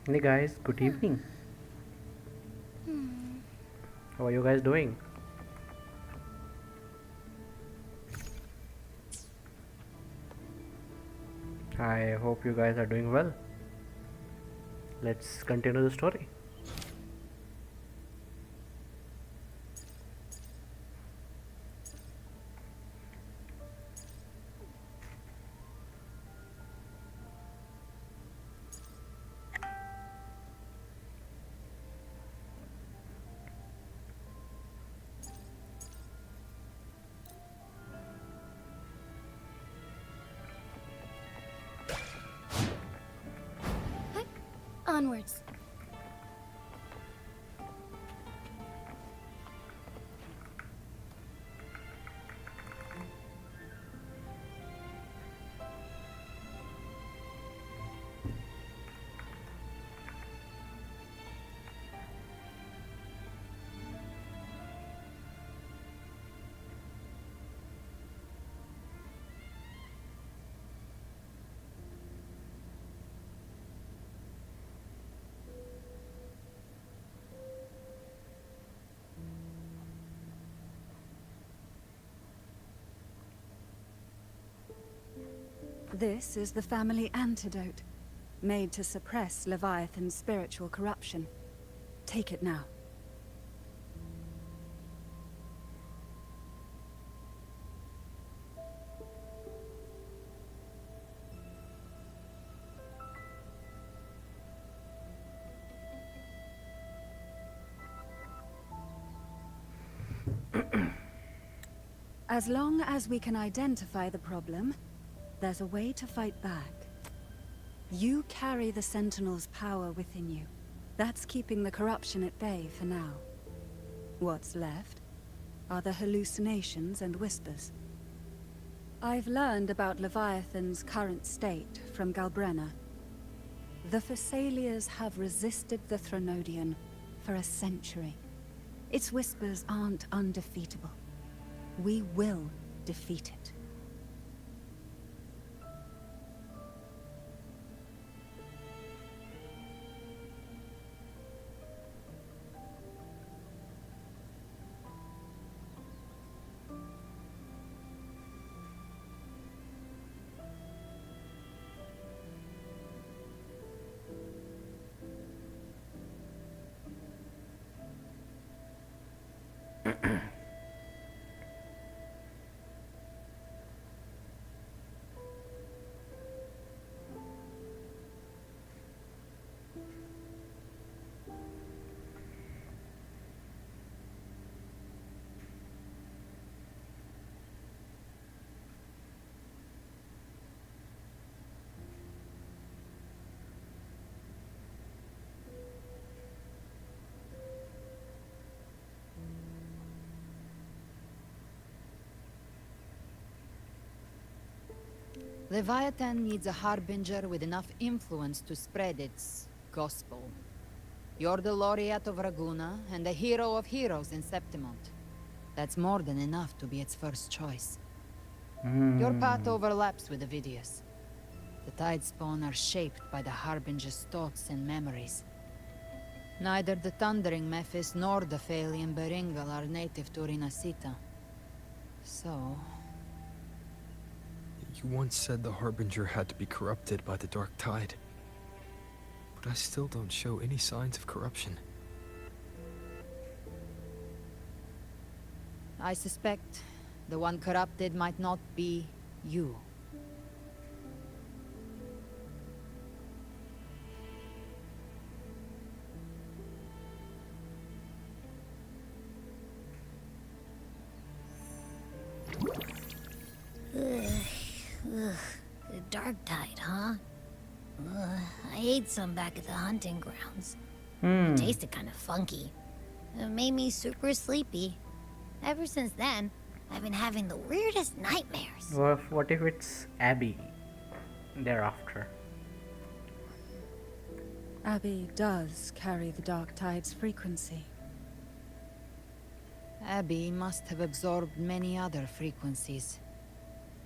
Hey guys, good evening. How are you guys doing? I hope you guys are doing well. Let's continue the story. Onwards. This is the family antidote, made to suppress Leviathan's spiritual corruption. Take it now. As long as we can identify the problem, there's a way to fight back. You carry the Sentinel's power within you. That's keeping the corruption at bay for now. What's left are the hallucinations and whispers. I've learned about Leviathan's current state from Galbrenna. The Thessalians have resisted the Threnodian for a century. Its whispers aren't undefeatable. We will defeat it. Leviathan needs a harbinger with enough influence to spread its gospel. You're the laureate of Raguna, and the hero of heroes in Septimont. That's more than enough to be its first choice. Your path overlaps with Avidius. The Tidespawn are shaped by the harbinger's thoughts and memories. Neither the Thundering Mephis nor the Phalian Beringal are native to Rinasita. So... You once said the Harbinger had to be corrupted by the Dark Tide. But I still don't show any signs of corruption. I suspect the one corrupted might not be you. Ugh, the Dark Tide, huh? I ate some back at the hunting grounds. It tasted kind of funky. It made me super sleepy. Ever since then, I've been having the weirdest nightmares. What if it's Abby thereafter? Abby does carry the Dark Tide's frequency. Abby must have absorbed many other frequencies.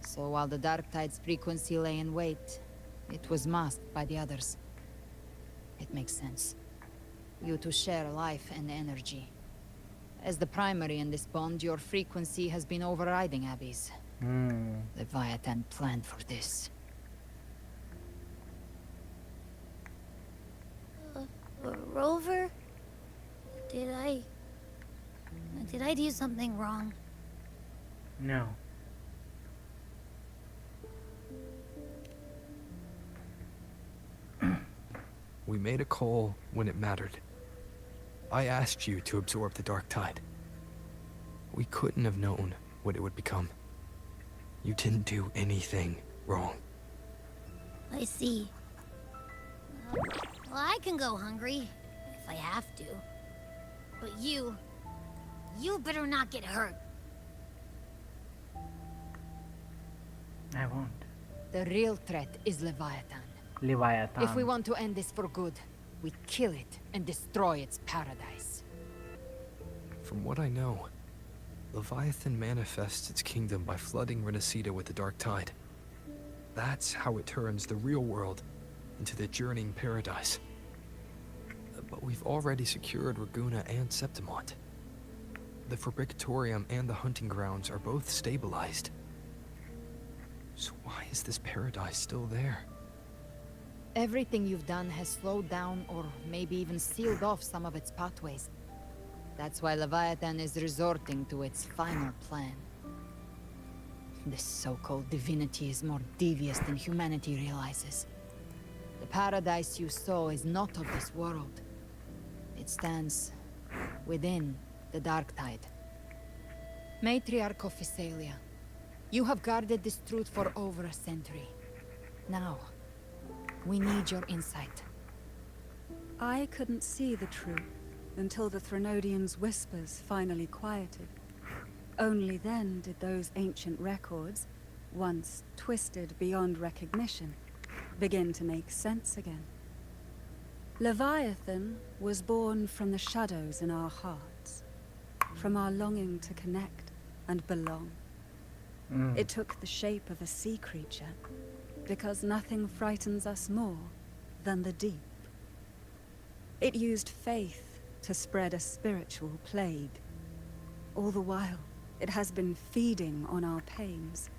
So while the Dark Tide's frequency lay in wait, it was masked by the others. It makes sense. You two share life and energy. As the primary in this bond, your frequency has been overriding Abby's. Leviathan planned for this. Rover? Did I do something wrong? No. We made a call when it mattered. I asked you to absorb the dark tide. We couldn't have known what it would become. You didn't do anything wrong. I see. Well, I can go hungry, if I have to. But you better not get hurt. I won't. The real threat is Leviathan. Leviathan. If we want to end this for good, we kill it and destroy its paradise. From what I know, Leviathan manifests its kingdom by flooding Renacita with the dark tide. That's how it turns the real world into the journeying paradise. But we've already secured Raguna and Septimont. The Fabricatorium and the hunting grounds are both stabilized. So why is this paradise still there? Everything you've done has slowed down or maybe even sealed off some of its pathways. That's why Leviathan is resorting to its final plan. This so-called divinity is more devious than humanity realizes. The paradise you saw is not of this world. It stands within the dark tide. Matriarch of Physalia, you have guarded this truth for over a century. Now, we need your insight. I couldn't see the truth until the Threnodians' whispers finally quieted. Only then did those ancient records, once twisted beyond recognition, begin to make sense again. Leviathan was born from the shadows in our hearts, from our longing to connect and belong. It took the shape of a sea creature, because nothing frightens us more than the deep. It used faith to spread a spiritual plague. All the while, it has been feeding on our pains.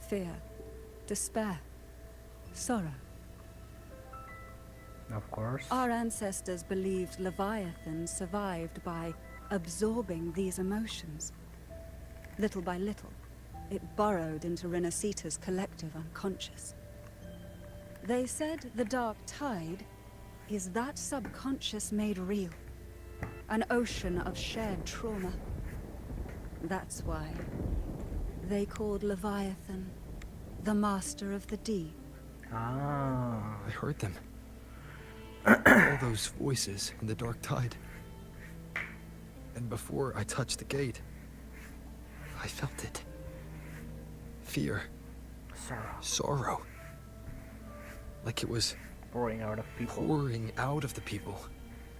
Fear, despair, sorrow. Of course. Our ancestors believed Leviathan survived by absorbing these emotions. Little by little, it burrowed into Renacita's collective unconscious. They said the dark tide is that subconscious made real. An ocean of shared trauma. That's why they called Leviathan the Master of the Deep. Ah. I heard them. All those voices in the dark tide. And before I touched the gate, I felt it. Fear. Sorrow. Sorrow. Like it was Pouring out of people. pouring out of the people.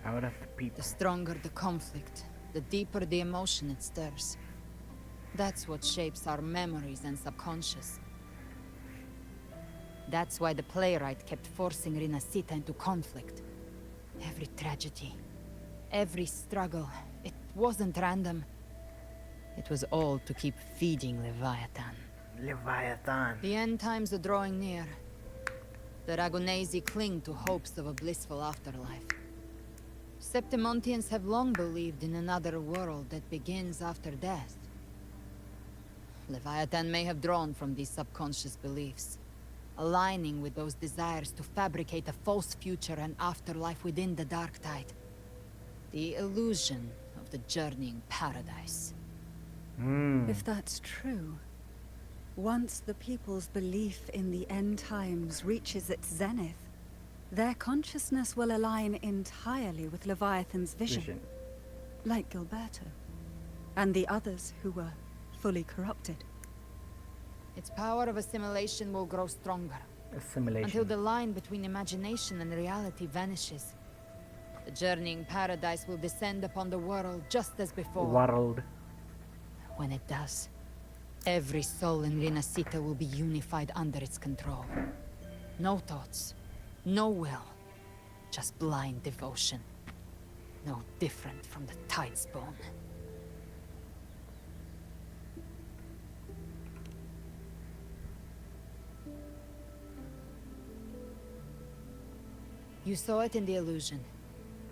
Out of the people. The stronger the conflict, the deeper the emotion it stirs. That's what shapes our memories and subconscious. That's why the playwright kept forcing Renacita into conflict. Every tragedy, every struggle, it wasn't random. It was all to keep feeding Leviathan. Leviathan. The end times are drawing near. The Ragunesi cling to hopes of a blissful afterlife. Septimontians have long believed in another world that begins after death. Leviathan may have drawn from these subconscious beliefs, aligning with those desires to fabricate a false future and afterlife within the dark tide. The illusion of the journeying paradise. If that's true, once the people's belief in the end times reaches its zenith, their consciousness will align entirely with Leviathan's vision. Like Gilberto, and the others who were fully corrupted. Its power of assimilation will grow stronger, Assimilation. until the line between imagination and reality vanishes. The journeying paradise will descend upon the world just as before. World. When it does, every soul in Renacita will be unified under its control. No thoughts, no will, Just blind devotion. No different from the Tidespawn. You saw it in the illusion.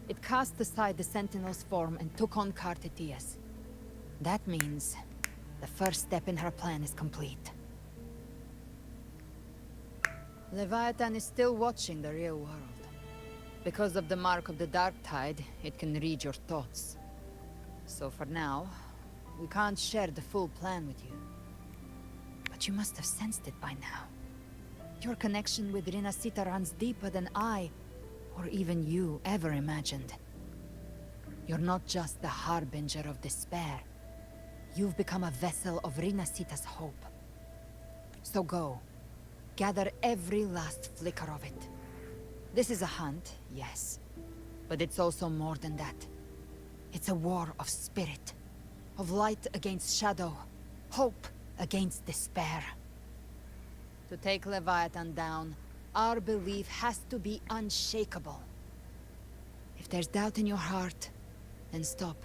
It cast aside the Sentinel's form and took on Cartetius. That means the first step in her plan is complete. Leviathan is still watching the real world. Because of the mark of the Dark Tide, it can read your thoughts. So for now, we can't share the full plan with you. But you must have sensed it by now. Your connection with Rinasita runs deeper than I, or even you, ever imagined. You're not just the harbinger of despair. You've become a vessel of Rinasita's hope. So go. Gather every last flicker of it. This is a hunt, yes. But it's also more than that. It's a war of spirit. Of light against shadow. Hope against despair. To take Leviathan down, our belief has to be unshakable. If there's doubt in your heart, then stop.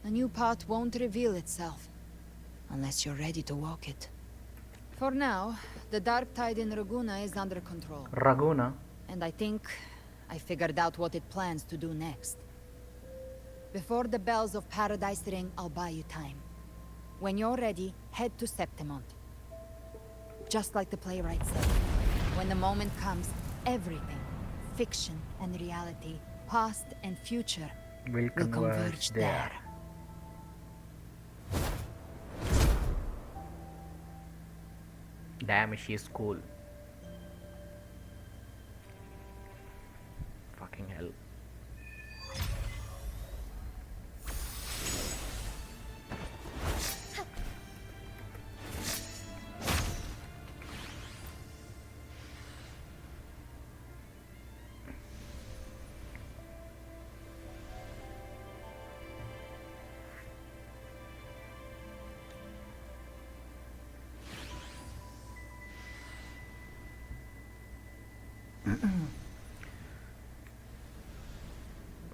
A new path won't reveal itself, unless you're ready to walk it. For now, the Dark Tide in Raguna is under control. Raguna? And I think I figured out what it plans to do next. Before the bells of Paradise ring, I'll buy you time. When you're ready, head to Septimont. Just like the playwright said, when the moment comes, everything, fiction and reality, past and future, Will converge there. Damn, she's cool. Fucking hell.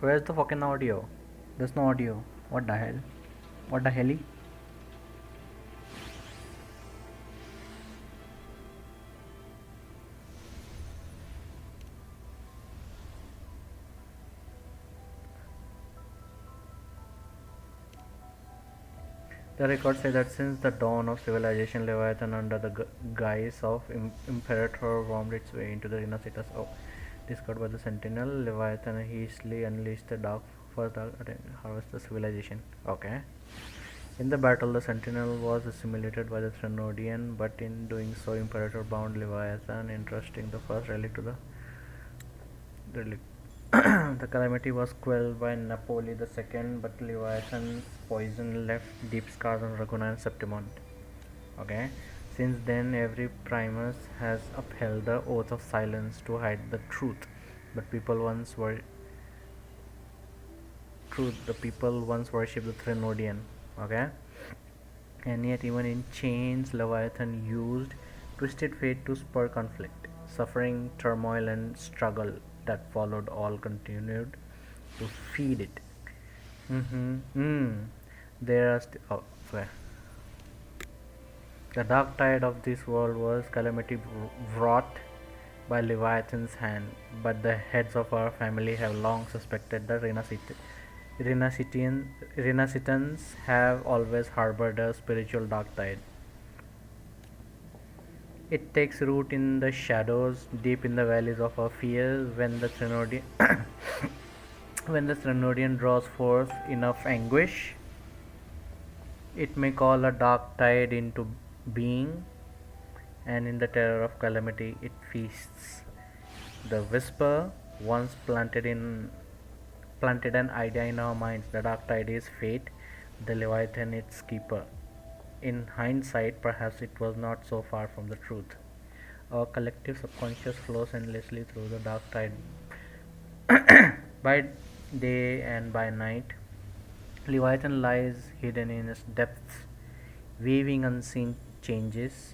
Where's the fucking audio? There's no audio. What the hell? What the helly? The records say that since the dawn of civilization, Leviathan, under the guise of Imperator, wormed its way into the inner cities. Oh, discovered by the Sentinel, Leviathan hastily unleashed the dark first dark harvest the civilization. Okay. In the battle, the Sentinel was assimilated by the Trinodian, but in doing so, Imperator bound Leviathan, entrusting the first relic to the relic. The calamity was quelled by Napoli II, but Leviathan's poison left deep scars on Raguna and Septimont. Okay. Since then, every primus has upheld the oath of silence to hide the truth. But people once were the people once worshipped the Trinodian. Okay. And yet, even in chains, Leviathan used twisted fate to spur conflict. Suffering, turmoil, and struggle that followed all continued to feed it. There are okay. The dark tide of this world was calamity wrought by Leviathan's hand, but the heads of our family have long suspected the Renascitans have always harbored a spiritual dark tide. It takes root in the shadows, deep in the valleys of our fears, when the Trinodian draws forth enough anguish, it may call a dark tide into being, and in the terror of calamity it feasts. The whisper once planted an idea in our minds: the dark tide is fate, the Leviathan its keeper. In hindsight, perhaps it was not so far from the truth. Our collective subconscious flows endlessly through the dark tide. By day and by night, Leviathan lies hidden in its depths, weaving unseen changes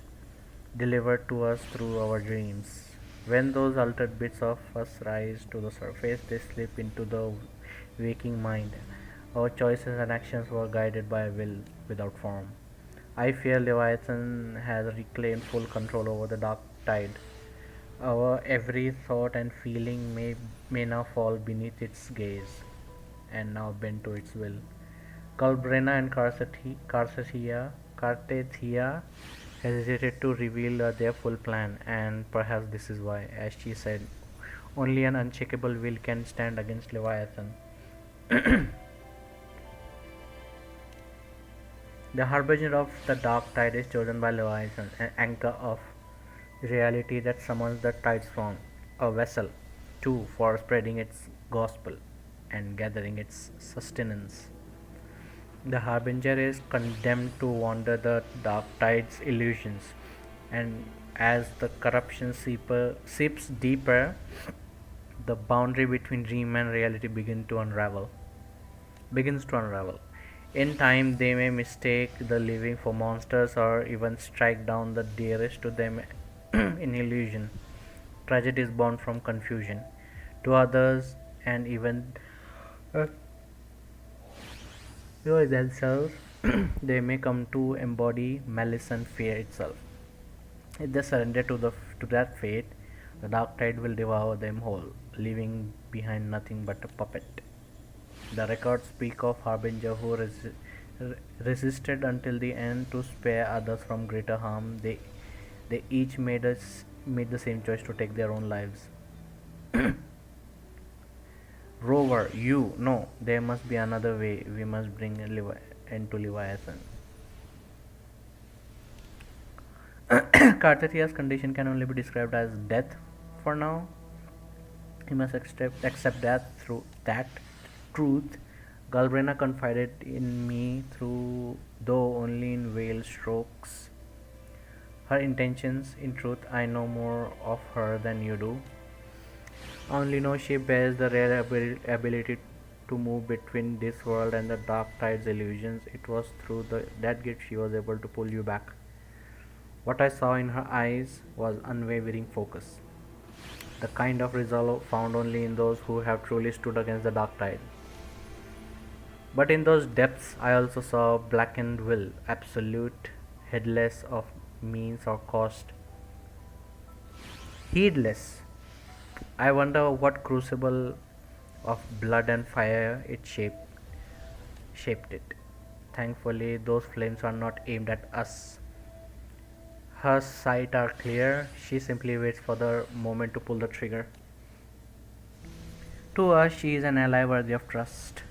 delivered to us through our dreams. When those altered bits of us rise to the surface, they slip into the waking mind. Our choices and actions were guided by a will without form. I fear Leviathan has reclaimed full control over the dark tide. Our every thought and feeling may now fall beneath its gaze, and now bend to its will. Kalbrena and Cartethia hesitated to reveal their full plan, and perhaps this is why, as she said, only an unshakable will can stand against Leviathan. The harbinger of the dark tide is chosen by Leviathan, an anchor of reality that summons the tides from, a vessel, too, for spreading its gospel and gathering its sustenance. The harbinger is condemned to wander the dark tide's illusions, and as the corruption seeps deeper, the boundary between dream and reality begins to unravel. In time, they may mistake the living for monsters or even strike down the dearest to them in illusion. Tragedy is born from confusion. To others, and even uh, to themselves, they may come to embody malice and fear itself. If they surrender to that fate, the dark tide will devour them whole, leaving behind nothing but a puppet. The records speak of Harbinger who resisted until the end to spare others from greater harm. They each made the same choice to take their own lives. Rover, you no, there must be another way. We must bring end to Leviathan. Karthatia's condition can only be described as death for now. He must accept death through that truth. Galbrena confided in me through, though only in veiled strokes, her intentions. In truth, I know more of her than you do. I only know she bears the rare ability to move between this world and the dark tide's illusions. It was through that gift she was able to pull you back. What I saw in her eyes was unwavering focus, the kind of resolve found only in those who have truly stood against the dark tide. But in those depths, I also saw blackened will, absolute, heedless of means or cost. Heedless. I wonder what crucible of blood and fire shaped it. Thankfully, those flames are not aimed at us. Her sight are clear. She simply waits for the moment to pull the trigger. To us, she is an ally worthy of trust.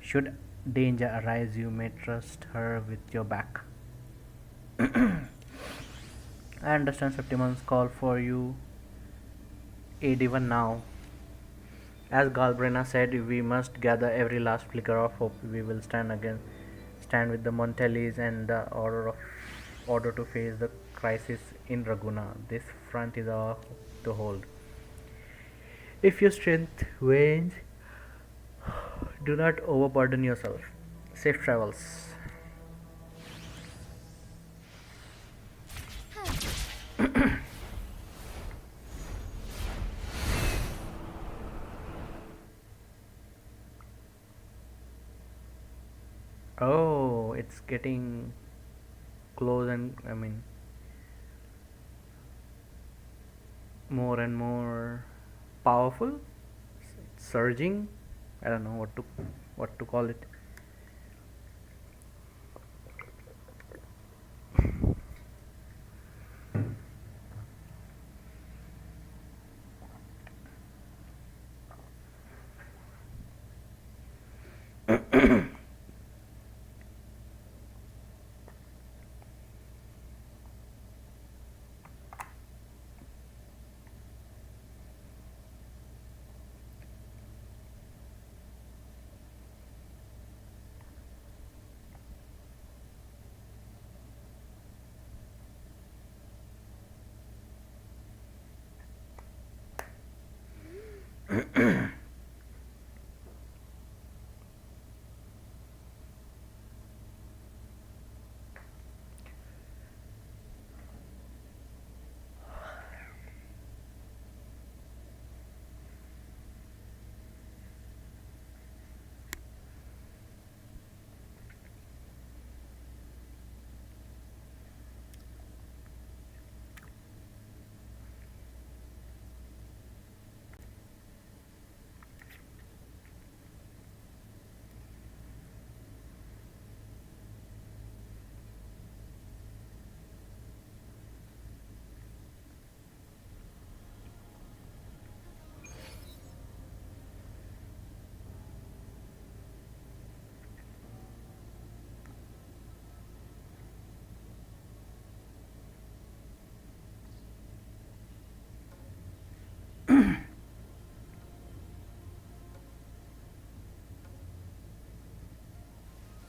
Should danger arise, you may trust her with your back. I understand Septimon's call for you aid even now. As Galbrena said, we must gather every last flicker of hope. We will stand with the Montellis and the order to face the crisis in Raguna. This front is our to hold. If your strength wanes, do not overburden yourself. Safe travels. Oh, it's getting close and more and more powerful. It's surging. I don't know what to call it.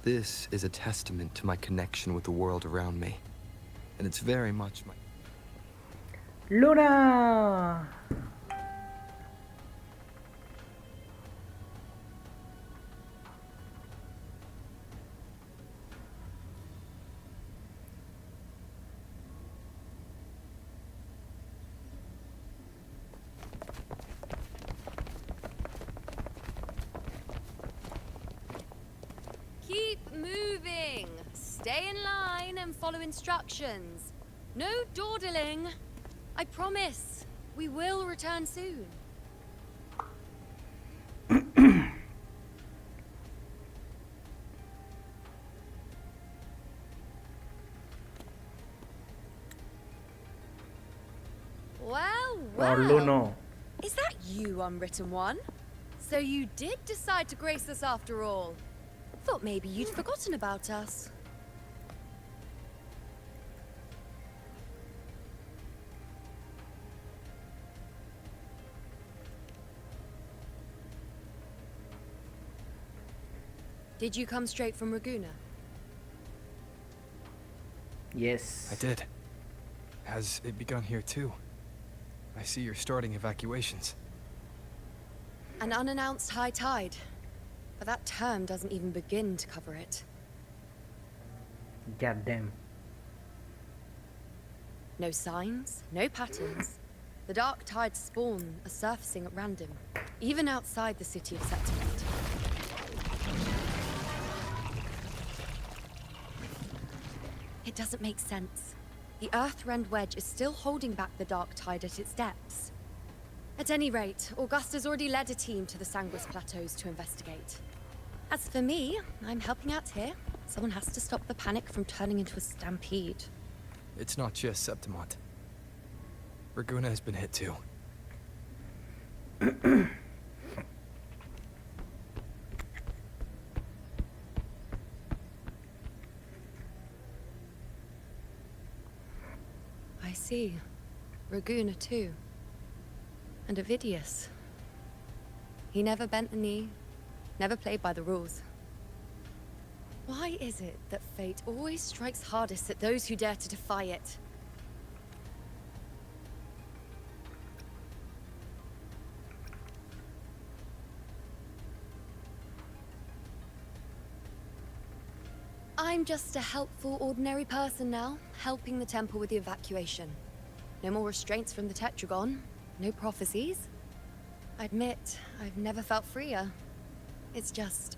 This is a testament to my connection with the world around me. And it's very much my... Luna! Keep moving. Stay in line and follow instructions. No dawdling. I promise. We will return soon. Well, Or Luno. well. Is that you, Unwritten One? So you did decide to grace us after all. Thought maybe you'd forgotten about us. Did you come straight from Raguna? Yes. I did. Has it begun here too? I see you're starting evacuations. An unannounced high tide. But that term doesn't even begin to cover it. Goddamn. No signs, no patterns. The dark tide spawn are surfacing at random, even outside the city of Septimont. It doesn't make sense. The Earthrend Wedge is still holding back the dark tide at its depths. At any rate, Augusta's already led a team to the Sanguis Plateaus to investigate. As for me, I'm helping out here. Someone has to stop the panic from turning into a stampede. It's not just Septimont. Raguna has been hit too. I see. Raguna too. And Ovidius. He never bent the knee, never played by the rules. Why is it that fate always strikes hardest at those who dare to defy it? I'm just a helpful, ordinary person now, helping the temple with the evacuation. No more restraints from the Tetragon, no prophecies. I admit, I've never felt freer. It's just...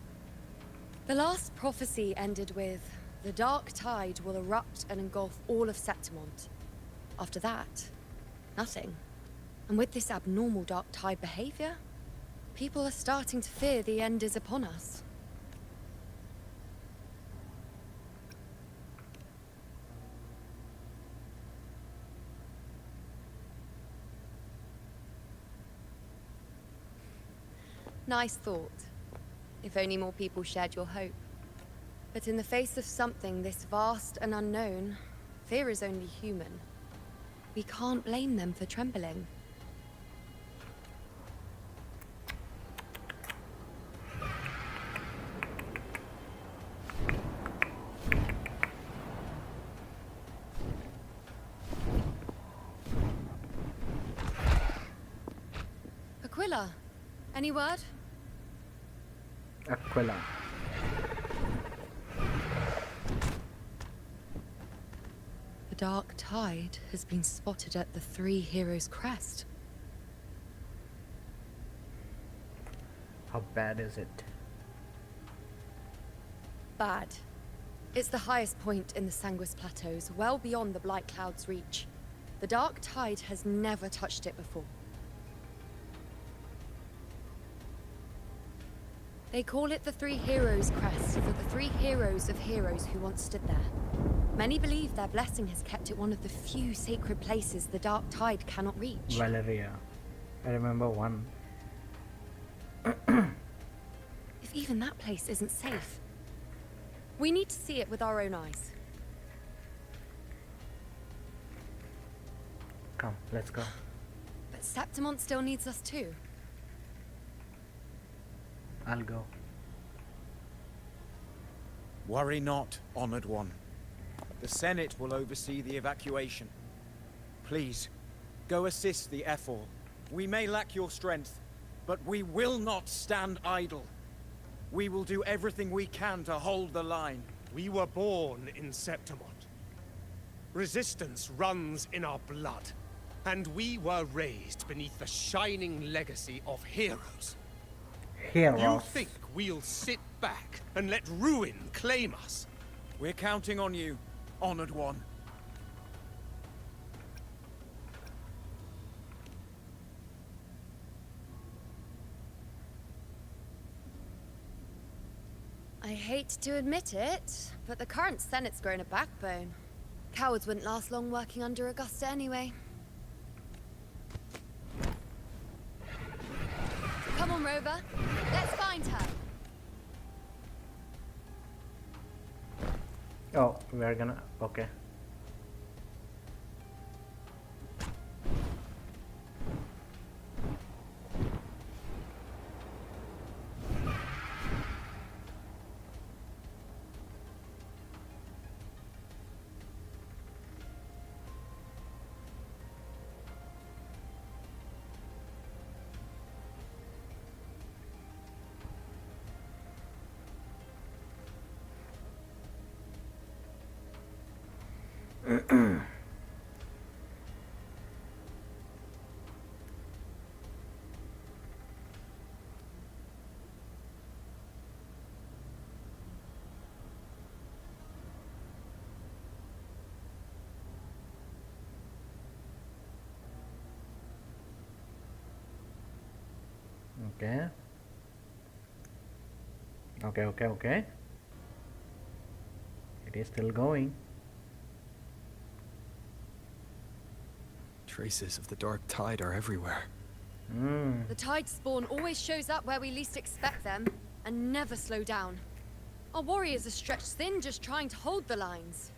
The last prophecy ended with, the dark tide will erupt and engulf all of Septimont. After that, nothing. And with this abnormal dark tide behavior, people are starting to fear the end is upon us. Nice thought. If only more people shared your hope. But in the face of something this vast and unknown, fear is only human. We can't blame them for trembling. Aquila, any word? Aquila. The dark tide has been spotted at the Three Heroes' Crest. How bad is it? Bad. It's the highest point in the Sanguis Plateaus, well beyond the Blight Cloud's reach. The dark tide has never touched it before. They call it the Three Heroes' Crest for the three heroes of heroes who once stood there. Many believe their blessing has kept it one of the few sacred places the dark tide cannot reach. Valeria. I remember one. If even that place isn't safe, we need to see it with our own eyes. Come, let's go. But Septimont still needs us too. I'll go. Worry not, honored one. The Senate will oversee the evacuation. Please, go assist the Ephor. We may lack your strength, but we will not stand idle. We will do everything we can to hold the line. We were born in Septimont. Resistance runs in our blood. And we were raised beneath the shining legacy of heroes. Heroes. You think we'll sit back and let ruin claim us? We're counting on you, honored one. I hate to admit it, but the current Senate's grown a backbone. Cowards wouldn't last long working under Augusta anyway. Come on, Rover. Let's find her. Oh, we're gonna. Okay. Okay. Okay. It is still going. Traces of the dark tide are everywhere. The tide spawn always shows up where we least expect them, and never slow down. Our warriors are stretched thin just trying to hold the lines.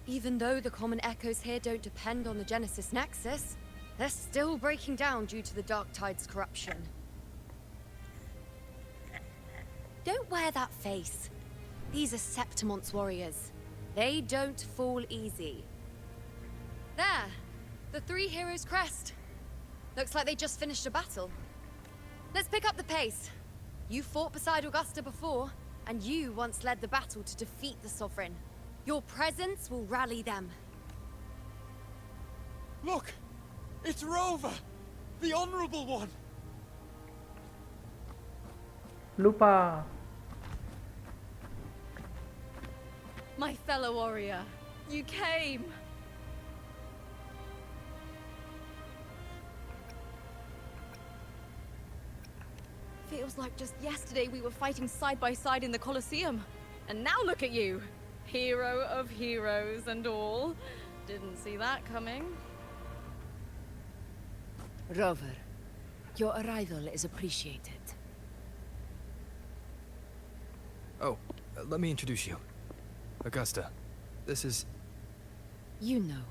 Even though the common echoes here don't depend on the Genesis Nexus, they're still breaking down due to the dark tide's corruption. Don't wear that face. These are Septimont's warriors. They don't fall easy. There! The three heroes' crest. Looks like they just finished a battle. Let's pick up the pace. You fought beside Augusta before, and you once led the battle to defeat the Sovereign. Your presence will rally them. Look! It's Rover! The Honorable One! Lupa. My fellow warrior, you came! Feels like just yesterday we were fighting side by side in the Colosseum. And now look at you! Hero of heroes and all. Didn't see that coming. Rover, your arrival is appreciated. Oh, let me introduce you. Augusta, this is... You know.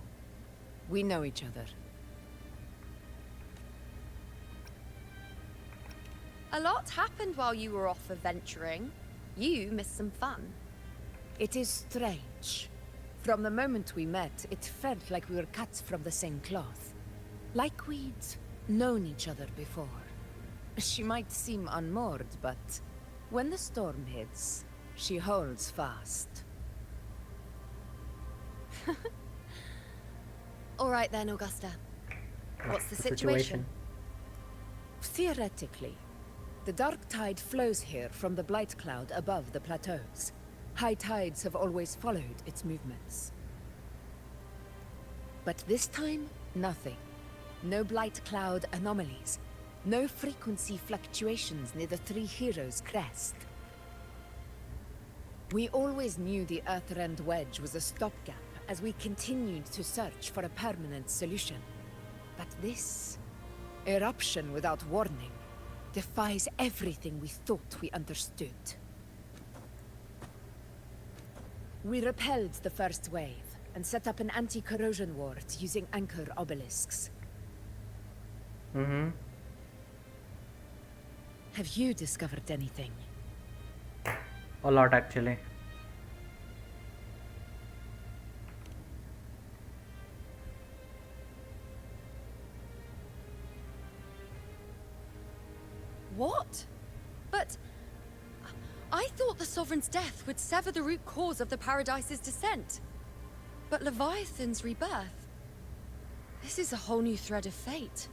We know each other. A lot happened while you were off adventuring. You missed some fun. It is strange. From the moment we met, it felt like we were cuts from the same cloth. Like we'd known each other before. She might seem unmoored, but when the storm hits, she holds fast. All right then, Augusta. What's the situation? Theoretically, the dark tide flows here from the blight cloud above the plateaus. High tides have always followed its movements. But this time, nothing. No blight cloud anomalies. No frequency fluctuations near the Three Heroes' crest. We always knew the Earthrend Wedge was a stopgap as we continued to search for a permanent solution. But this eruption without warning defies everything we thought we understood. We repelled the first wave and set up an anti-corrosion ward using anchor obelisks. Mm-hmm. Have you discovered anything? A lot actually. What? But I thought the Sovereign's death would sever the root cause of the Paradise's descent. But Leviathan's rebirth... This is a whole new thread of fate.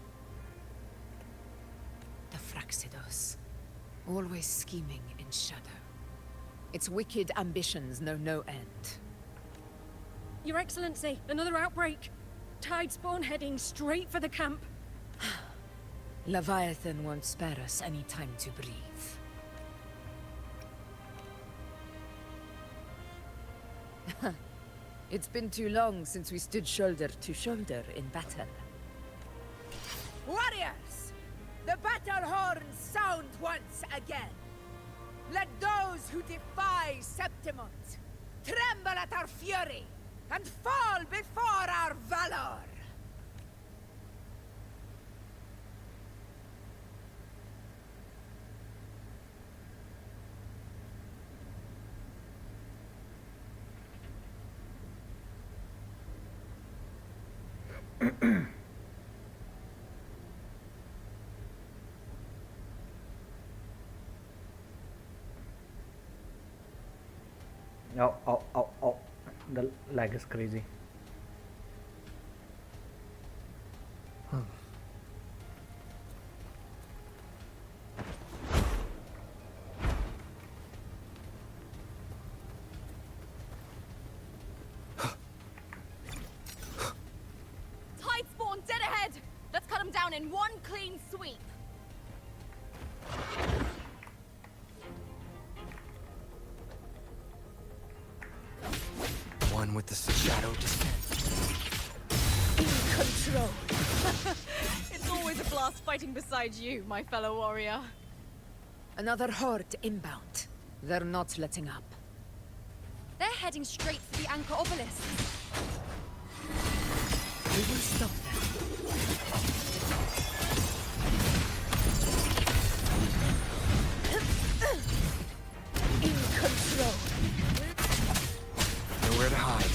The Fraxidos. Always scheming in shadow. Its wicked ambitions know no end. Your Excellency, another outbreak. Tide spawn heading straight for the camp. Leviathan won't spare us any time to breathe. It's been too long since we stood shoulder to shoulder in battle. Warriors! The battle horns sound once again! Let those who defy Septimont tremble at our fury and fall before our valor! Oh, oh, oh, oh. The lag is crazy. Tide spawn dead ahead! Let's cut them down in one clean sweep. One with the shadow descent. In control! It's always a blast fighting beside you, my fellow warrior. Another horde inbound. They're not letting up. They're heading straight for the Anchor Obelisk. We will stop them. In control. Nowhere to hide.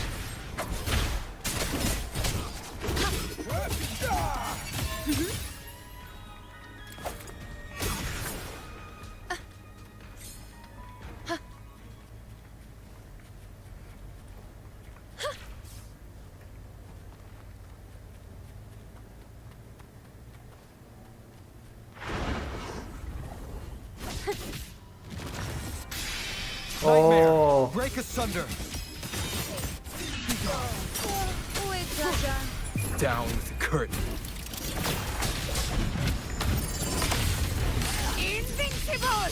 Oh, Break asunder! Down with the curtain. Invincible!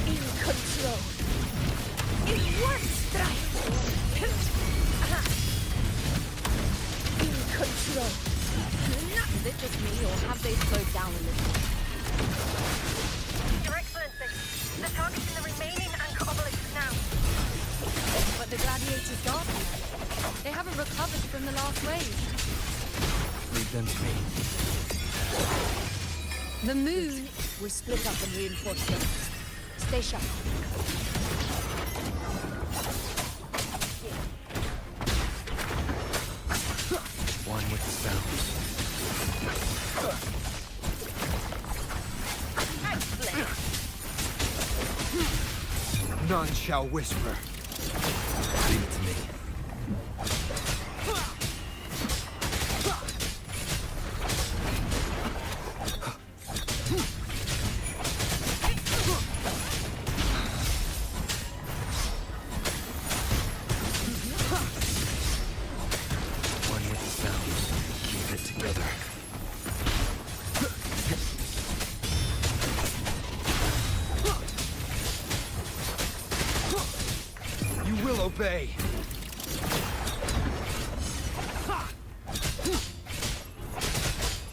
In control. In one strike. In control. Is it just me, or have they slowed down a little? Your Excellency, they're targeting the remaining Anchor Obelisk now. But the Gladiator's Garden, they haven't recovered from the last wave. Leave them to me. The moon... We'll split up and reinforce them. Stay sharp. One with the sounds. None shall whisper. Leave it to me. One with the sounds. Keep it together. You will obey.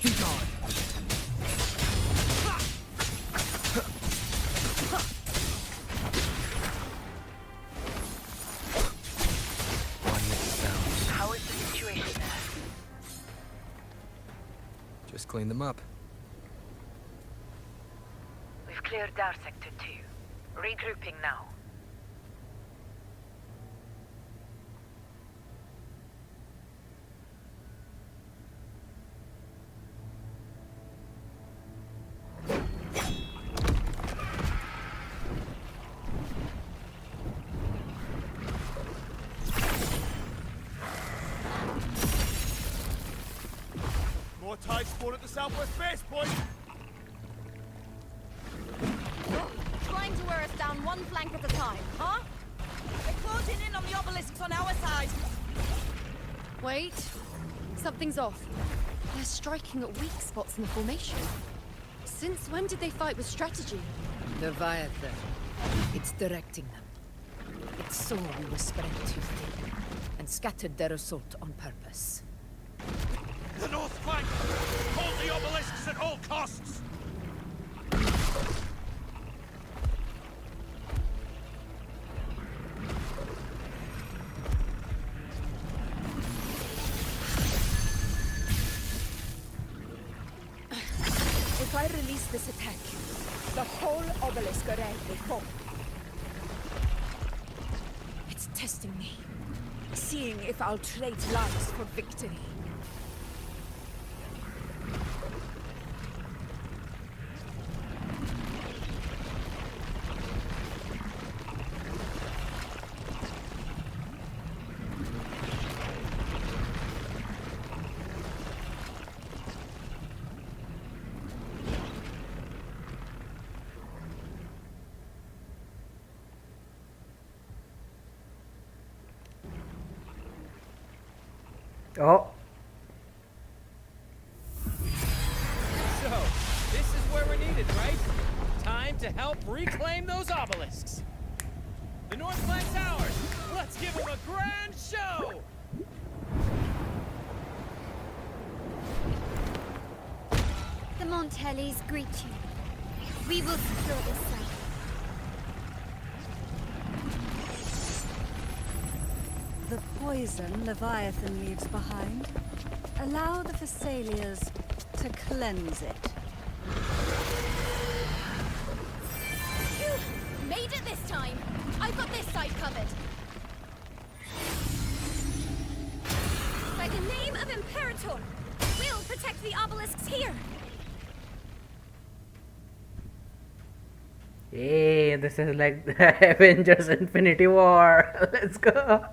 Be gone. One with the sounds. How is the situation there? Just clean them up. We've cleared our sector 2. Regrouping now. More tide spawn at the southwest base point! Trying to wear us down one flank at a time, huh? They're closing in on the obelisks on our side. Wait. Something's off. They're striking at weak spots in the formation. Since when did they fight with strategy? Leviathan. It's directing them. It saw we were spread too thin, and scattered their assault on purpose. The north flank! Hold the obelisks at all costs! If I release this attack, the whole obelisk array will fall. It's testing me, seeing if I'll trade lives for victory. Oh, So, this is where we're needed, right? Time to help reclaim those obelisks. The north flank's ours. Let's give them a grand show! The Montellis greet you. We will secure this site. The poison Leviathan leaves behind, allow the Thessalians to cleanse it. Phew! Made it this time! I've got this side covered. By the name of Imperator, we'll protect the obelisks here! hey, this is like the Avengers Infinity War. Let's go.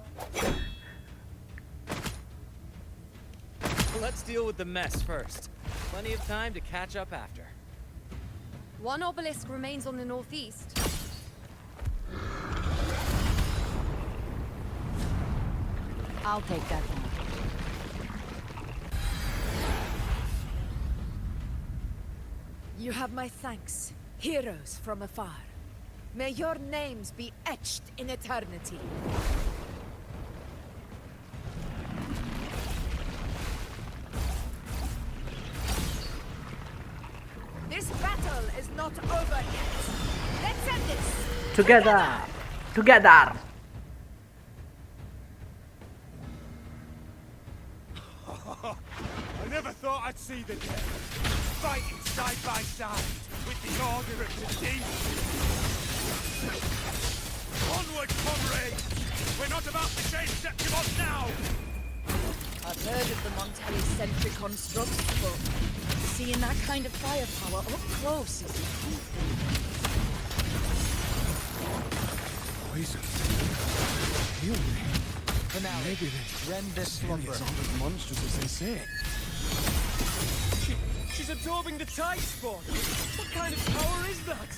Let's deal with the mess first. Plenty of time to catch up after. One obelisk remains on the northeast. I'll take that one. You have my thanks, heroes from afar. May your names be etched in eternity. This battle is not over yet. Let's end this! Together. Together. I never thought I'd see the day. Fighting side by side with the Order of the Deep. Onward, comrades! We're not about to change Septimon now! I've heard of the Montelli sentry constructs, but seeing that kind of firepower up close is Poison. Heal me. For now, Maybe they rend this slumber. slumber. Aren't as monstrous as they say. She's absorbing the tide spawn! What kind of power is that?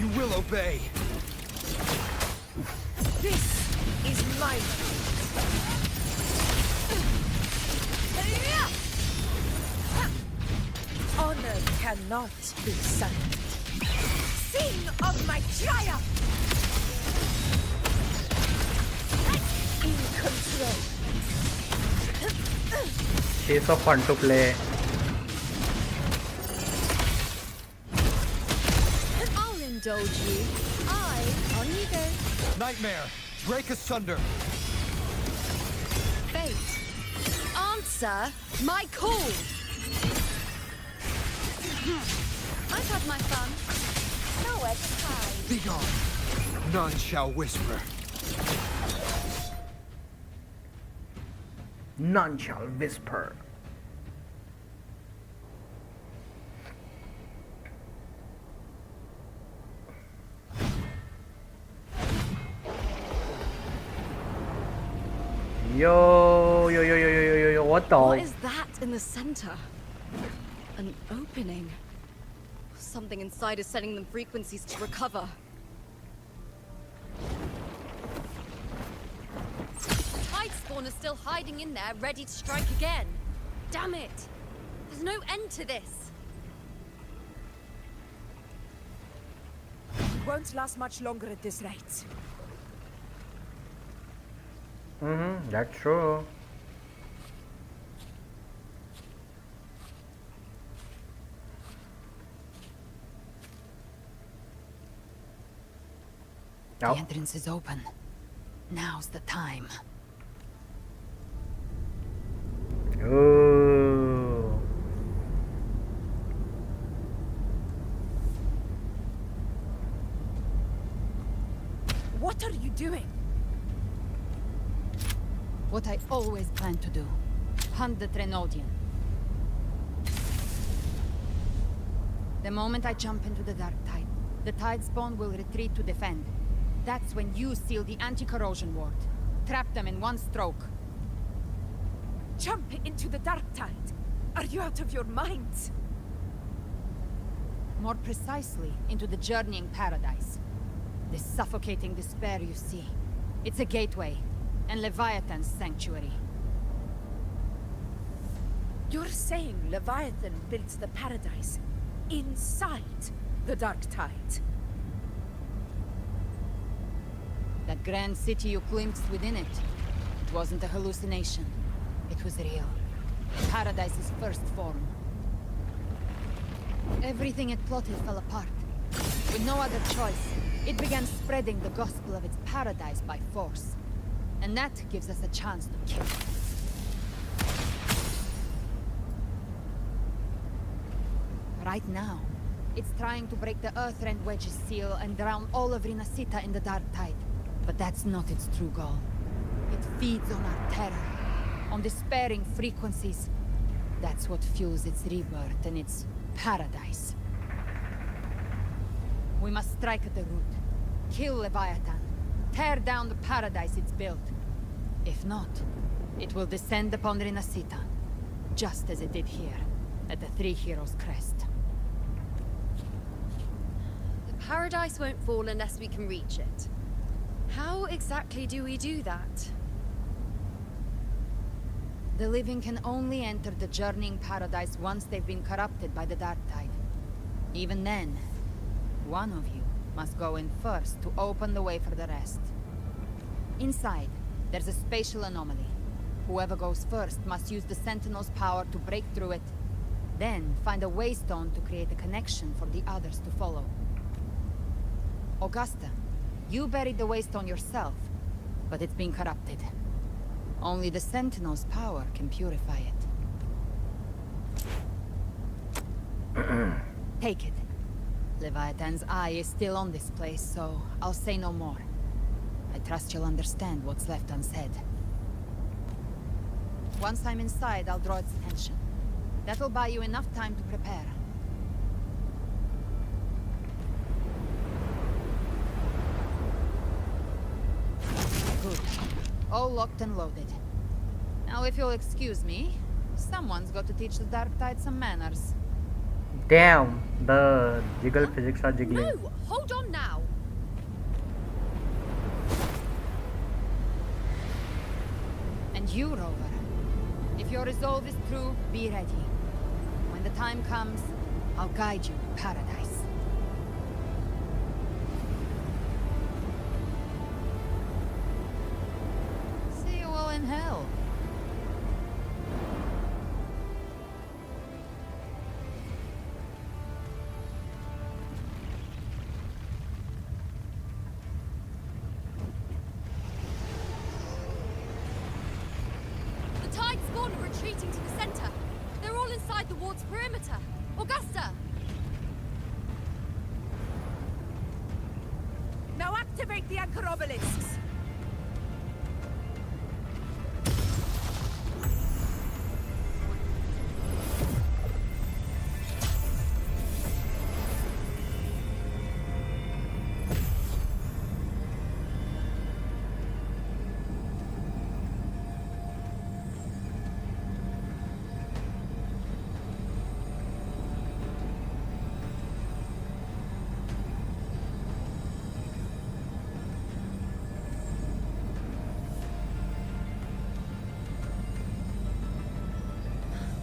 You will obey. This is my honor cannot be silenced. Sing of my triumph! In control. She's so fun to play. I'll indulge you. On you go. Nightmare! Break asunder! Fate. Answer my call. I've had my fun. Nowhere to hide. Be gone! None shall whisper. None shall whisper. Yo, what the? What is that in the center? An opening. Something inside is sending them frequencies to recover. Tide spawn is still hiding in there, ready to strike again. Damn it! There's no end to this. Won't last much longer at this rate. That's true. The entrance is open. Now's the time. Ooh. What are you doing? What I always planned to do. Hunt the Trenodian. The moment I jump into the dark tide, the tide spawn will retreat to defend. That's when you seal the anti-corrosion ward. Trap them in one stroke. Jump into the dark tide. Are you out of your mind? More precisely, into the journeying paradise. This suffocating despair you see. It's a gateway, and Leviathan's sanctuary. You're saying Leviathan built the paradise inside the dark tide? That grand city you glimpsed within it, it wasn't a hallucination. It was real. Paradise's first form. Everything it plotted fell apart. With no other choice, it began spreading the gospel of its paradise by force. And that gives us a chance to kill it. Right now, it's trying to break the Earthrend Wedge's seal and drown all of Rinasita in the dark tide. But that's not its true goal. It feeds on our terror, on despairing frequencies. That's what fuels its rebirth and its paradise. We must strike at the root. Kill Leviathan. Tear down the paradise it's built. If not, it will descend upon Rinasita, just as it did here, at the Three Heroes' Crest. The paradise won't fall unless we can reach it. How exactly do we do that? The living can only enter the journeying paradise once they've been corrupted by the dark tide. Even then, one of you must go in first to open the way for the rest. Inside, there's a spatial anomaly. Whoever goes first must use the Sentinel's power to break through it, then find a waystone to create a connection for the others to follow. Augusta, you buried the waystone yourself, but it's been corrupted. Only the Sentinel's power can purify it. Take it. Leviathan's eye is still on this place, so I'll say no more. I trust you'll understand what's left unsaid. Once I'm inside, I'll draw its attention. That'll buy you enough time to prepare. Good. All locked and loaded. Now if you'll excuse me, someone's got to teach the Dark Tide some manners. Damn, the jiggle physics are jiggling. No! Hold on now! And you, Rover, if your resolve is true, be ready. When the time comes, I'll guide you to paradise. See you all in hell. fort's perimeter. Augusta! Now activate the anchor obelisks!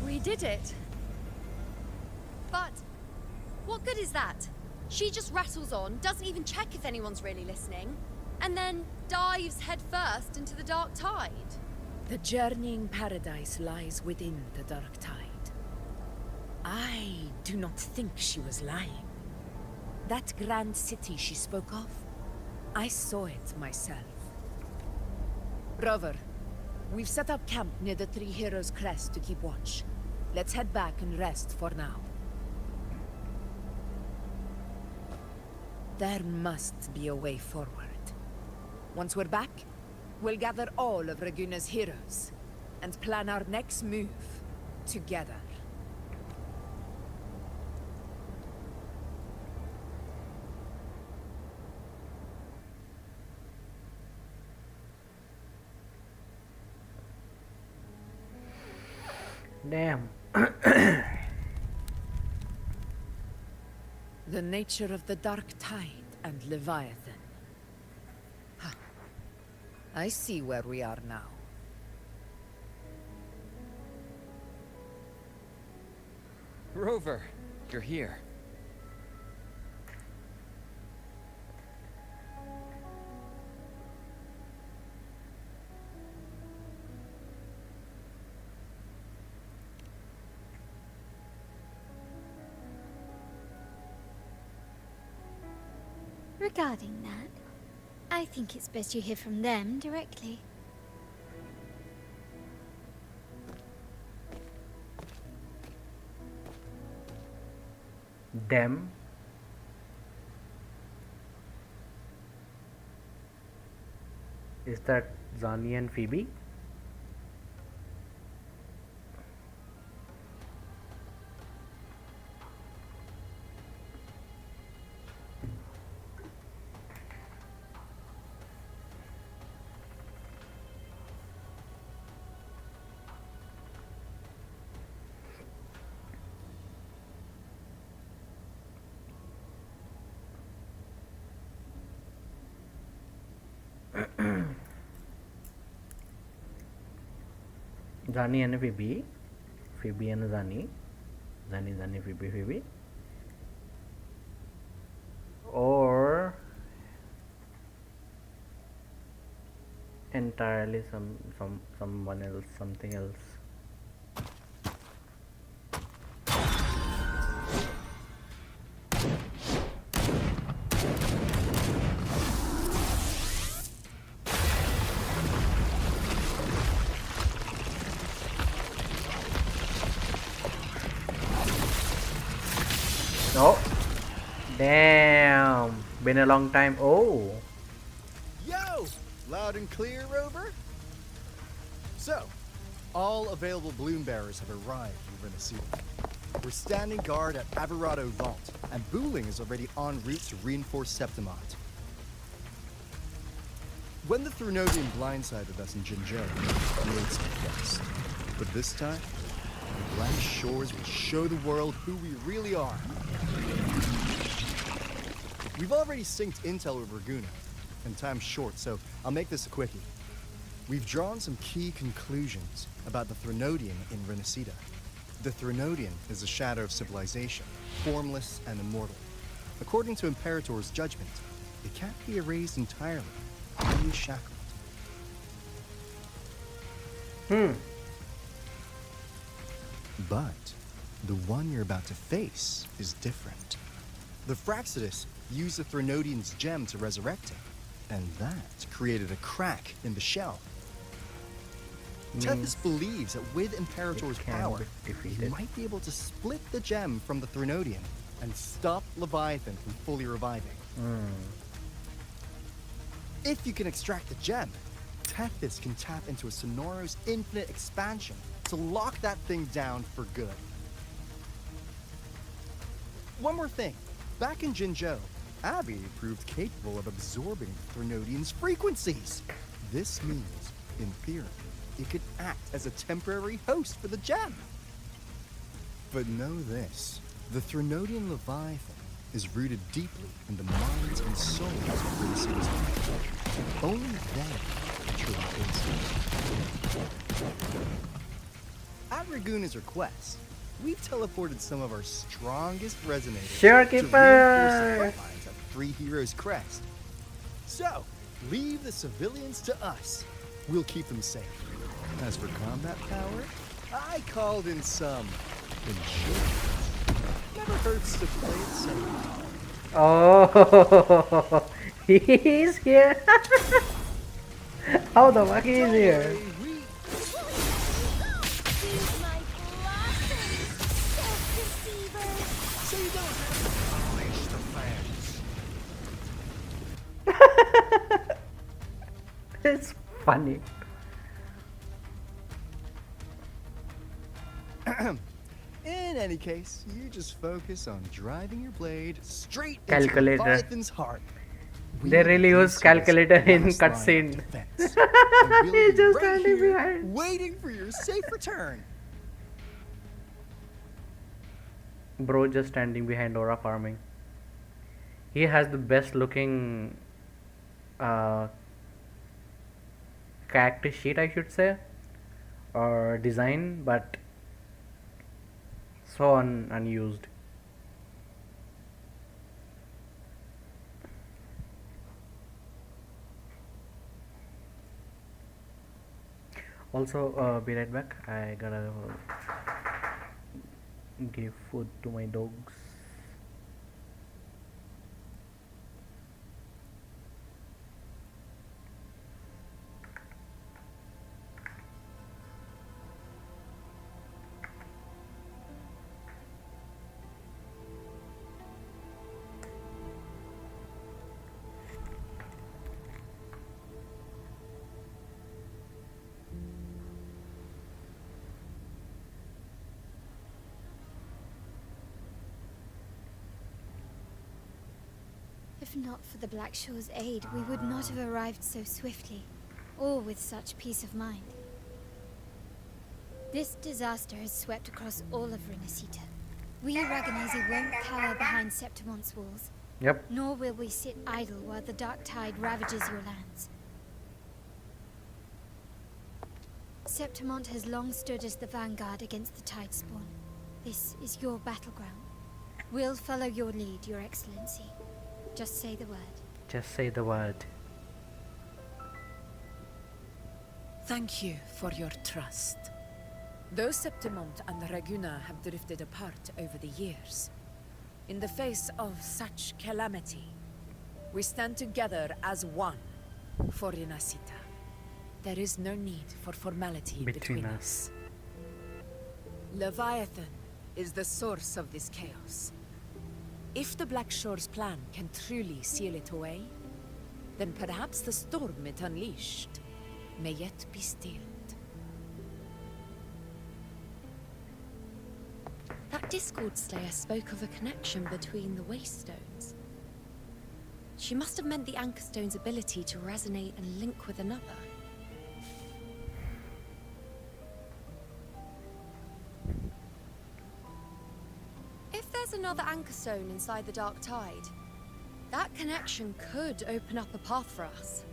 We did it. But what good is that? She just rattles on, doesn't even check if anyone's really listening, and then dives headfirst into the dark tide. The journeying paradise lies within the dark tide. I do not think she was lying. That grand city she spoke of, I saw it myself. Rover, we've set up camp near the Three Heroes Crest to keep watch. Let's head back and rest for now. There must be a way forward. Once we're back, we'll gather all of Raguna's heroes and plan our next move together. Damn. The nature of the Dark Tide and Leviathan. Huh. I see where we are now. Rover, you're here. Regarding that, I think it's best you hear from them directly. Them? Is that Zani and Phoebe? Zani and Phoebe, Phoebe and Zani, Zani, Phoebe, or entirely someone else, something else. Oh, damn, been a long time. Oh, Yo! Loud and clear, Rover? So, all available bloom bearers have arrived in Renaissance. We're standing guard at Averado Vault, and Booling is already en route to reinforce Septimont. When the Threnodian blindsided us in Jinzhou, we ate some quest. But this time, the Grand Shores will show the world who we really are. We've already synced intel with Raguna, and time's short, so I'll make this a quickie. We've drawn some key conclusions about the Threnodian in Renacida. The Threnodian is a shadow of civilization, formless and immortal. According to Imperator's judgment, it can't be erased entirely, only shackled. But the one you're about to face is different. The Fraxidus used the Threnodian's gem to resurrect him, and that created a crack in the shell. Tethys believes that with Imperator's can power, be he defeated. might be able to split the gem from the Threnodian and stop Leviathan from fully reviving. If you can extract the gem, Tethys can tap into a Sonoro's infinite expansion to lock that thing down for good. One more thing. Back in Jinzhou, Abby proved capable of absorbing Threnodian's frequencies. This means, in theory, it could act as a temporary host for the gem. But know this, the Threnodian Leviathan is rooted deeply in the minds and souls of Renaceda's people. Only then truly instinct. At Raguna's request, we've teleported some of our strongest resonators to reinforce the front lines at Three Heroes Crest. So, leave the civilians to us. We'll keep them safe. As for combat power, I called in some insurance. Never hurts to play it safe. Oh, he's here. How the fuck he is here? It's funny. In any case, you just focus on driving your blade straight into Calculator. Leviathan's heart. They really use calculator in cutscene. He's just standing behind. Waiting for your safe return. Bro just standing behind Aura farming. He has the best looking character sheet, I should say, or design, but so unused. Also, be right back. I gotta give food to my dogs. If not for the Black Shore's aid, we would not have arrived so swiftly, or with such peace of mind. This disaster has swept across all of Renacita. We Raganazi won't cower behind Septimon's walls. Yep. Nor will we sit idle while the dark tide ravages your lands. Septimont has long stood as the vanguard against the tide spawn. This is your battleground. We'll follow your lead, Your Excellency. Just say the word. Just say the word. Thank you for your trust. Though Septimont and Raguna have drifted apart over the years, in the face of such calamity, we stand together as one for Renacita. There is no need for formality between us. Leviathan is the source of this chaos. If the Black Shore's plan can truly seal it away, then perhaps the storm it unleashed may yet be stilled. That Discord Slayer spoke of a connection between the Wastestones. She must have meant the Anchor Stone's ability to resonate and link with another. If there's another Anchor Stone inside the Dark Tide, that connection could open up a path for us.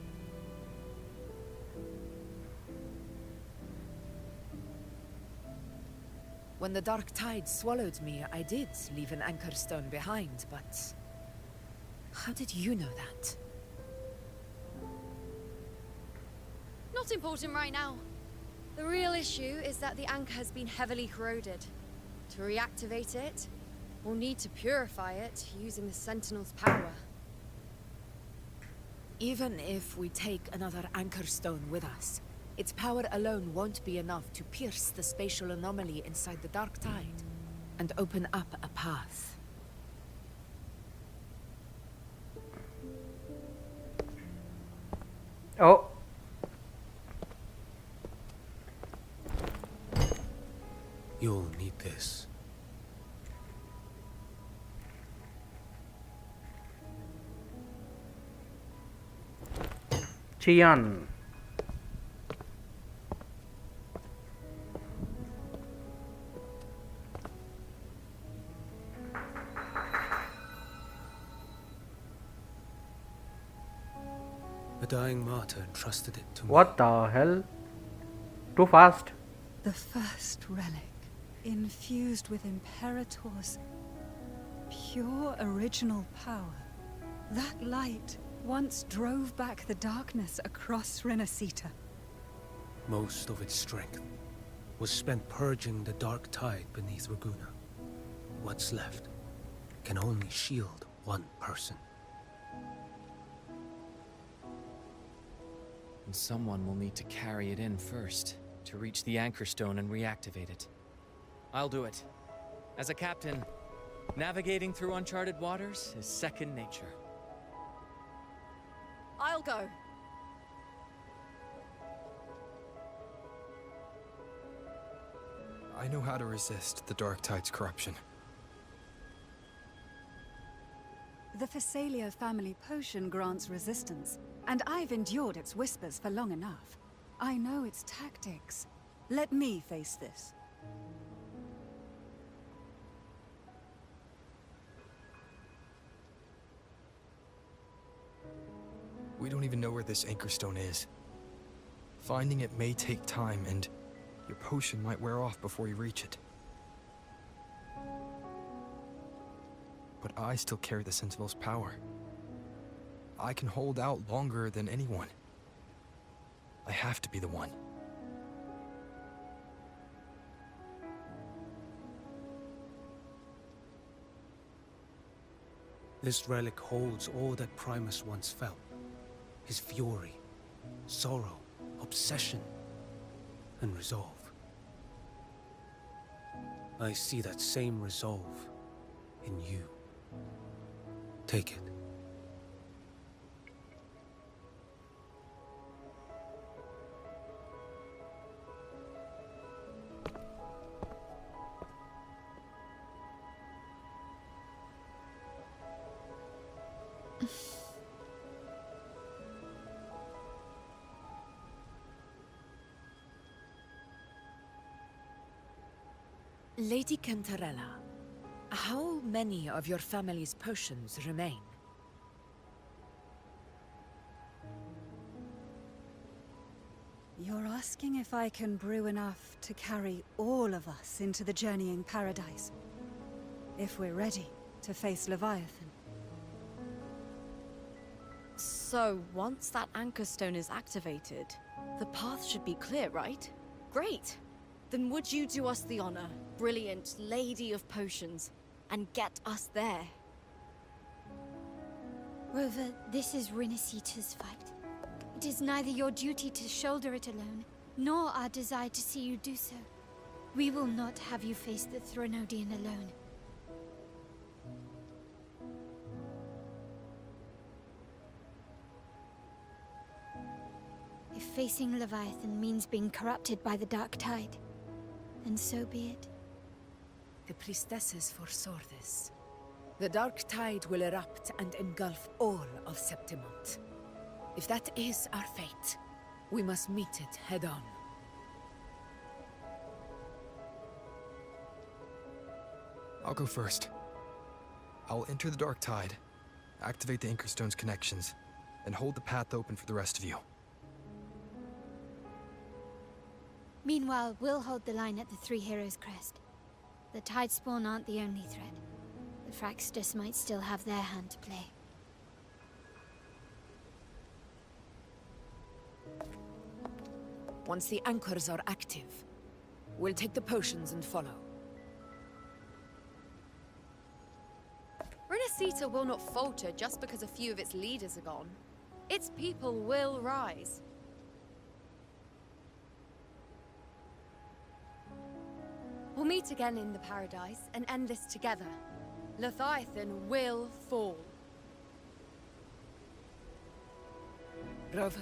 When the Dark Tide swallowed me, I did leave an Anchor Stone behind, but... how did you know that? Not important right now. The real issue is that the anchor has been heavily corroded. To reactivate it, we'll need to purify it using the Sentinel's power. Even if we take another Anchor Stone with us, Its power alone won't be enough to pierce the spatial anomaly inside the Dark Tide and open up a path. Oh. You'll need this. Chian. A dying martyr entrusted it to me. What the hell? Too fast. The first relic, infused with Imperator's pure original power. That light once drove back the darkness across Renacita. Most of its strength was spent purging the dark tide beneath Raguna. What's left can only shield one person. And someone will need to carry it in first, to reach the anchor stone and reactivate it. I'll do it. As a captain, navigating through uncharted waters is second nature. I'll go. I know how to resist the Dark Tide's corruption. The Phasalia family potion grants resistance, and I've endured its whispers for long enough. I know its tactics. Let me face this. We don't even know where this anchor stone is. Finding it may take time, and your potion might wear off before you reach it. But I still carry the Sentinel's power. I can hold out longer than anyone. I have to be the one. This relic holds all that Primus once felt. His fury, sorrow, obsession, and resolve. I see that same resolve in you. Take it. Lady Cantarella, how many of your family's potions remain? You're asking if I can brew enough to carry all of us into the journeying paradise. If we're ready to face Leviathan. So, once that anchor stone is activated, the path should be clear, right? Great! Then would you do us the honor, brilliant Lady of Potions, and get us there? Rover, this is Renacita's fight. It is neither your duty to shoulder it alone, nor our desire to see you do so. We will not have you face the Thronodian alone. If facing Leviathan means being corrupted by the Dark Tide, then so be it. The priestesses foresaw this. The Dark Tide will erupt and engulf all of Septimont. If that is our fate, we must meet it head-on. I'll go first. I'll enter the Dark Tide, activate the Anchor Stone's connections, and hold the path open for the rest of you. Meanwhile, we'll hold the line at the Three Heroes Crest. The Tidespawn aren't the only threat. The Fraxtus might still have their hand to play. Once the anchors are active, we'll take the potions and follow. Renacita will not falter just because a few of its leaders are gone. Its people will rise. We'll meet again in the paradise and end this together. Leviathan will fall. Rover,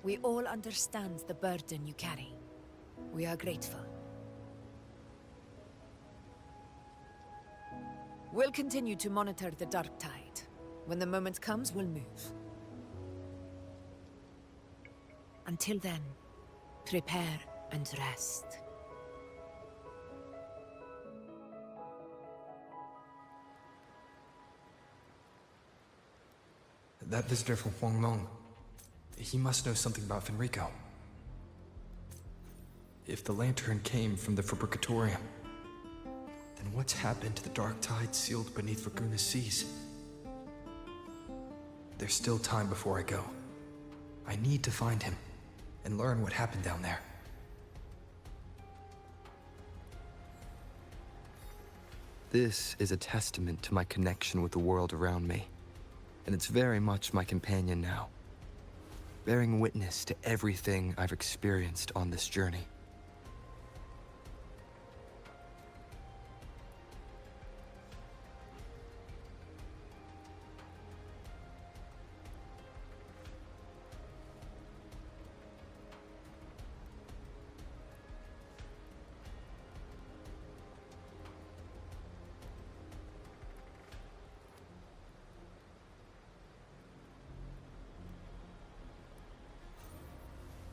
we all understand the burden you carry. We are grateful. We'll continue to monitor the dark tide. When the moment comes, we'll move. Until then, prepare and rest. That visitor from Huanglong, he must know something about Fenrico. If the lantern came from the Fabricatorium, then what's happened to the dark tide sealed beneath Raguna's seas? There's still time before I go. I need to find him and learn what happened down there. This is a testament to my connection with the world around me, and it's very much my companion now, bearing witness to everything I've experienced on this journey.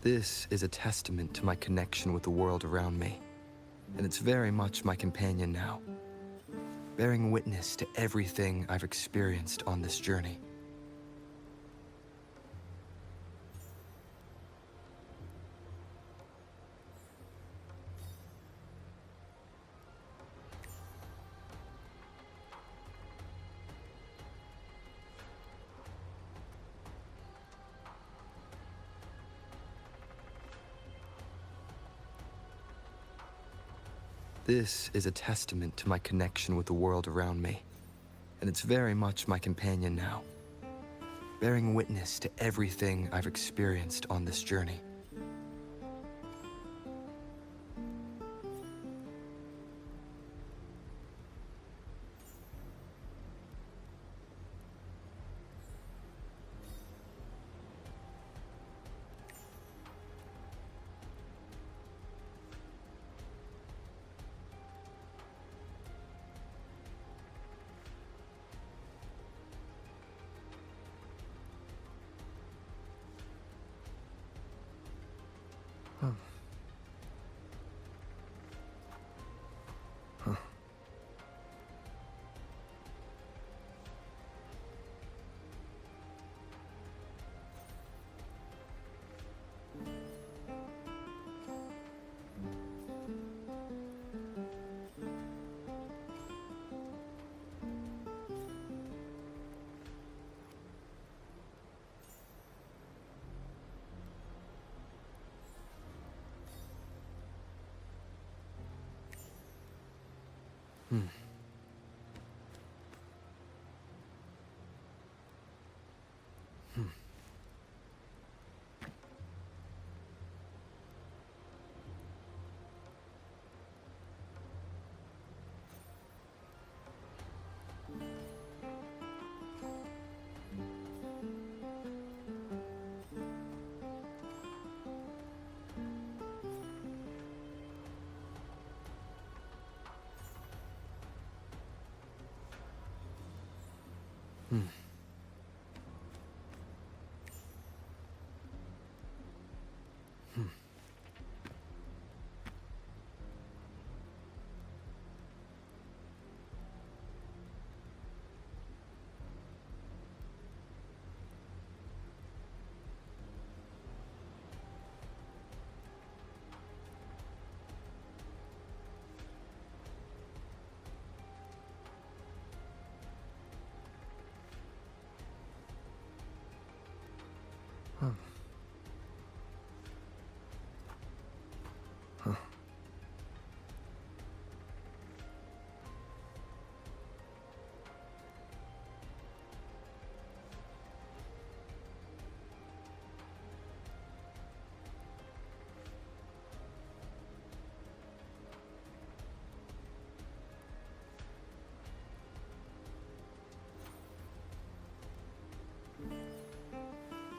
This is a testament to my connection with the world around me, and it's very much my companion now, bearing witness to everything I've experienced on this journey. This is a testament to my connection with the world around me, and it's very much my companion now, bearing witness to everything I've experienced on this journey.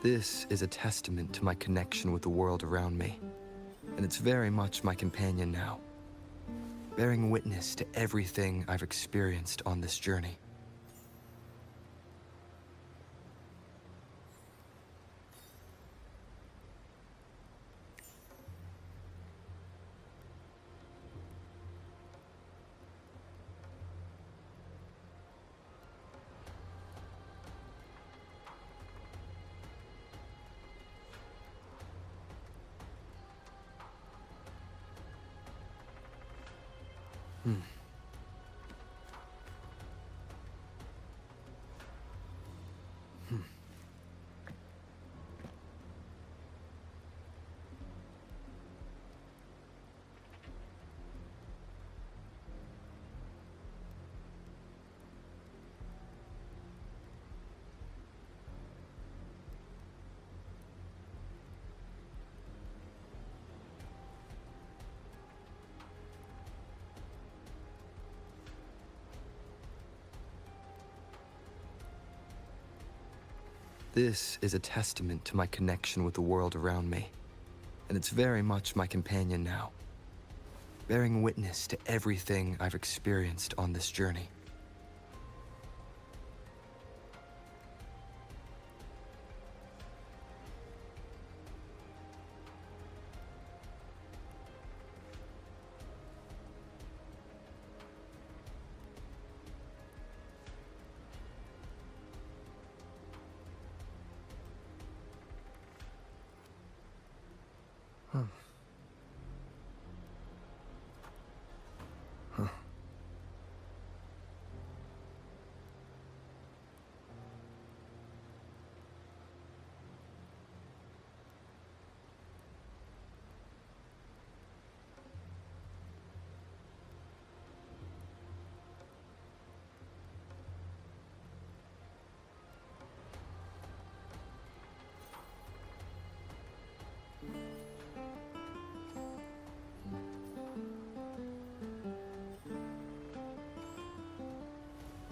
This is a testament to my connection with the world around me, and it's very much my companion now, bearing witness to everything I've experienced on this journey. This is a testament to my connection with the world around me, and it's very much my companion now, bearing witness to everything I've experienced on this journey.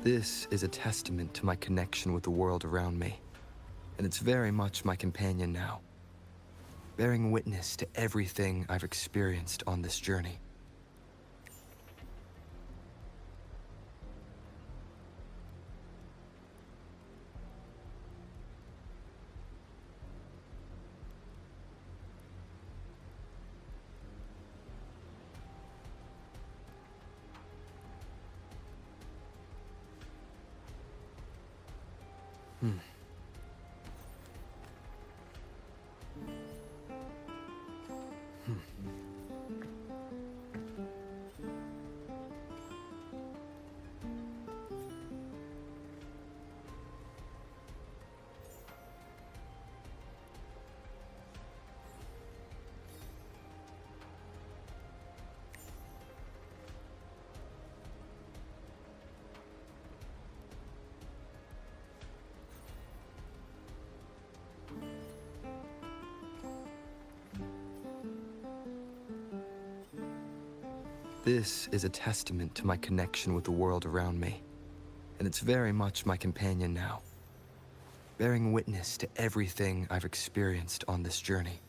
This is a testament to my connection with the world around me, and it's very much my companion now, bearing witness to everything I've experienced on this journey. This is a testament to my connection with the world around me, and it's very much my companion now, bearing witness to everything I've experienced on this journey.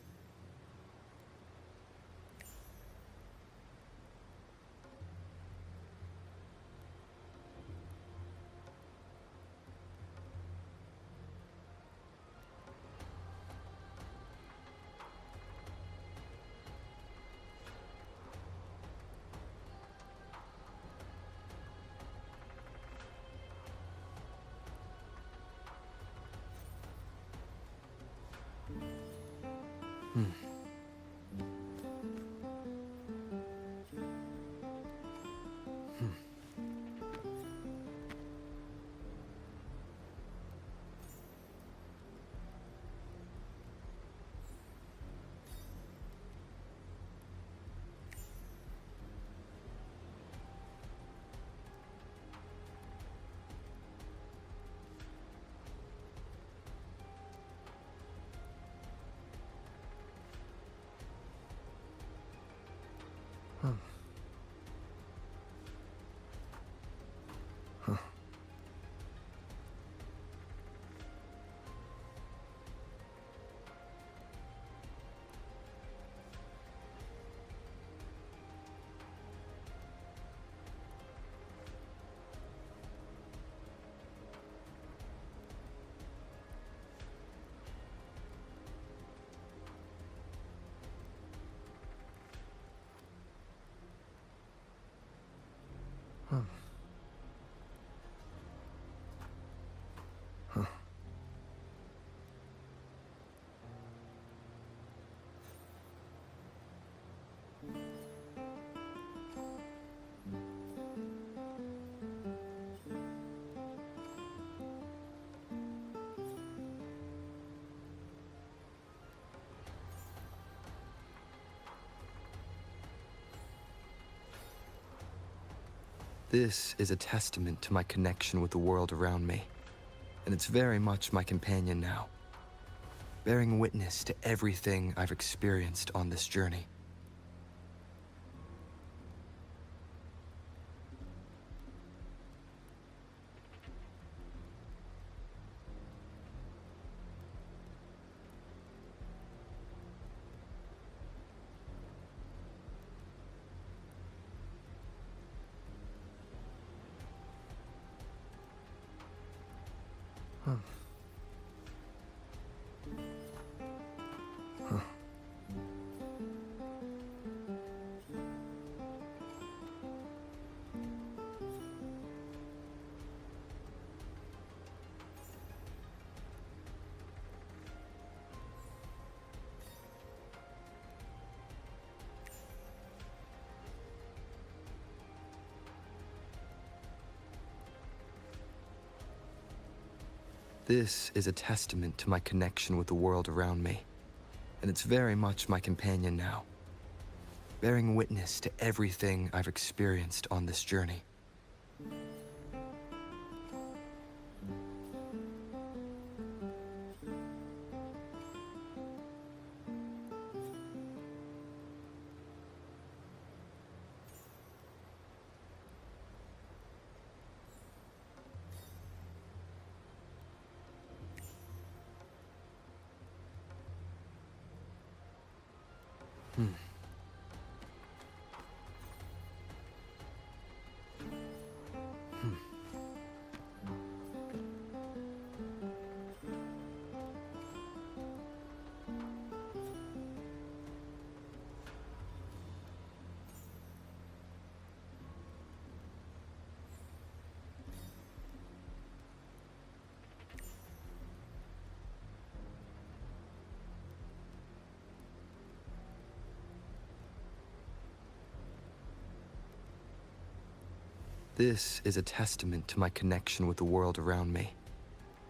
This is a testament to my connection with the world around me, and it's very much my companion now, bearing witness to everything I've experienced on this journey. This is a testament to my connection with the world around me, and it's very much my companion now, bearing witness to everything I've experienced on this journey. This is a testament to my connection with the world around me,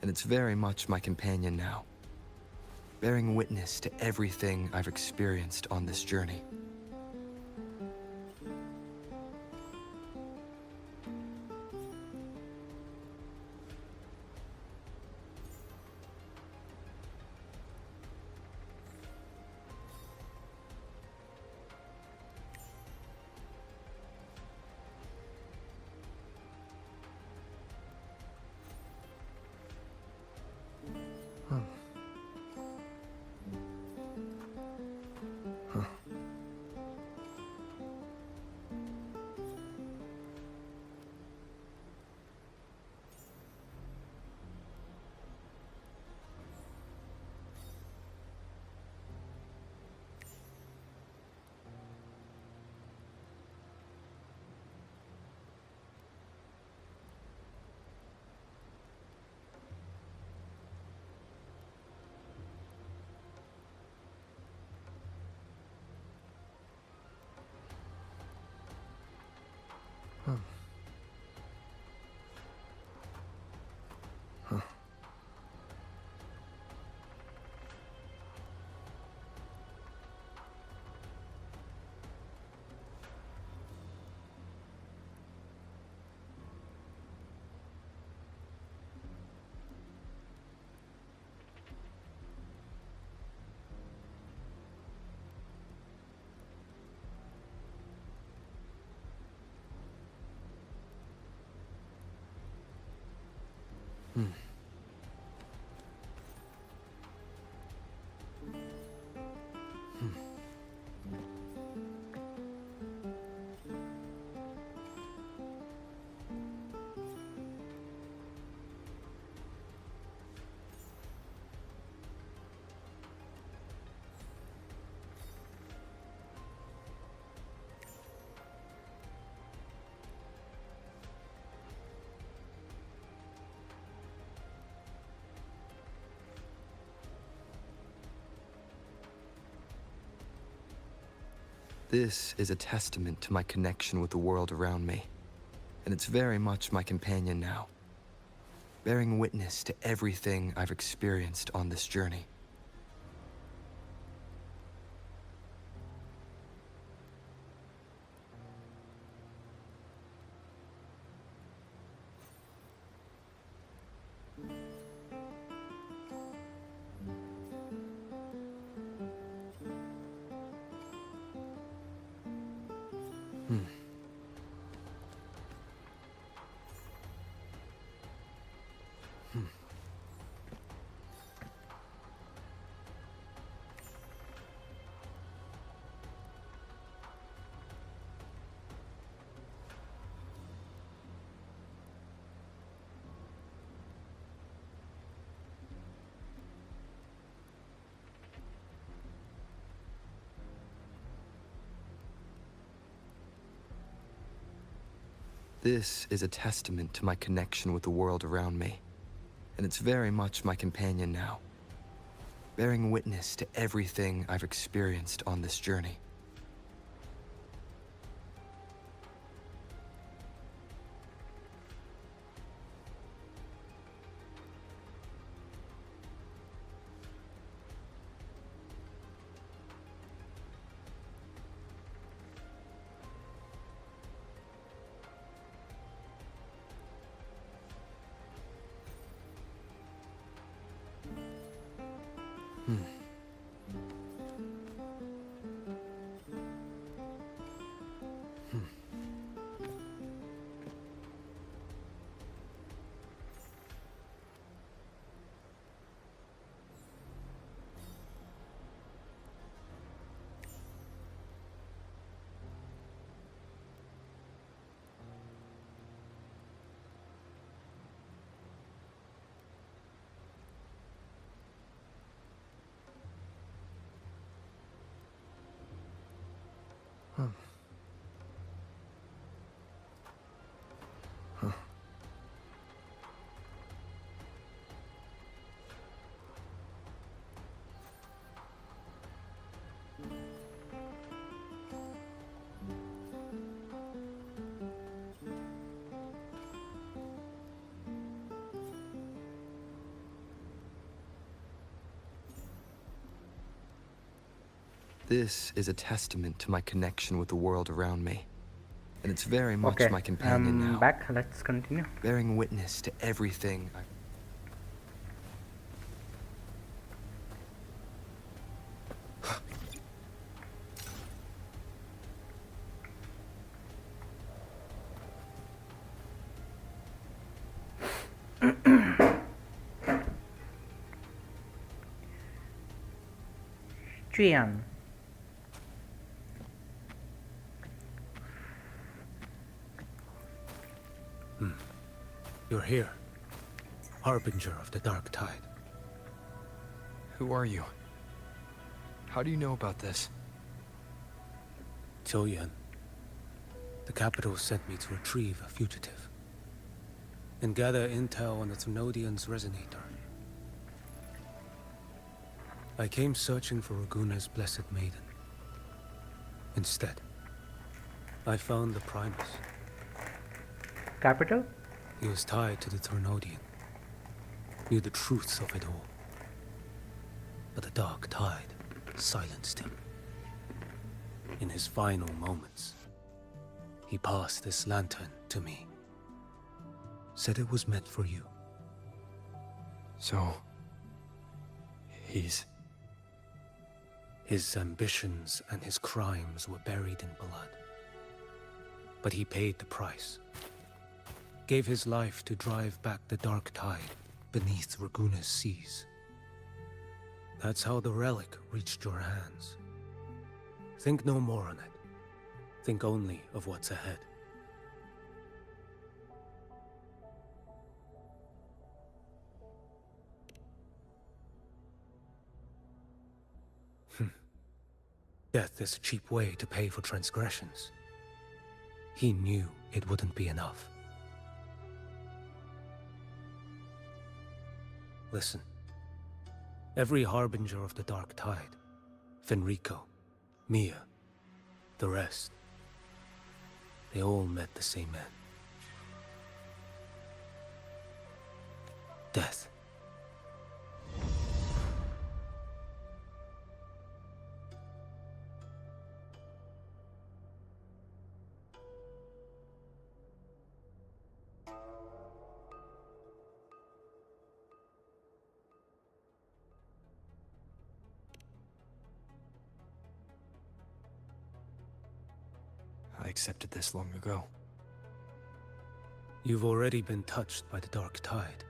and it's very much my companion now, bearing witness to everything I've experienced on this journey. This is a testament to my connection with the world around me, and it's very much my companion now, bearing witness to everything I've experienced on this journey. This is a testament to my connection with the world around me, and it's very much my companion now, bearing witness to everything I've experienced on this journey. This is a testament to my connection with the world around me, and it's very much my companion now. Back. Let's continue. Bearing witness to everything I... Juan. You're here, Harbinger of the Dark Tide. Who are you? How do you know about this? Choyan. The capital sent me to retrieve a fugitive and gather intel on the Thrunodian's resonator. I came searching for Raguna's Blessed Maiden. Instead, I found the Primus. Capital? He was tied to the Thrunodian, knew the truths of it all. But the Dark Tide silenced him. In his final moments, he passed this lantern to me. Said it was meant for you. So... he's... His ambitions and his crimes were buried in blood. But he paid the price. Gave his life to drive back the Dark Tide beneath Raguna's seas. That's how the relic reached your hands. Think no more on it. Think only of what's ahead. Death is a cheap way to pay for transgressions. He knew it wouldn't be enough. Listen. Every Harbinger of the Dark Tide, Fenrico, Mia, The rest, they all met the same end. Death. I accepted this long ago. You've already been touched by the dark tide.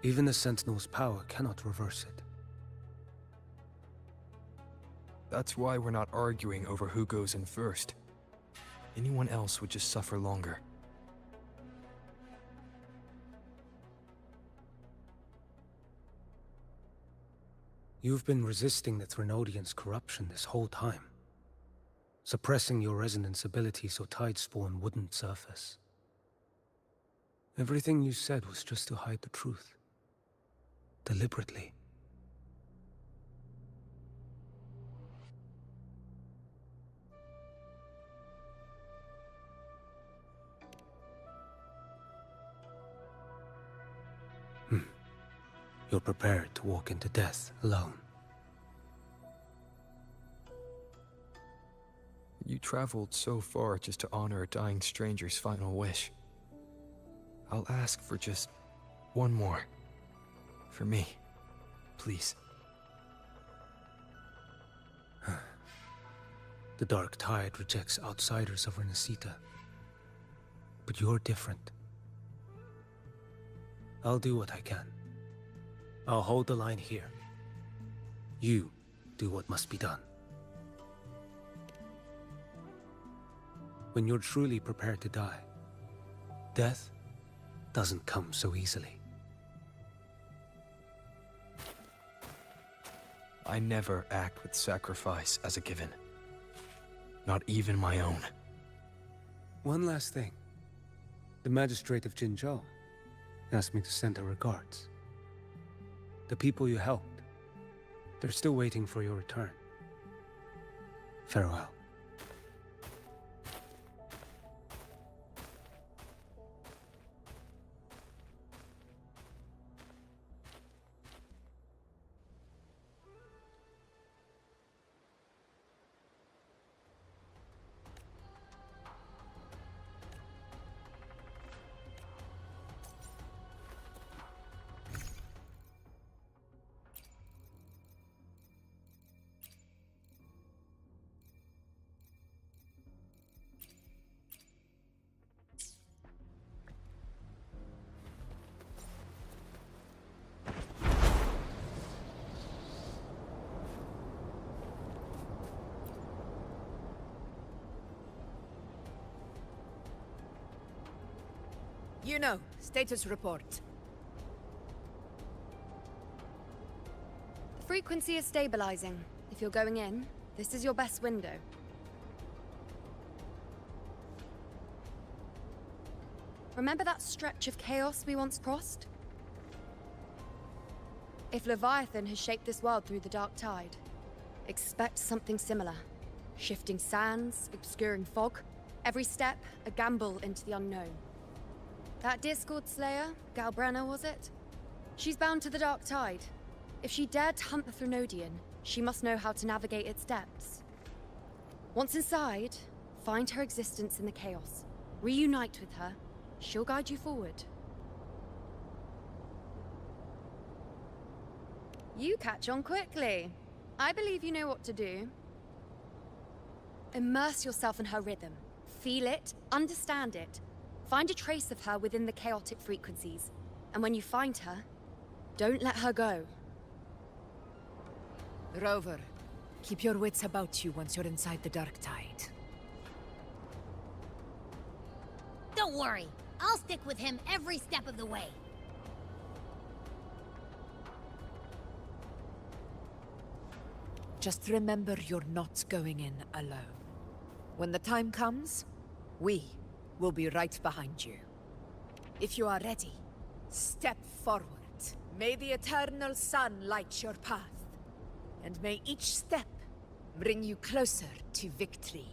Even the Sentinel's power cannot reverse it. That's why we're not arguing over who goes in first. Anyone else would just suffer longer. You've been resisting the Threnodians' corruption this whole time, suppressing your resonance ability so Tidespawn wouldn't surface. Everything you said was just to hide the truth. Deliberately. You're prepared to walk into death alone. You traveled so far just to honor a dying stranger's final wish. I'll ask for just one more. For me. Please. The dark tide rejects outsiders of Renacita. But you're different. I'll do what I can. I'll hold the line here. You do what must be done. When you're truly prepared to die, death doesn't come so easily. I never act with sacrifice as a given. Not even my own. One last thing. The magistrate of Jinzhou asked me to send her regards. The people you helped, they're still waiting for your return. Farewell. You know, status report. The frequency is stabilizing. If you're going in, this is your best window. Remember that stretch of chaos we once crossed? If Leviathan has shaped this world through the dark tide, expect something similar. Shifting sands, obscuring fog, every step a gamble into the unknown. That Discord Slayer, Galbrenna was it? She's bound to the dark tide. If she dared to hunt the Threnodian, she must know how to navigate its depths. Once inside, find her existence in the chaos. Reunite with her. She'll guide you forward. You catch on quickly. I believe you know what to do. Immerse yourself in her rhythm. Feel it, understand it. Find a trace of her within the chaotic frequencies. And when you find her, don't let her go. Rover, keep your wits about you once you're inside the dark tide. Don't worry. I'll stick with him every step of the way. Just remember you're not going in alone. When the time comes, we will be right behind you. If you are ready, step forward. May the eternal sun light your path, and may each step bring you closer to victory.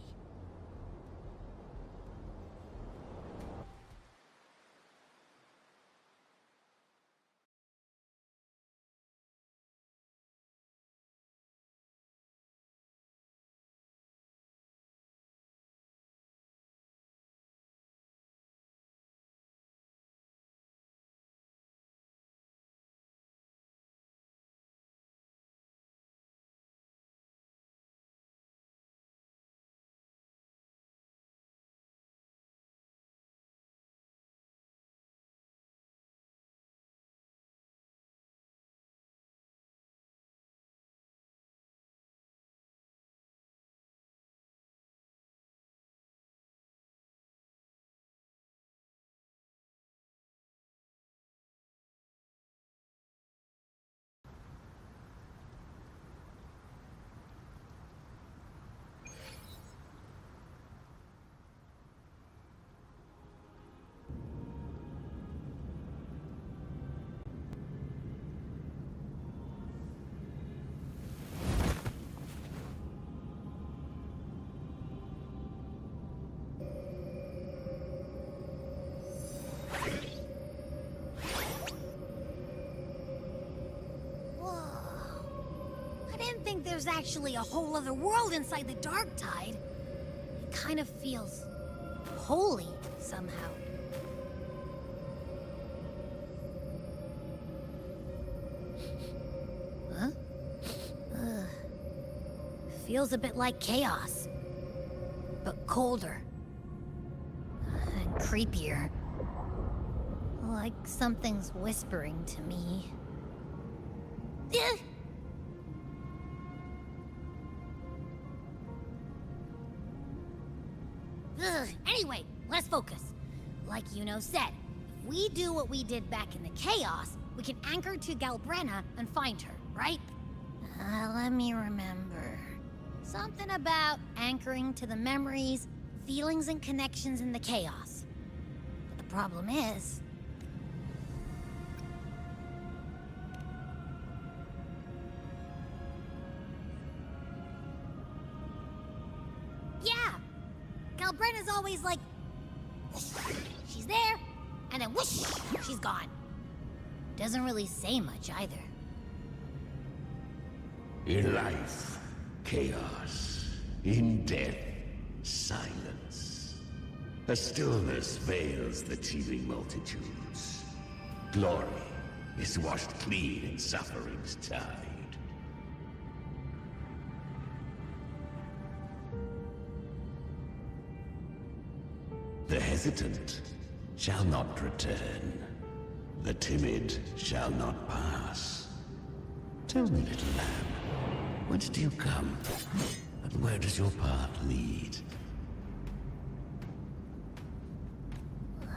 I didn't think there's actually a whole other world inside the Dark Tide. It kind of feels holy somehow. Huh? Feels a bit like chaos, but colder and creepier. Like something's whispering to me. Anyway, let's focus. Like Yuno said, if we do what we did back in the Chaos, we can anchor to Galbrenna and find her, right? Let me remember. Something about anchoring to the memories, feelings, and connections in the Chaos. But the problem is... Yeah! Galbrenna's always like... she's there, and then whoosh, she's gone. Doesn't really say much either. In life, chaos. In death, silence. A stillness veils the teeming multitudes. Glory is washed clean in suffering's tide. The hesitant shall not return. The timid shall not pass. Tell me, little lamb, whence do you come? And where does your path lead?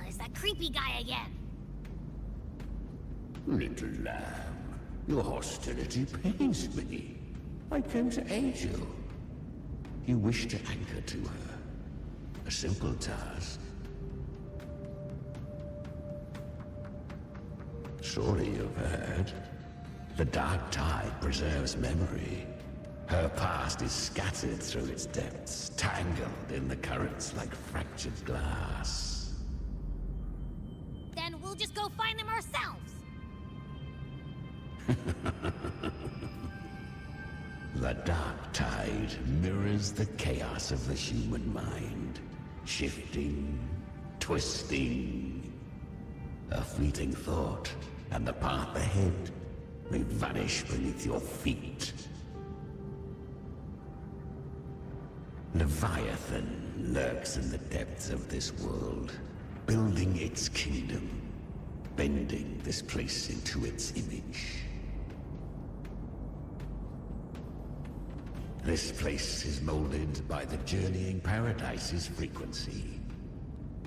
It's that creepy guy again. Little lamb, your hostility pains me. I came to aid you. You wish to anchor to her. A simple task. Surely you've heard. The Dark Tide preserves memory. Her past is scattered through its depths, tangled in the currents like fractured glass. Then we'll just go find them ourselves. The Dark Tide mirrors the chaos of the human mind. Shifting, twisting. A fleeting thought, and the path ahead may vanish beneath your feet. Leviathan lurks in the depths of this world, building its kingdom, bending this place into its image. This place is molded by the journeying paradise's frequency,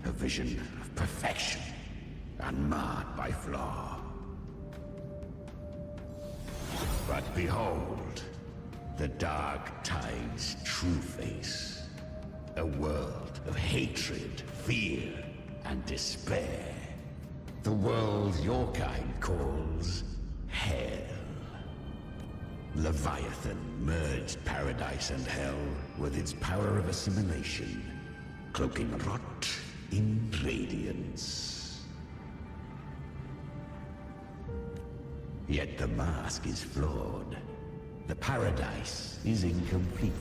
a vision of perfection, unmarred by flaw. But behold, the Dark Tide's true face. A world of hatred, fear, and despair. The world your kind calls Hell. Leviathan merged paradise and hell with its power of assimilation, cloaking rot in radiance. Yet the mask is flawed. The paradise is incomplete.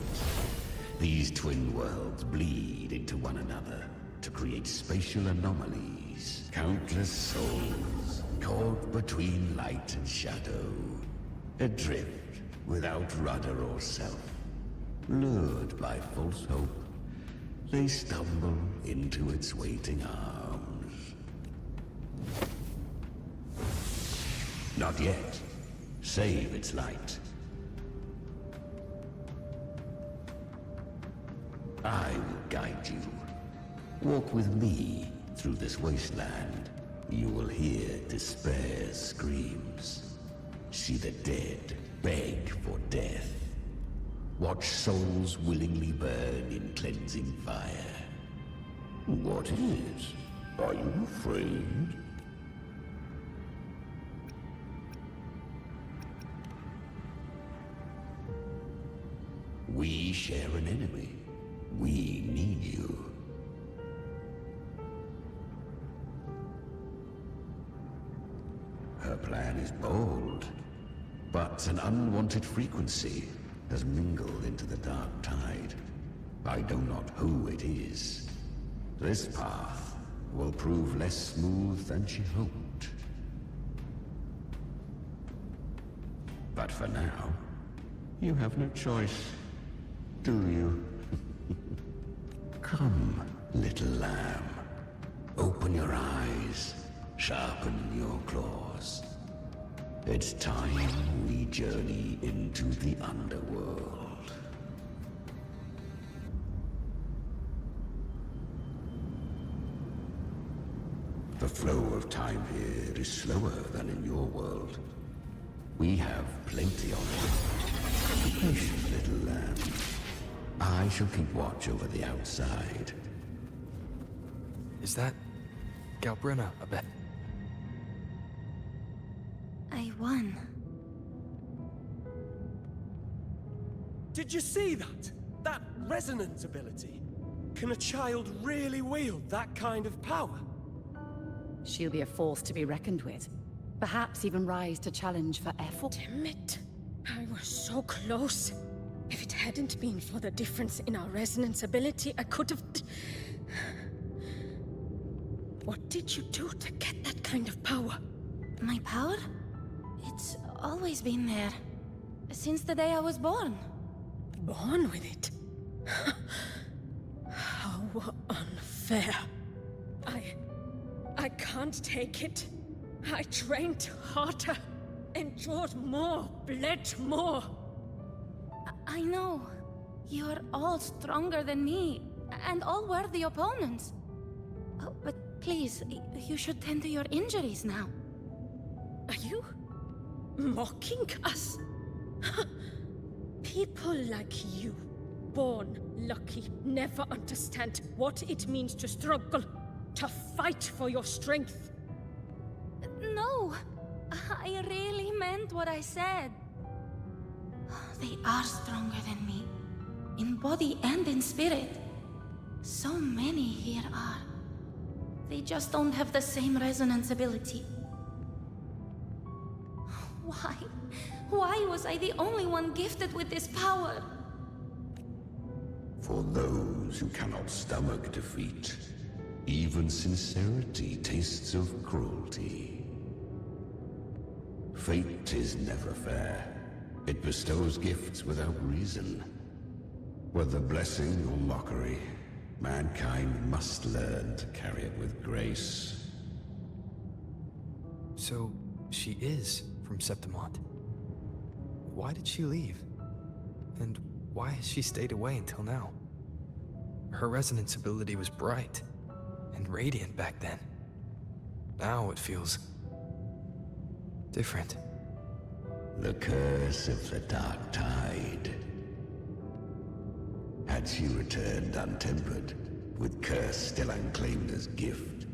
These twin worlds bleed into one another to create spatial anomalies. Countless souls caught between light and shadow, adrift without rudder or self. Lured by false hope, they stumble into its waiting arms. Not yet. Save its light. I will guide you. Walk with me through this wasteland. You will hear despair's screams. See the dead beg for death. Watch souls willingly burn in cleansing fire. What is it? Are you afraid? We share an enemy. We need you. Her plan is bold, but an unwanted frequency has mingled into the dark tide. I know not who it is. This path will prove less smooth than she hoped. But for now, you have no choice, do you? Come, little lamb. Open your eyes, sharpen your claws. It's time we journey into the underworld. The flow of time here is slower than in your world. We have plenty of it. Be patient, little lamb. I shall keep watch over the outside. Is that Galbrina, I bet? I won. Did you see that? That resonance ability? Can a child really wield that kind of power? She'll be a force to be reckoned with. Perhaps even rise to challenge for effort. Damn it. I was so close. If it hadn't been for the difference in our resonance ability, I could have... What did you do to get that kind of power? My power? It's always been there. Since the day I was born. Born with it? How unfair. I can't take it. I trained harder, endured more, bled more. I know. You're all stronger than me, and all worthy opponents. Oh, but please, you should tend to your injuries now. Are you mocking us? People like you, born lucky, never understand what it means to struggle, to fight for your strength. No, I really meant what I said. They are stronger than me, in body and in spirit. So many here are. They just don't have the same resonance ability. Why? Why was I the only one gifted with this power? For those who cannot stomach defeat, even sincerity tastes of cruelty. Fate is never fair. It bestows gifts without reason. Whether blessing or mockery, mankind must learn to carry it with grace. So, she is from Septimont. Why did she leave? And why has she stayed away until now? Her resonance ability was bright and radiant back then. Now it feels different. The curse of the Dark Tide. Had she returned untempered, with curse still unclaimed as gift,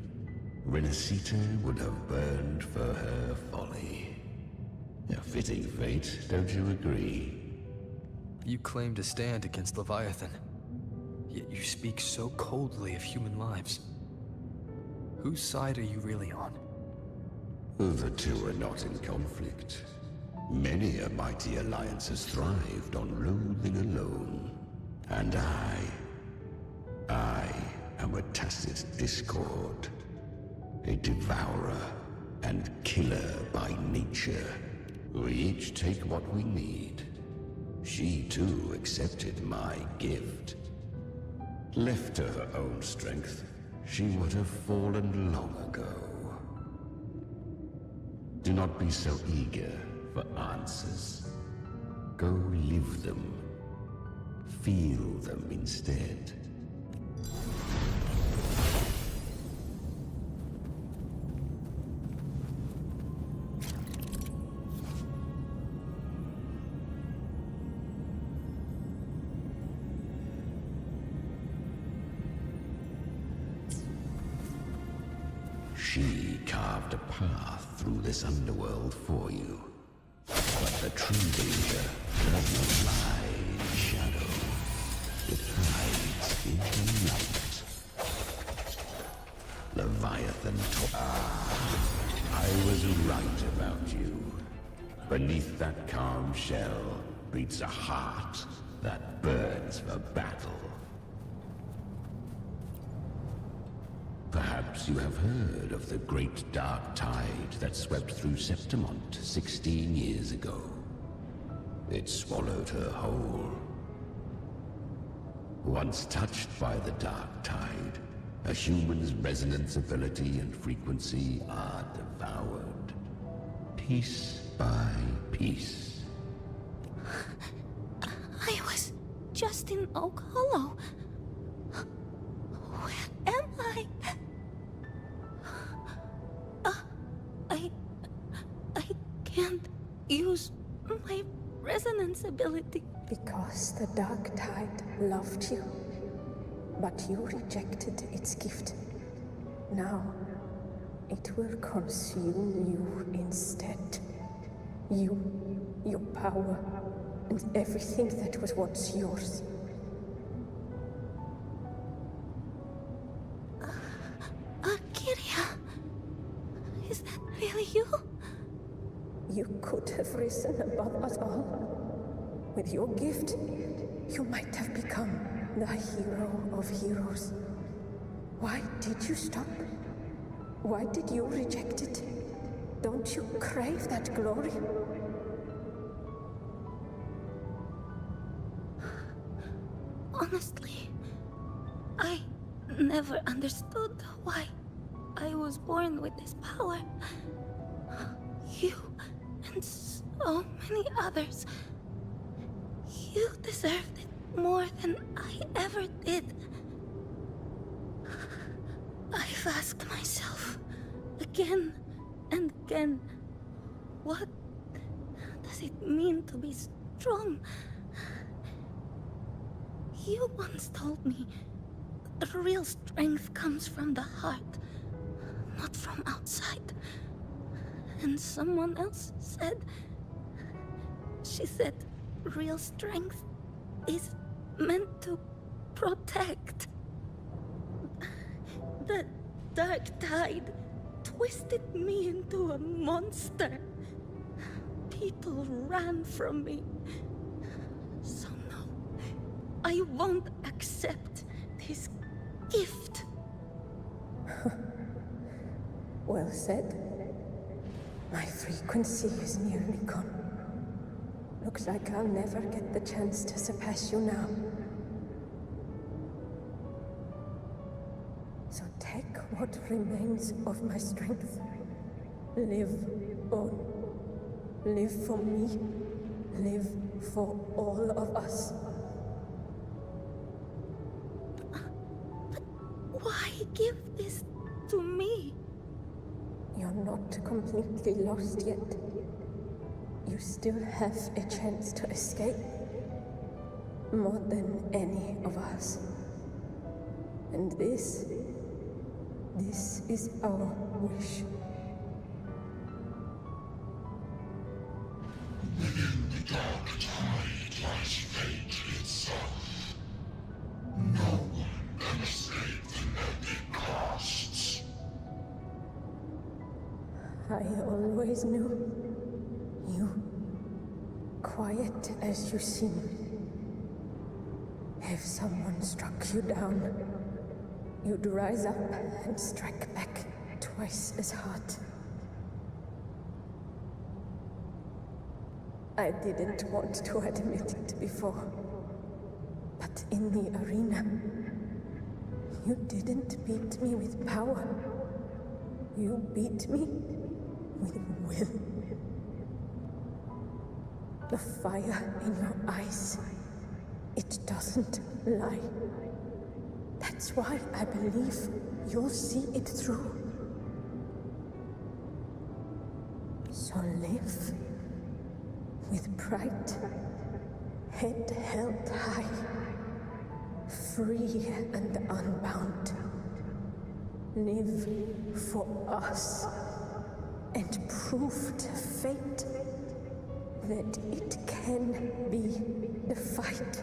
Renacita would have burned for her folly. A fitting fate, don't you agree? You claim to stand against Leviathan, yet you speak so coldly of human lives. Whose side are you really on? The two are not in conflict. Many a mighty alliance has thrived on loathing alone. And I am a tacit discord. A devourer and killer by nature. We each take what we need. She too accepted my gift. Left to her own strength, she would have fallen long ago. Do not be so eager for answers. Go live them. Feel them instead. She carved a path through this underworld for you. But the true danger does not lie in shadow. It hides in the light. Leviathan I was right about you. Beneath that calm shell beats a heart that burns for battle. Perhaps you have heard of the great dark tide that swept through Septimont 16 years ago. It swallowed her whole. Once touched by the dark tide, a human's resonance ability and frequency are devoured. Piece by piece. I was just in Oak Hollow. Where am I? I can't use my resonance ability. Because the dark tide loved you, but you rejected its gift. Now, it will consume you instead. You, your power, and everything that was once yours. Kiria, is that really you? You could have risen above us all. With your gift, you might have become the hero of heroes. Why did you stop? Why did you reject it? Don't you crave that glory? Honestly, I never understood why I was born with this power. You and so many others. You deserved it more than I ever did. I've asked myself again and again, what does it mean to be strong? You once told me that real strength comes from the heart, not from outside. And someone else said, she said, real strength is meant to protect. The dark tide twisted me into a monster. People ran from me. So no, I won't accept this gift. Well said. My frequency is nearly gone. Looks like I'll never get the chance to surpass you now. So take what remains of my strength. Live on. Live for me. Live for all of us. But why give this to me? You're not completely lost yet. You still have a chance to escape. More than any of us. And this is our wish. I always knew. You, quiet as you seem. If someone struck you down, you'd rise up and strike back twice as hard. I didn't want to admit it before, but in the arena, you didn't beat me with power. You beat me with will. The fire in your eyes, it doesn't lie. That's why I believe you'll see it through. So live with pride, head held high, free and unbound. Live for us, and prove to fate that it can be defied.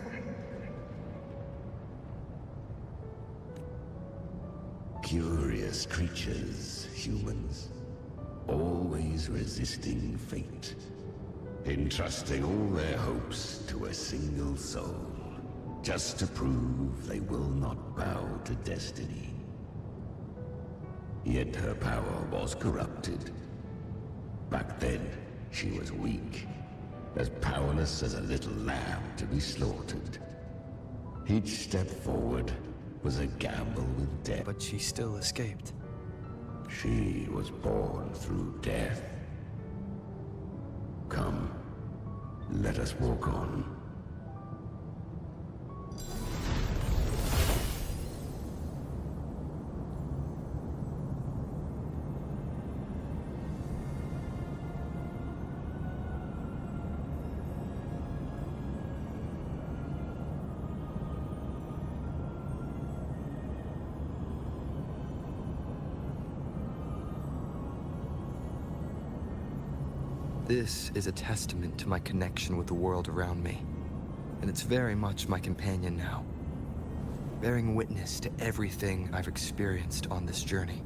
Curious creatures, humans. Always resisting fate. Entrusting all their hopes to a single soul. Just to prove they will not bow to destiny. Yet her power was corrupted. Back then, she was weak. As powerless as a little lamb to be slaughtered. Each step forward was a gamble with death. But she still escaped. She was born through death. Come, let us walk on. This is a testament to my connection with the world around me, and it's very much my companion now, bearing witness to everything I've experienced on this journey.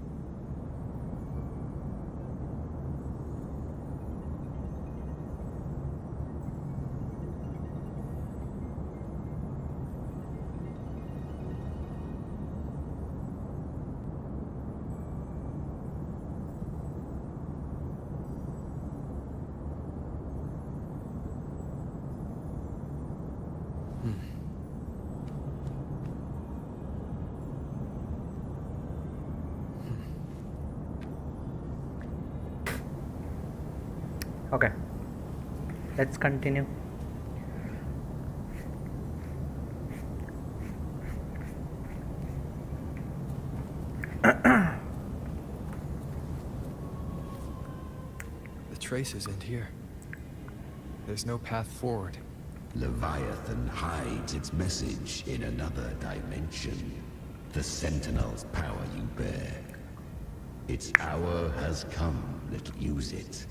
Okay, let's continue. The traces end here. There's no path forward. Leviathan hides its message in another dimension. The Sentinel's power you bear. Its hour has come, little. Use it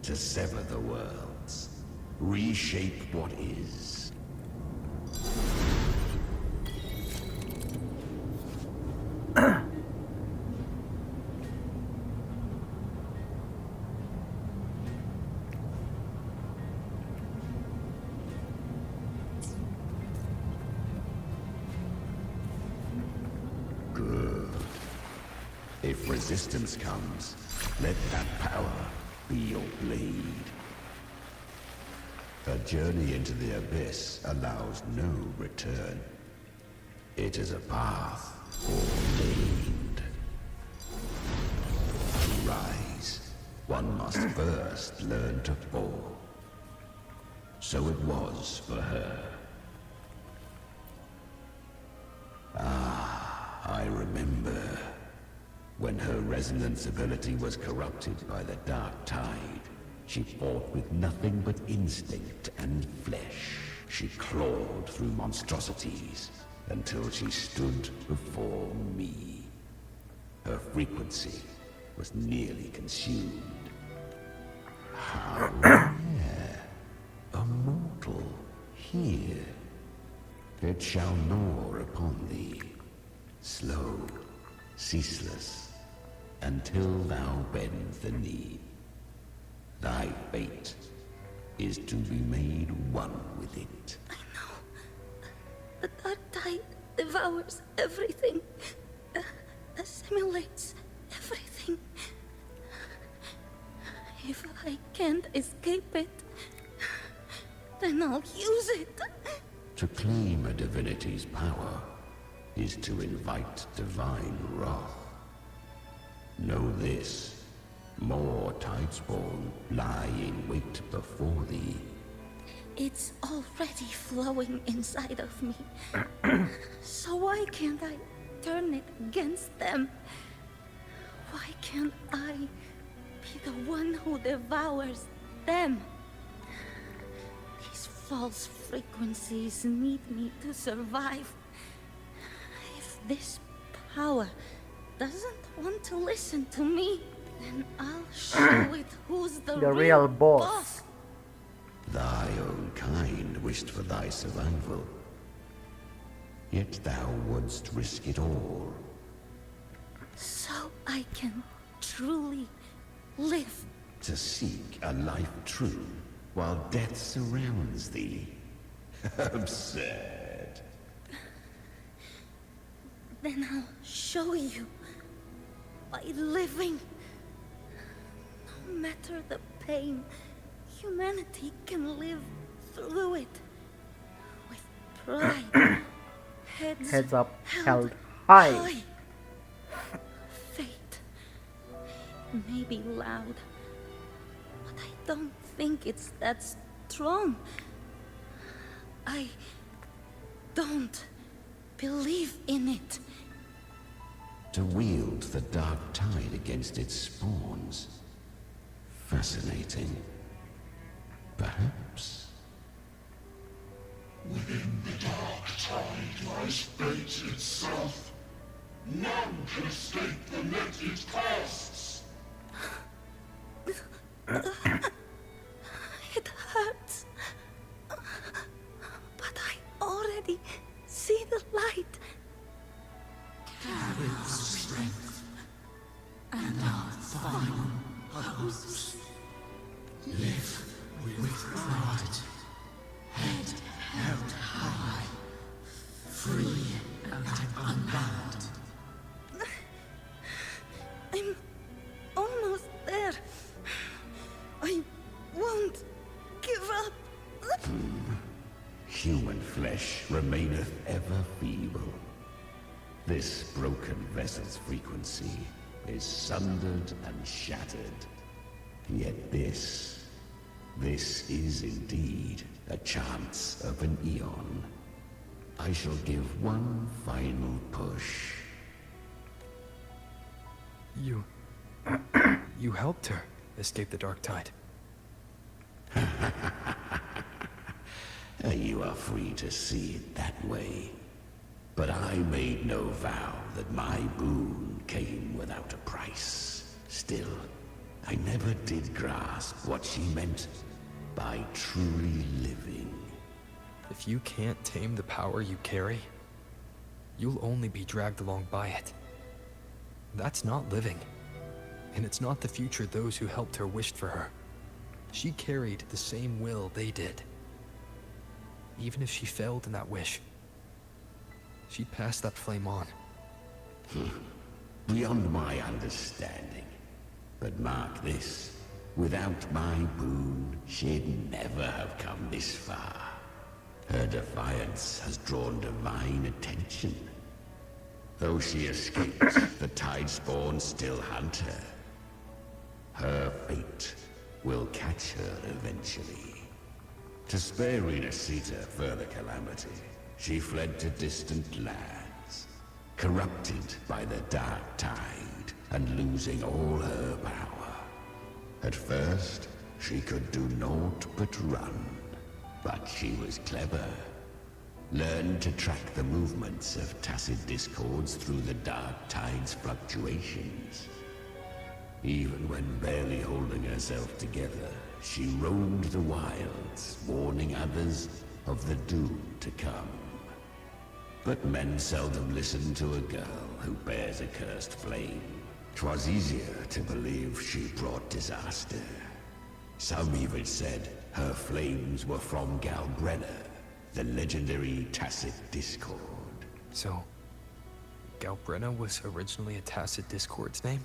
to sever the worlds. Reshape what is. Good. If resistance comes, let that power be your blade. A journey into the abyss allows no return. It is a path ordained. To rise, one must first learn to fall. So it was for her. Ah, I remember. When her resonance ability was corrupted by the dark tide, she fought with nothing but instinct and flesh. She clawed through monstrosities until she stood before me. Her frequency was nearly consumed. How rare. A mortal here. It shall gnaw upon thee. Slow, ceaseless, until thou bend the knee. Thy fate is to be made one with it. The dark tide devours everything, assimilates everything. If I can't escape it, then I'll use it. To claim a divinity's power is to invite divine wrath. Know this, more Tidespawn lie in wait before thee. It's already flowing inside of me. So why can't I turn it against them? Why can't I be the one who devours them? These false frequencies need me to survive. If this power doesn't want to listen to me, then I'll show it who's the real boss. Thy own kind wished for thy survival. Yet thou wouldst risk it all. So I can truly live. To seek a life true while death surrounds thee. Absurd. Then I'll show you. By living. No matter the pain, humanity can live through it. With pride. Heads up, held high. Fate may be loud, but I don't think it's that strong. I don't believe in it. To wield the dark tide against its spawns. Fascinating. Perhaps. Within the dark tide lies fate itself. None can escape the net it casts. It hurts. But I already see the light. Carry our strength and our final hopes. Live with pride, head held high, free and unbound. I'm almost there. I won't give up. Human flesh remaineth ever feeble. This broken vessel's frequency is sundered and shattered. Yet this is indeed a chance of an eon. I shall give one final push. You helped her escape the dark tide. You are free to see it that way. But I made no vow that my boon came without a price. Still, I never did grasp what she meant by truly living. If you can't tame the power you carry, you'll only be dragged along by it. That's not living. And it's not the future those who helped her wished for her. She carried the same will they did. Even if she failed in that wish, she'd pass that flame on. Beyond my understanding. But mark this, without my boon, she'd never have come this far. Her defiance has drawn divine attention. Though she escaped, the Tidespawn still hunt her. Her fate will catch her eventually. To spare Renacita further calamity, she fled to distant lands, corrupted by the dark tide and losing all her power. At first, she could do naught but run, but she was clever. Learned to track the movements of tacit discords through the dark tide's fluctuations. Even when barely holding herself together, she roamed the wilds, warning others of the doom to come. But men seldom listen to a girl who bears a cursed flame. 'Twas easier to believe she brought disaster. Some even said her flames were from Galbrenna, the legendary Tacit Discord. So, Galbrenna was originally a Tacit Discord's name?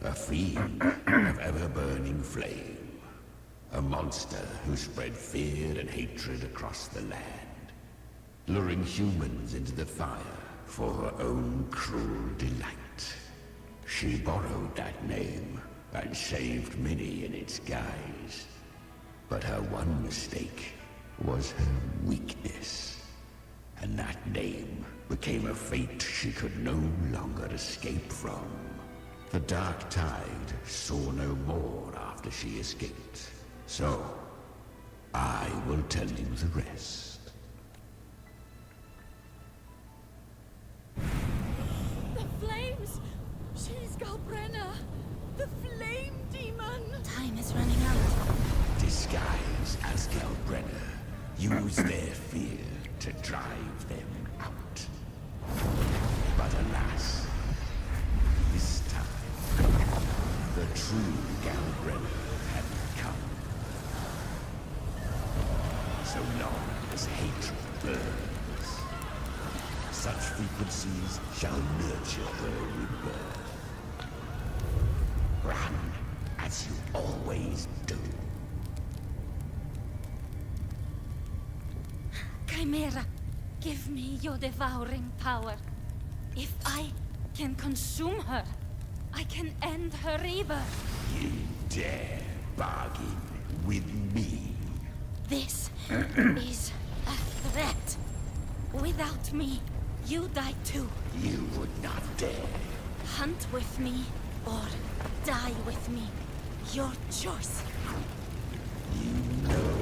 A fiend of ever-burning flame. A monster who spread fear and hatred across the land, luring humans into the fire for her own cruel delight. She borrowed that name and saved many in its guise. But her one mistake was her weakness. And that name became a fate she could no longer escape from. The Dark Tide saw no more after she escaped. So, I will tell you the rest. The flames! She's Galbrenna! The flame demon! Time is running out. Disguised as Galbrenna, use their fear to drive them out. But alas, this time, the true Galbrenna had come. So long as hatred burns, such frequencies shall nurture her rebirth. Run, as you always do. Chimera, give me your devouring power. If I can consume her, I can end her rebirth. You dare bargain with me? This is a threat. Without me, you die too. You would not dare. Hunt with me, or die with me. Your choice. You know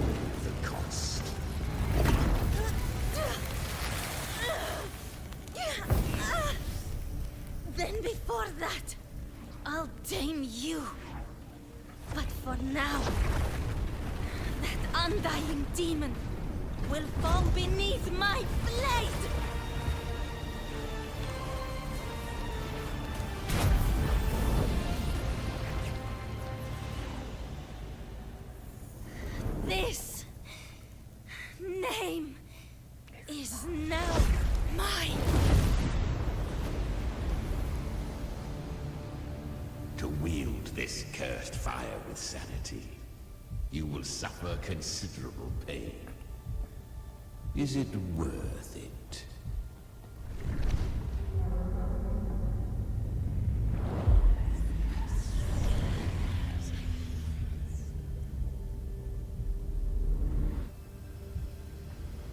the cost. Then before that, I'll tame you. But for now, that undying demon will fall beneath my blade! This name is now mine. To wield this cursed fire with sanity, you will suffer considerable pain. Is it worth it?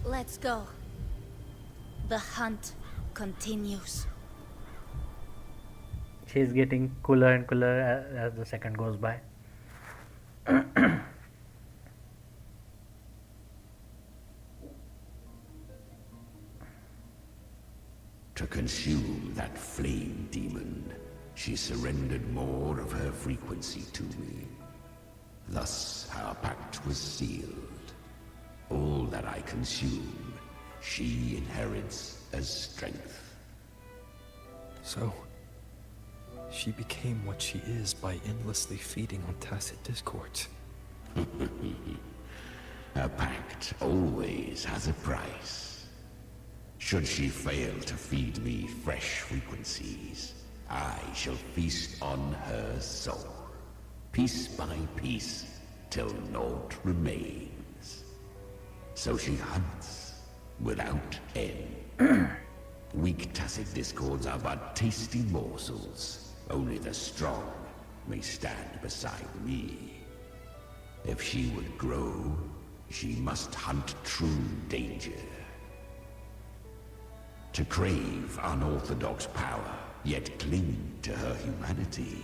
Let's go. The hunt continues. She's getting cooler and cooler as the second goes by. To consume that flame demon, she surrendered more of her frequency to me. Thus, our pact was sealed. All that I consume, she inherits as strength. So, she became what she is by endlessly feeding on Tacit Discords. A pact always has a price. Should she fail to feed me fresh frequencies, I shall feast on her soul, piece by piece, till naught remains. So she hunts without end. Weak Tacit Discords are but tasty morsels. Only the strong may stand beside me. If she would grow, she must hunt true danger. To crave unorthodox power, yet cling to her humanity,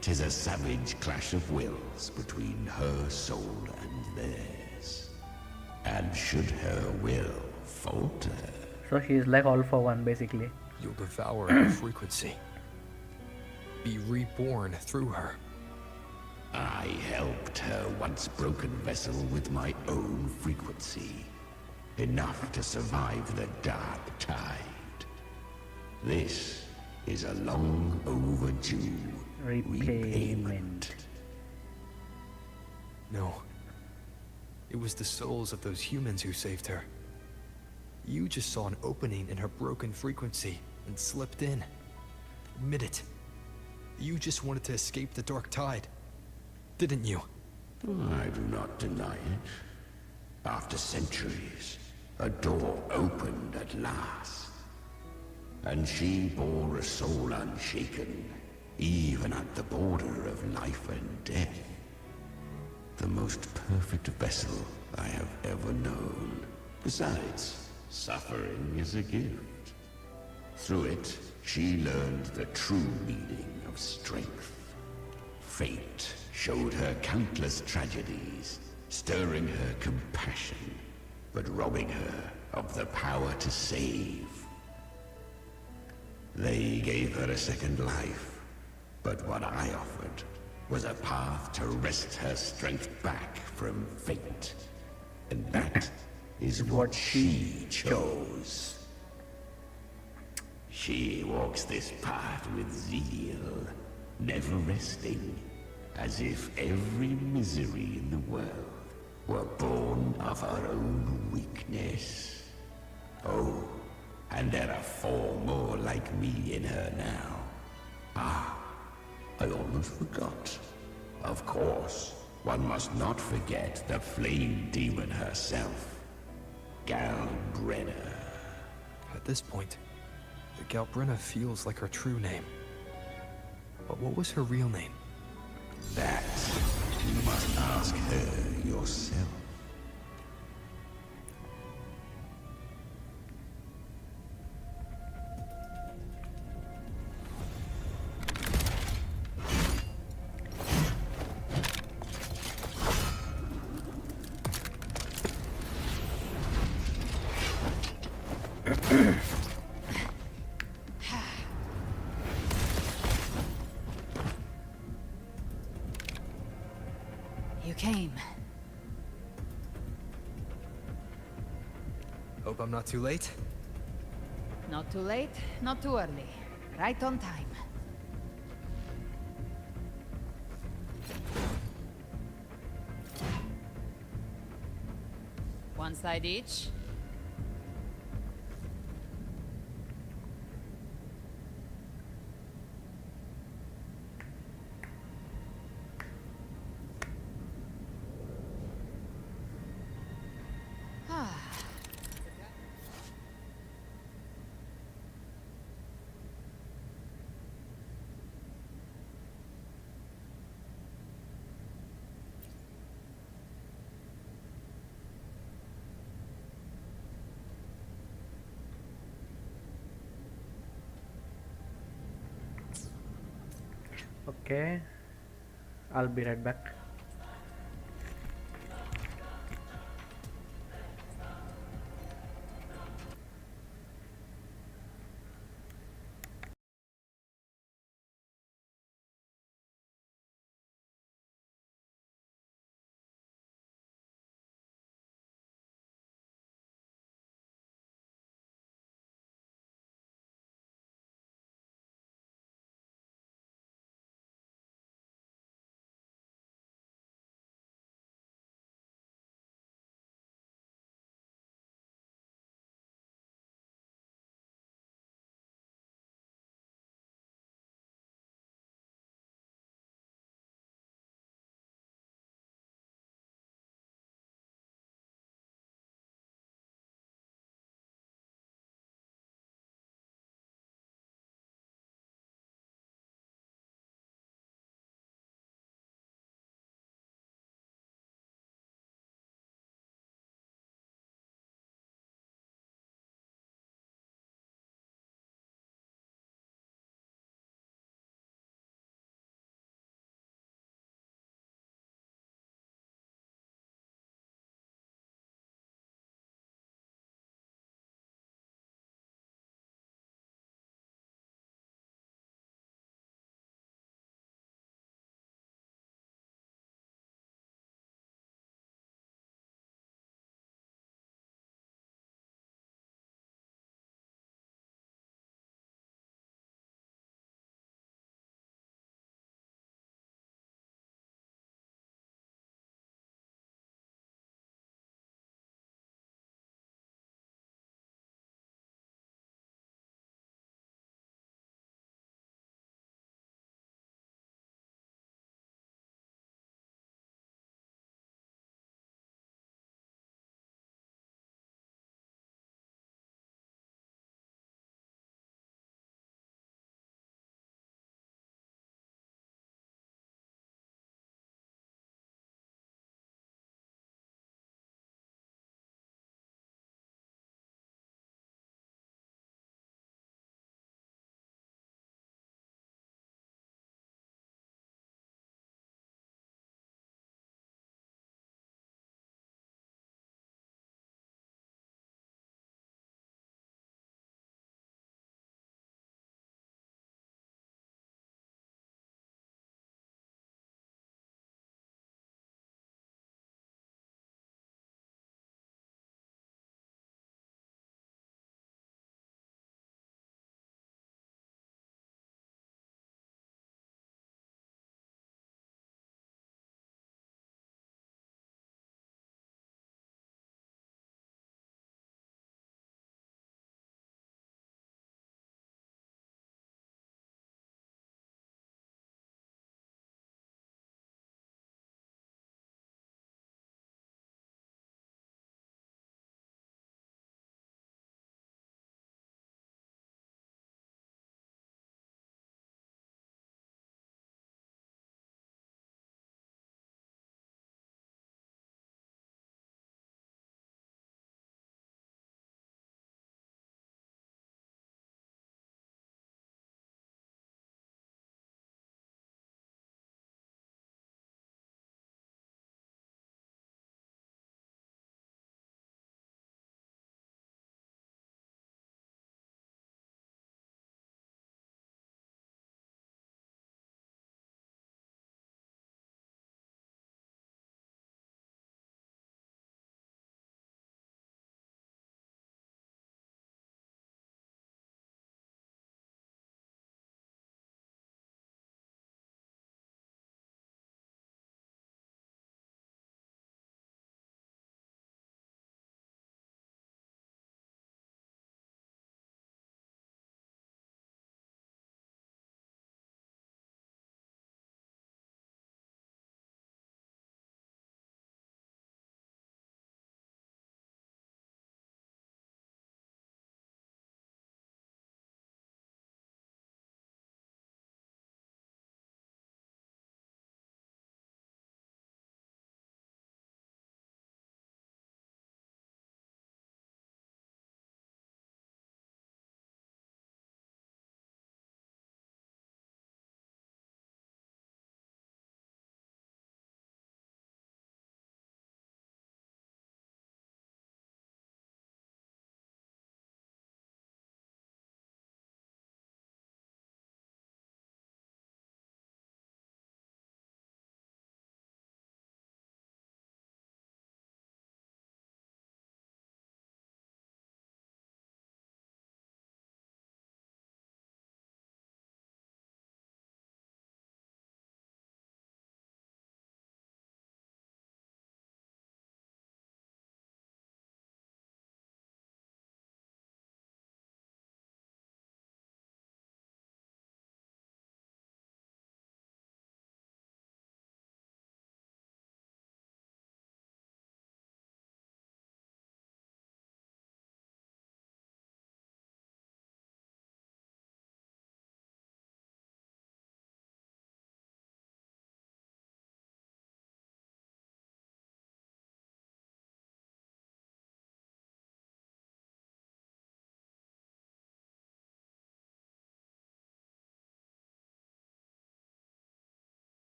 'tis a savage clash of wills between her soul and theirs. And should her will falter... So she's like all for one basically. You'll devour her frequency. Be reborn through her. I helped her once broken vessel with my own frequency. Enough to survive the Dark Tide. This is a long overdue repayment. No. It was the souls of those humans who saved her. You just saw an opening in her broken frequency and slipped in. Admit it. You just wanted to escape the dark tide, didn't you? I do not deny it. After centuries, a door opened at last. And she bore a soul unshaken, even at the border of life and death. The most perfect vessel I have ever known. Besides, suffering is a gift. Through it, she learned the true meaning of strength. Fate showed her countless tragedies, stirring her compassion, but robbing her of the power to save. They gave her a second life, but what I offered was a path to wrest her strength back from fate. And that is what she chose. She walks this path with zeal, never resting, as if every misery in the world were born of her own weakness. Oh, and there are 4 more like me in her now. Ah, I almost forgot. Of course, one must not forget the flame demon herself, Galbrenna. At this point, Galbrenna feels like her true name. But what was her real name? That you must ask her yourself. You came. Hope I'm not too late. Not too late, not too early. Right on time. One side each. Okay, I'll be right back.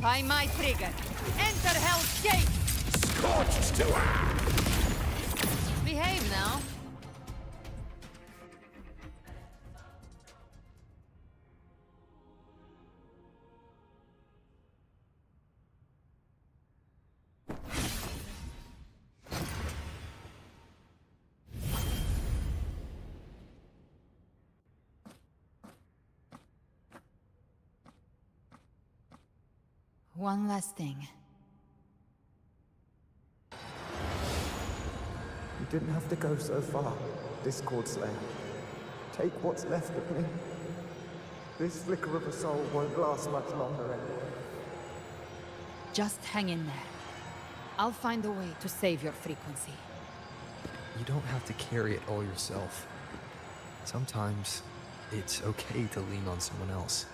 By my trigger. Enter Hell's Gate! Scorched to Behave now. One last thing. You didn't have to go so far, Discord Slayer. Take what's left of me. This flicker of a soul won't last much longer anyway. Just hang in there. I'll find a way to save your frequency. You don't have to carry it all yourself. Sometimes it's okay to lean on someone else.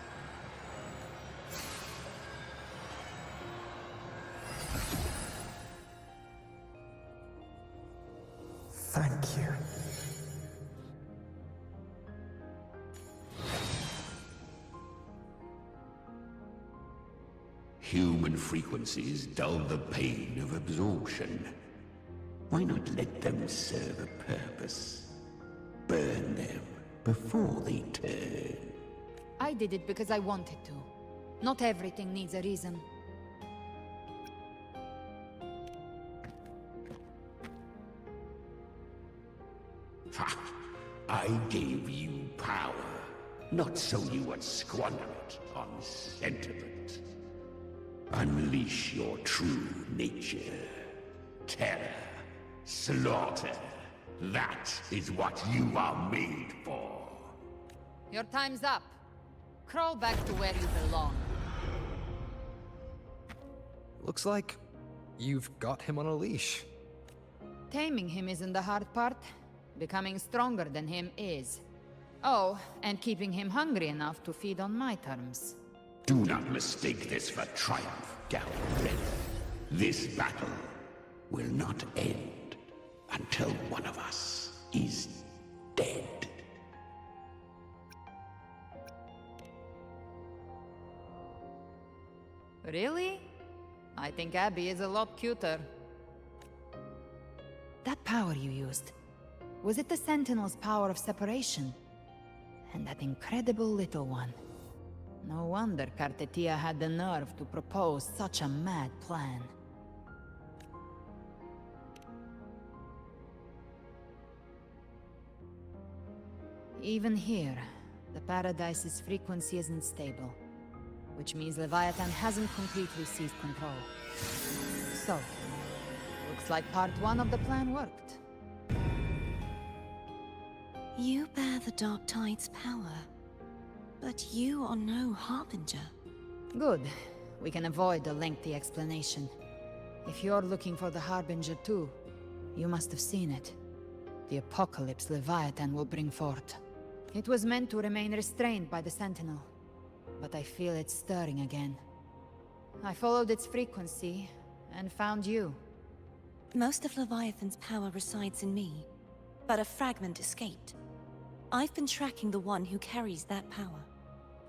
Thank you. Human frequencies dull the pain of absorption. Why not let them serve a purpose? Burn them before they turn. I did it because I wanted to. Not everything needs a reason. Ha! I gave you power, not so you would squander it on sentiment. Unleash your true nature. Terror, slaughter. That is what you are made for. Your time's up. Crawl back to where you belong. Looks like you've got him on a leash. Taming him isn't the hard part. Becoming stronger than him is. Oh, and keeping him hungry enough to feed on my terms. Do not mistake this for triumph, Galbraith. This battle will not end until one of us is dead. Really? I think Abby is a lot cuter. That power you used, was it the Sentinel's power of separation? And that incredible little one. No wonder Cartetia had the nerve to propose such a mad plan. Even here, the Paradise's frequency isn't stable, which means Leviathan hasn't completely seized control. So, looks like part one of the plan worked. You bear the Dark Tide's power, but you are no Harbinger. Good. We can avoid a lengthy explanation. If you're looking for the Harbinger too, you must have seen it. The apocalypse Leviathan will bring forth. It was meant to remain restrained by the Sentinel, but I feel it stirring again. I followed its frequency, and found you. Most of Leviathan's power resides in me, but a fragment escaped. I've been tracking the one who carries that power.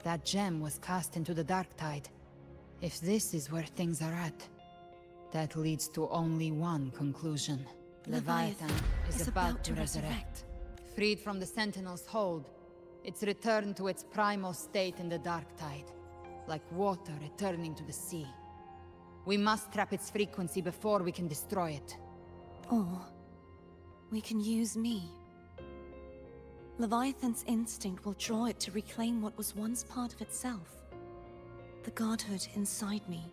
That gem was cast into the Dark Tide. If this is where things are at, that leads to only one conclusion. Leviathan is about to resurrect. Freed from the Sentinel's hold, it's returned to its primal state in the Dark Tide, like water returning to the sea. We must trap its frequency before we can destroy it. Or we can use me. Leviathan's instinct will draw it to reclaim what was once part of itself. The godhood inside me.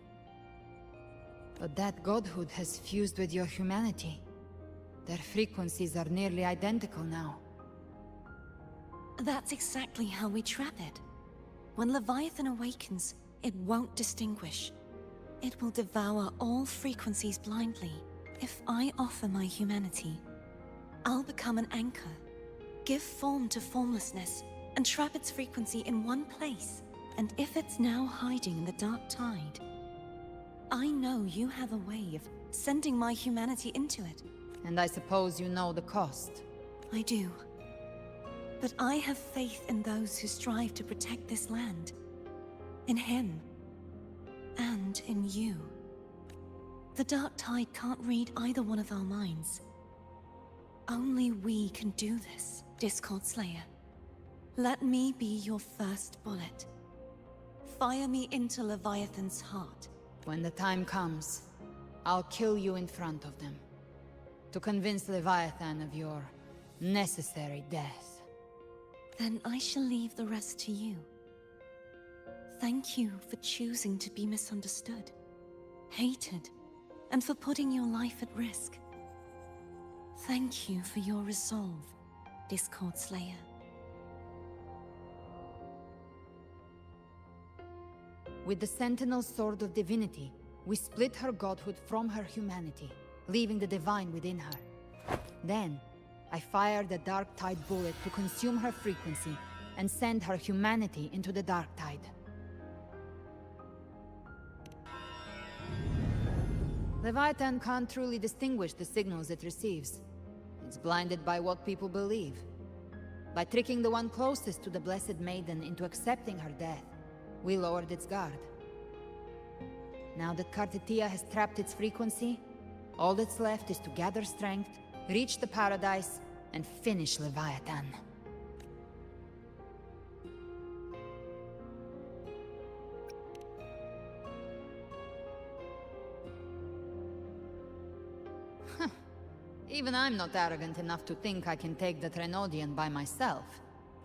But that godhood has fused with your humanity. Their frequencies are nearly identical now. That's exactly how we trap it. When Leviathan awakens, it won't distinguish. It will devour all frequencies blindly. If I offer my humanity, I'll become an anchor, give form to formlessness, and trap its frequency in one place. And if it's now hiding in the Dark Tide, I know you have a way of sending my humanity into it. And I suppose you know the cost. I do. But I have faith in those who strive to protect this land. In him. and in you. The Dark Tide can't read either one of our minds. Only we can do this, Discord Slayer. Let me be your first bullet. Fire me into Leviathan's heart. When the time comes, I'll kill you in front of them. To convince Leviathan of your necessary death. Then I shall leave the rest to you. Thank you for choosing to be misunderstood, hated, and for putting your life at risk. Thank you for your resolve, Discord Slayer. With the Sentinel's Sword of Divinity, we split her godhood from her humanity, leaving the divine within her. Then, I fired the Dark Tide bullet to consume her frequency and send her humanity into the Dark Tide. Leviathan can't truly distinguish the signals it receives. It's blinded by what people believe. By tricking the one closest to the Blessed Maiden into accepting her death, we lowered its guard. Now that Kartetia has trapped its frequency, all that's left is to gather strength, reach the paradise, and finish Leviathan. Even I'm not arrogant enough to think I can take the Trenodian by myself.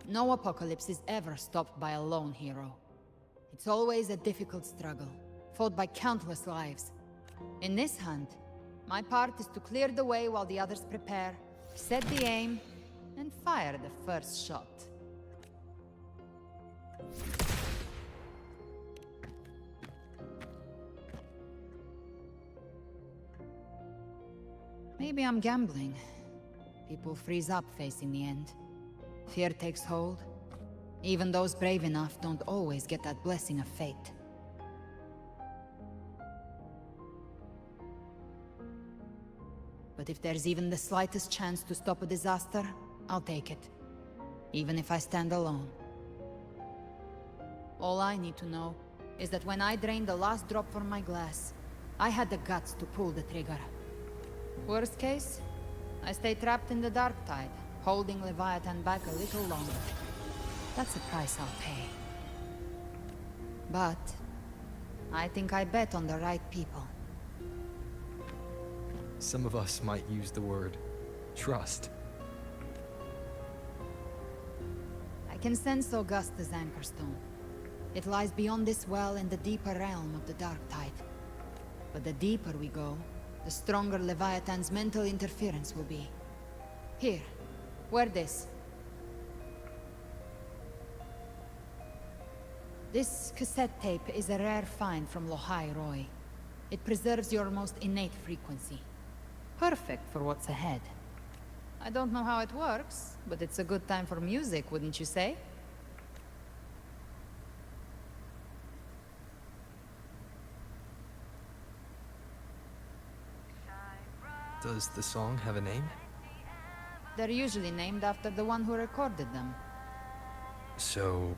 No apocalypse is ever stopped by a lone hero. It's always a difficult struggle, fought by countless lives. In this hunt, my part is to clear the way while the others prepare, set the aim, and fire the first shot. Maybe I'm gambling. People freeze up facing the end. Fear takes hold. Even those brave enough don't always get that blessing of fate. But if there's even the slightest chance to stop a disaster, I'll take it. Even if I stand alone. All I need to know is that when I drained the last drop from my glass, I had the guts to pull the trigger. Worst case, I stay trapped in the Dark Tide, holding Leviathan back a little longer. That's the price I'll pay. But I think I bet on the right people. Some of us might use the word trust. I can sense Augusta's Anchorstone. It lies beyond this well in the deeper realm of the Dark Tide. But the deeper we go, the stronger Leviathan's mental interference will be. Here, wear this. This cassette tape is a rare find from Lohai Roy. It preserves your most innate frequency. Perfect for what's ahead. I don't know how it works, but it's a good time for music, wouldn't you say? Does the song have a name? They're usually named after the one who recorded them. So,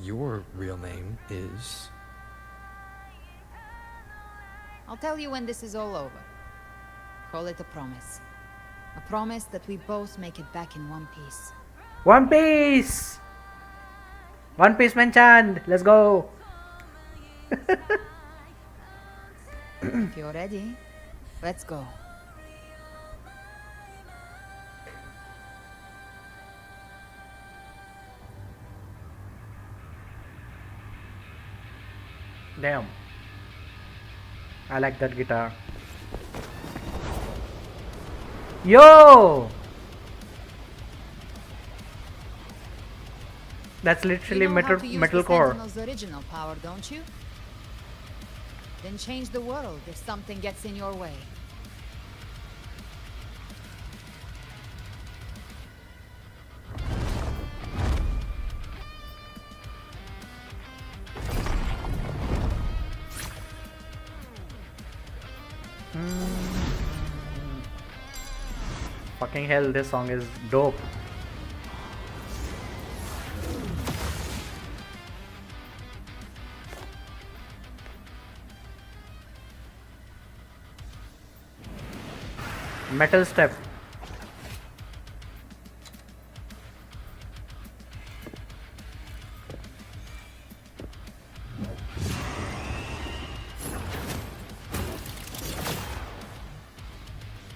your real name is... I'll tell you when this is all over. Call it a promise. A promise that we both make it back in one piece. One Piece! One Piece mentioned! Let's go! If you're ready, let's go. Damn. I like that guitar. Yo! That's literally metalcore. Sentinel's original power, don't you? Then change the world if something gets in your way. Fucking hell, this song is dope. Metal step.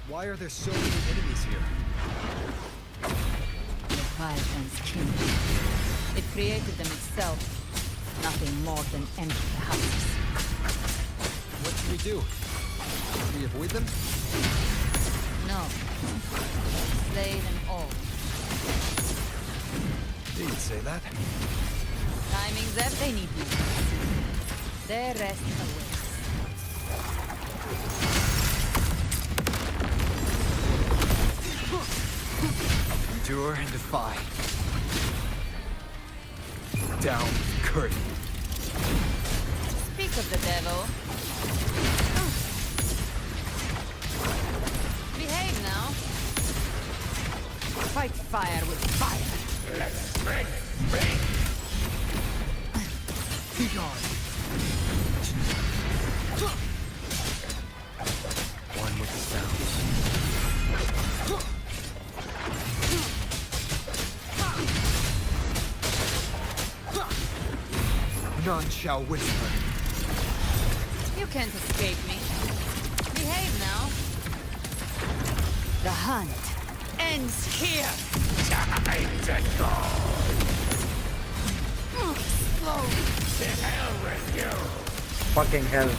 Why are there so many enemies here? Leviathan's kingdom. It created them itself. Nothing more than empty houses. What should we do? Should we avoid them? No. Slay them all. Didn't say that. Timing's up, they need you. Their rest awaits. Endure and defy. Down, curtain. Speak of the devil. Behave now. Fight fire with fire. Let's bring it. Be gone. One with the sounds. None shall whisper. You can't escape me. Behave now. The hunt ends here. Time to go. Slow. To hell with you. Fucking hell.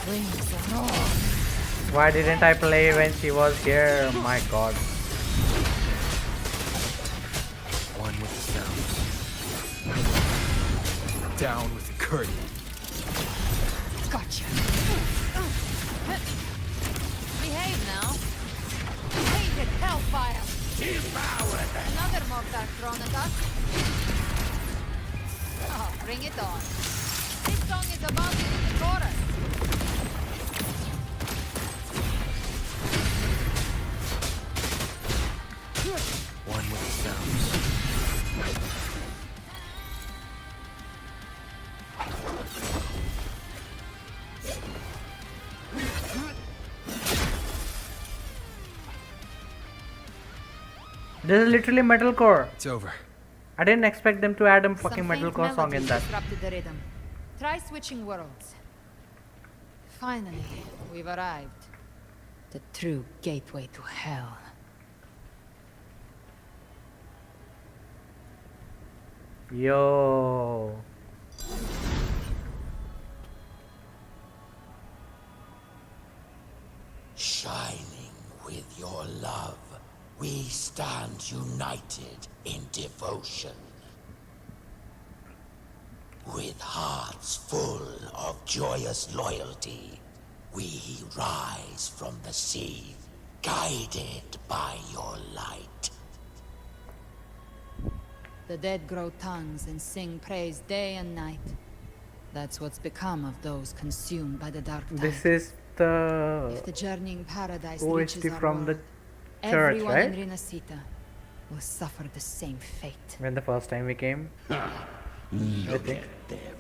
Wings and all. Why didn't I play when she was here? My god. One with the sounds. Down with the curtain. Gotcha. Behave now. Hated hellfire. Devoured. Another Mortar chronicles. Oh, bring it on. This song is about it in the chorus. One with the sounds. This is literally metalcore. It's over. I didn't expect them to add a fucking Some faint metalcore song in melodies that. disrupted the rhythm. Try switching worlds. Finally, we've arrived. The true gateway to hell. Yo. Shining with your love, we stand united in devotion. With hearts full of joyous loyalty, we rise from the sea, guided by your light. The dead grow tongues and sing praise day and night. That's what's become of those consumed by the dark tide. This is the If the journeying paradise OST reaches our from the world, church, everyone right? in Renacita will suffer the same fate. When the first time we came. Look at them,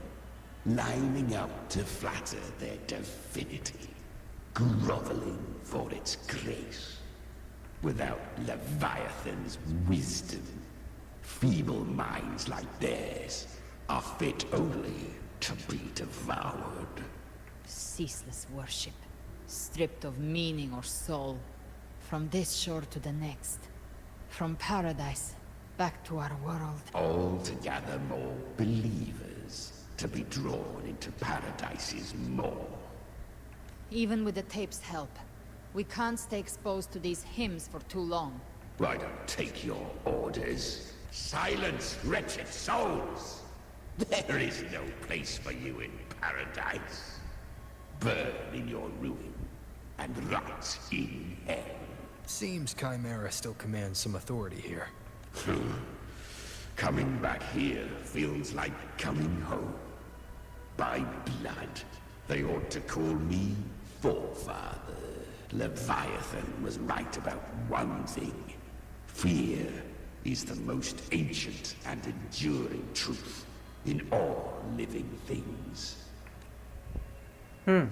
lining up to flatter their divinity, groveling for its grace. Without Leviathan's wisdom, feeble minds like theirs are fit only to be devoured. Ceaseless worship, stripped of meaning or soul, from this shore to the next, from paradise back to our world. All to gather more believers, to be drawn into paradise's maw. Even with the tape's help, we can't stay exposed to these hymns for too long. I don't take your orders. Silence, wretched souls! There is no place for you in paradise. Burn in your ruin, and rot in hell. Seems Chimera still commands some authority here. Coming back here feels like coming home. By blood, they ought to call me Forefather. Leviathan was right about one thing. Fear is the most ancient and enduring truth in all living things. Hmm.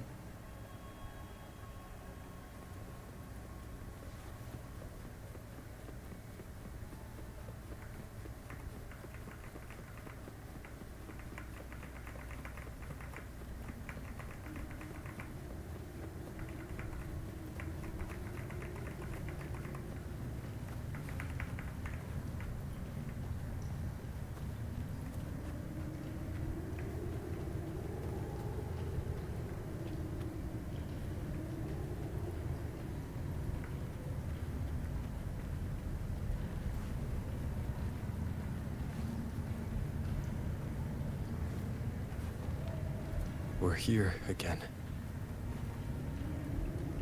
We're here again.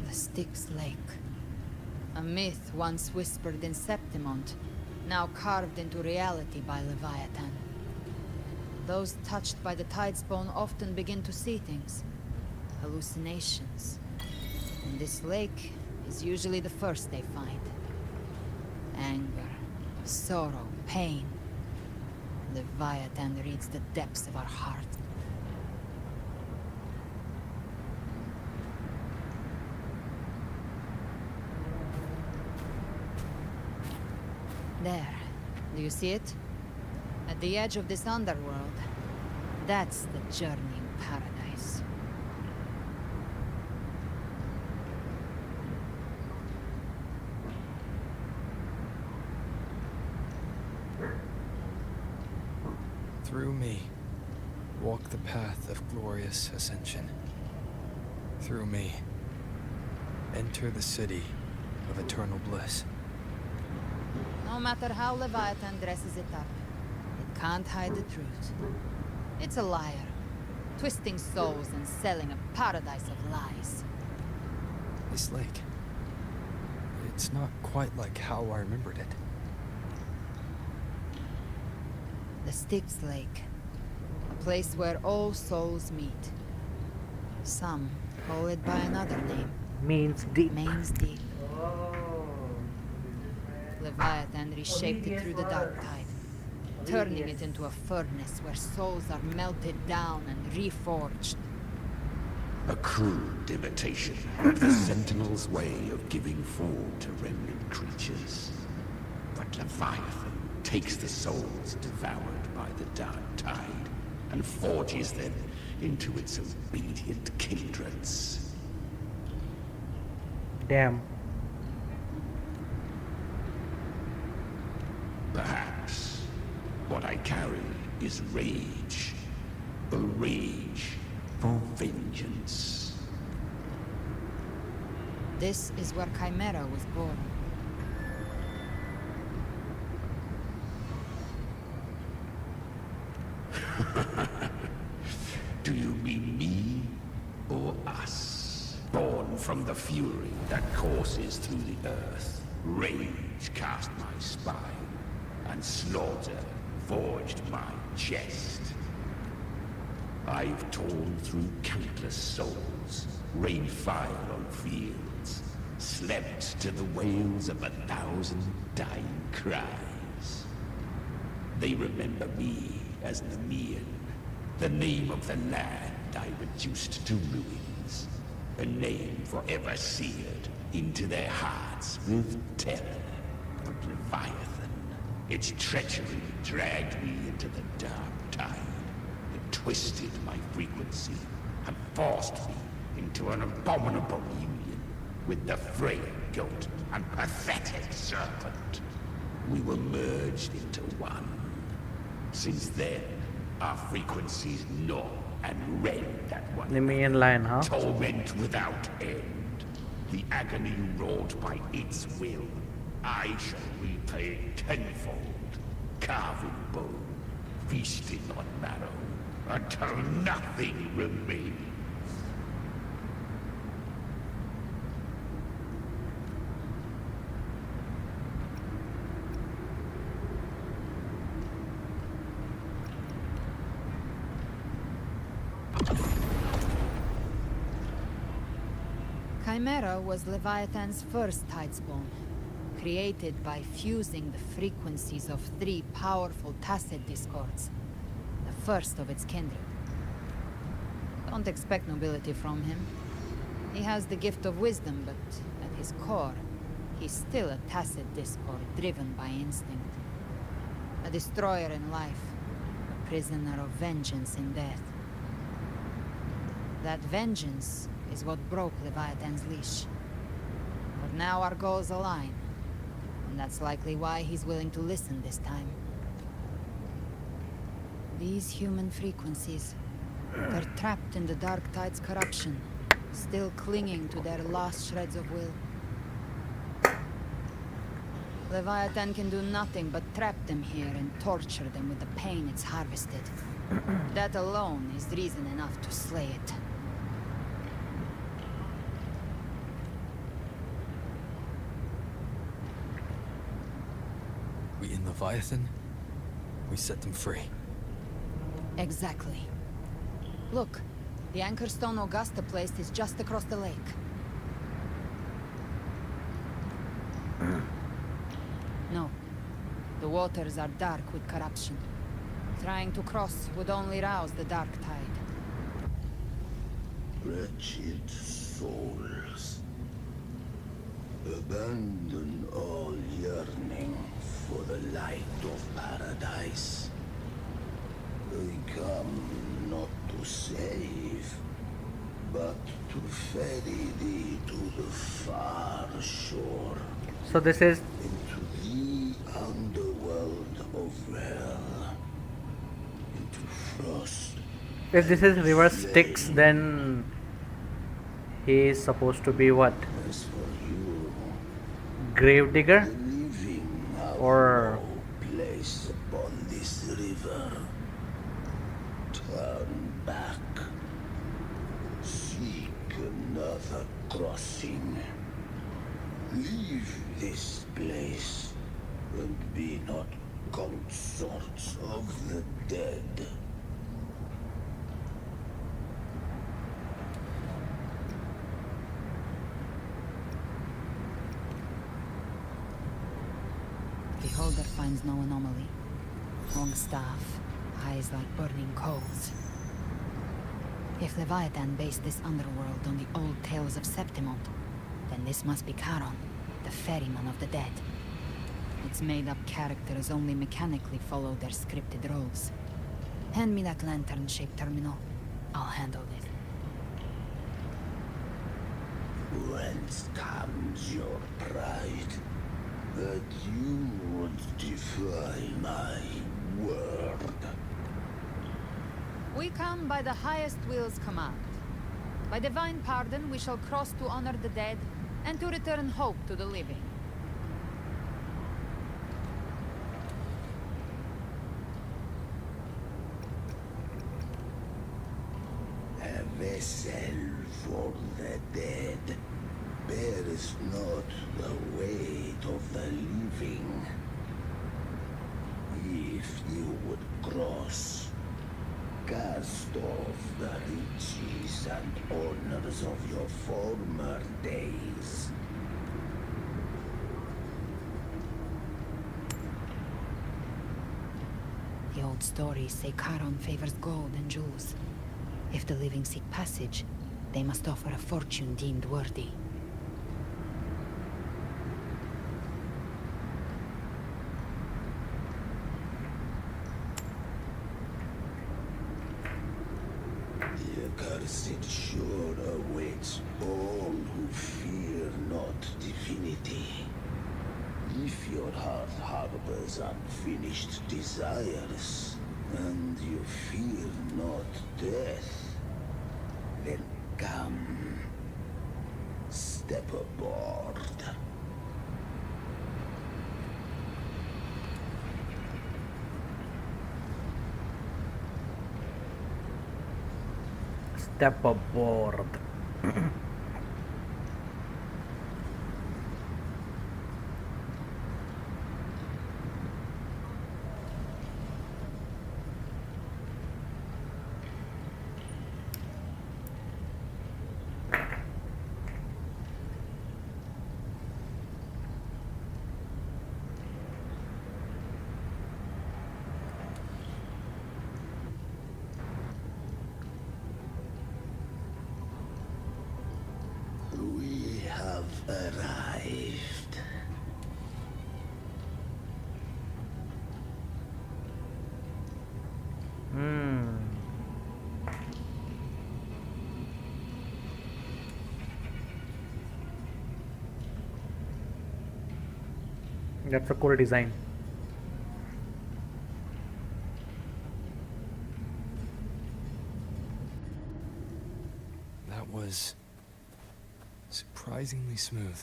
The Styx Lake. A myth once whispered in Septimont, now carved into reality by Leviathan. Those touched by the Tidespawn often begin to see things. Hallucinations. And this lake is usually the first they find. Anger, sorrow, pain. Leviathan reads the depths of our hearts. There. Do you see it? At the edge of this underworld. That's the journeying paradise. Through me, walk the path of glorious ascension. Through me, enter the city of eternal bliss. No matter how Leviathan dresses it up, it can't hide the truth. It's a liar, twisting souls and selling a paradise of lies. This lake, it's not quite like how I remembered it. The Styx Lake, a place where all souls meet. Some call it by another name. Means deep. Means deep. Leviathan reshaped it through the dark tide, turning it into a furnace where souls are melted down and reforged. A crude imitation of the Sentinel's way of giving food to remnant creatures. But Leviathan takes the souls devoured by the dark tide and forges them into its obedient kindreds. Damn. Perhaps what I carry is rage. A rage for vengeance. This is where Chimera was born. Do you mean me or us? Born from the fury that courses through the earth, rage cast my spine, and slaughter forged my chest. I've torn through countless souls, rained fire on fields, slept to the wails of 1,000 dying cries. They remember me as Nemean, the name of the land I reduced to ruins, a name forever seared into their hearts with terror. But Leviathan, its treachery dragged me into the dark tide. It twisted my frequency and forced me into an abominable union with the frail goat and pathetic serpent. We were merged into one. Since then, our frequencies gnaw and rend at one Nemean line, huh? torment without end. The agony wrought by its will, I shall repay tenfold, carving bone, feasting on marrow, until nothing remains. Chimera was Leviathan's first Tidespawn, created by fusing the frequencies of 3 powerful tacit discords, the first of its kindred. Don't expect nobility from him. He has the gift of wisdom, but at his core, he's still a tacit discord driven by instinct. A destroyer in life, a prisoner of vengeance in death. That vengeance is what broke Leviathan's leash. But now our goals align, and that's likely why he's willing to listen this time. These human frequencies, they're trapped in the Dark Tide's corruption, still clinging to their last shreds of will. Leviathan can do nothing but trap them here and torture them with the pain it's harvested. That alone is reason enough to slay it. We in Leviathan? We set them free. Exactly. Look, the anchor stone Augusta placed is just across the lake. No. The waters are dark with corruption. Trying to cross would only rouse the Dark Tide. Wretched souls. Abandon all yearning for the light of paradise. They come not to save, but to ferry thee to the far shore. So this is into the underworld of hell. Into frost. if this is reverse Styx, then he is supposed to be what? As for you, Gravedigger? Or place upon this river. Turn back. Seek another crossing. Leave this place and be not consorts of the dead. Beholder finds no anomaly. Long staff, eyes like burning coals. If Leviathan based this underworld on the old tales of Septimont, then this must be Charon, the ferryman of the dead. Its made-up characters only mechanically follow their scripted roles. Hand me that lantern-shaped terminal. I'll handle it. Whence comes your pride? That you would defy my word. We come by the highest will's command. By divine pardon, we shall cross to honor the dead, and to return hope to the living. A vessel for the dead bears not the weight of the living. If you would cross, cast off the riches and honors of your former days. The old stories say Charon favors gold and jewels. If the living seek passage, they must offer a fortune deemed worthy. The accursed shore awaits all who fear not divinity. If your heart harbors unfinished desires, and you fear not death, then come, step aboard. step aboard. arrived. That's a cool design. That was surprisingly smooth.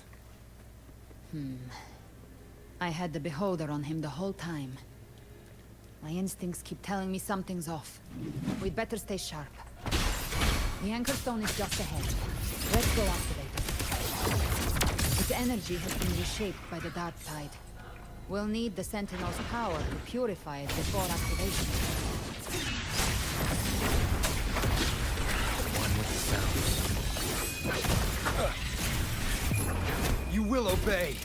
I had the beholder on him the whole time. My instincts keep telling me something's off. We'd better stay sharp. The anchor stone is just ahead. Let's go activate it. Its energy has been reshaped by the dark tide. We'll need the Sentinel's power to purify it before activation. One with the sounds. You will obey!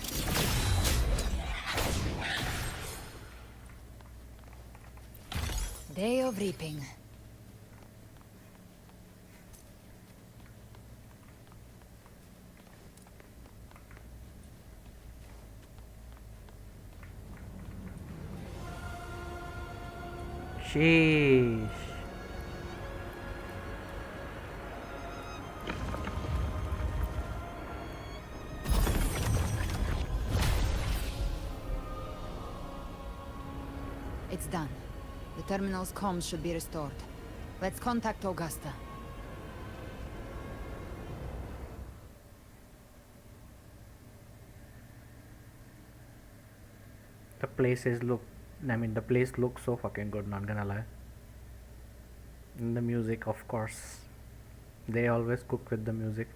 Day of reaping. Sheesh. It's done. The terminal's comms should be restored. Let's contact Augusta. The place looks so fucking good, not gonna lie. And the music, of course. They always cook with the music.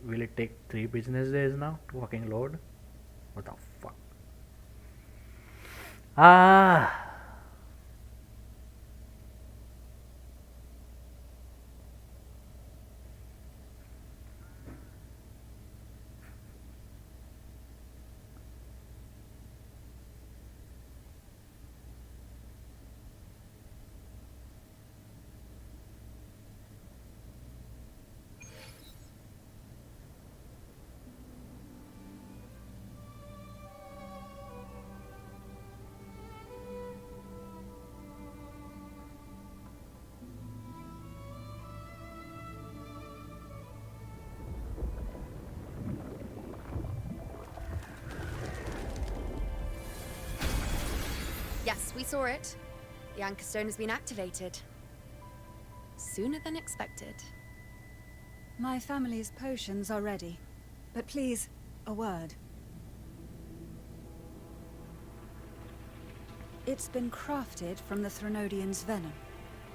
Will it take 3 business days now to fucking load? What the fuck? Yes, we saw it. The anchor stone has been activated. Sooner than expected. My family's potions are ready. But please, a word. It's been crafted from the Threnodian's venom.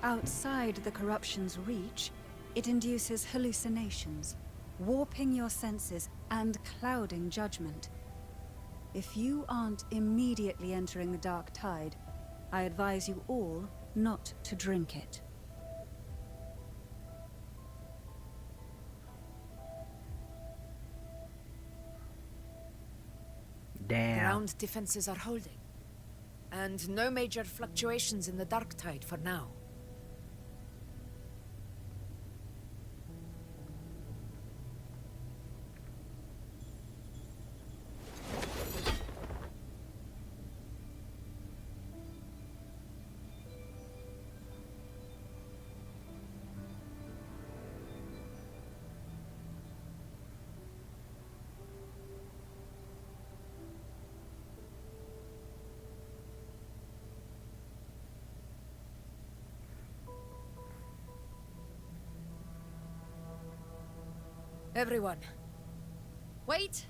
Outside the corruption's reach, it induces hallucinations, warping your senses and clouding judgment. If you aren't immediately entering the dark tide, I advise you all not to drink it. Damn. Ground defenses are holding. And no major fluctuations in the dark tide for now. Everyone. Wait!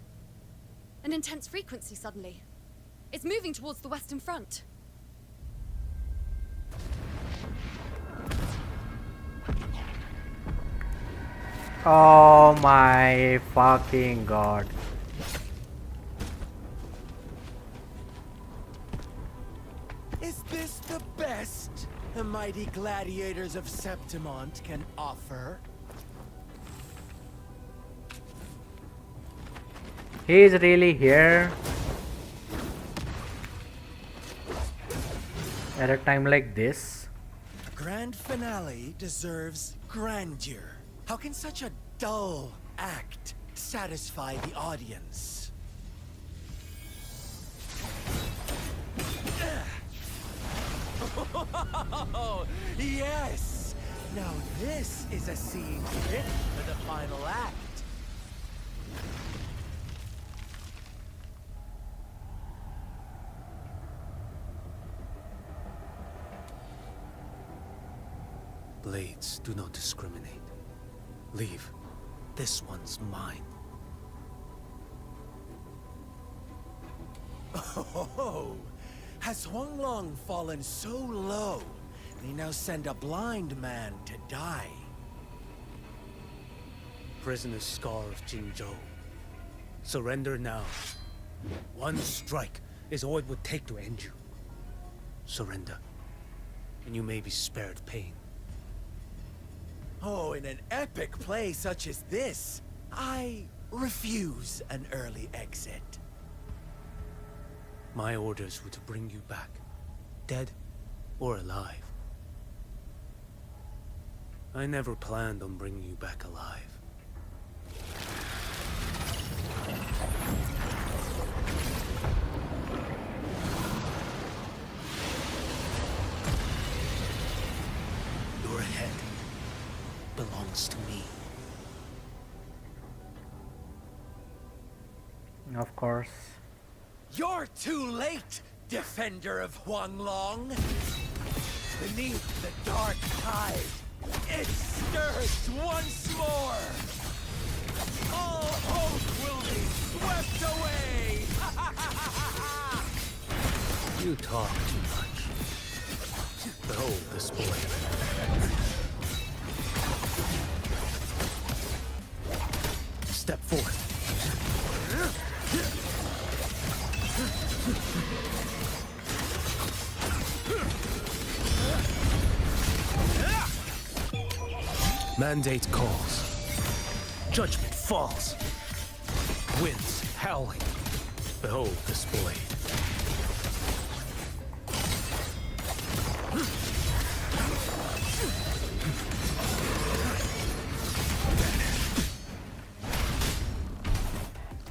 An intense frequency suddenly. It's moving towards the Western Front. Oh my fucking god. Is this the best the mighty gladiators of Septimont can offer? He is really here at a time like this. Grand finale deserves grandeur. How can such a dull act satisfy the audience? Oh, yes! Now this is a scene fit for the final act. Blades do not discriminate. Leave. This one's mine. Oh, has Huanglong fallen so low, they now send a blind man to die? Prisoner Scar of Jingzhou. Surrender now. One strike is all it would take to end you. Surrender, and you may be spared pain. Oh, in an epic play such as this, I refuse an early exit. My orders were to bring you back, dead or alive. I never planned on bringing you back alive. Your head belongs to me. Of course. You're too late, defender of Huanglong. Beneath the dark tide, it stirs once more. All hope will be swept away. You talk too much. Behold this boy. Step forth. Mandate calls. Judgment falls. Winds howling. Behold this blade.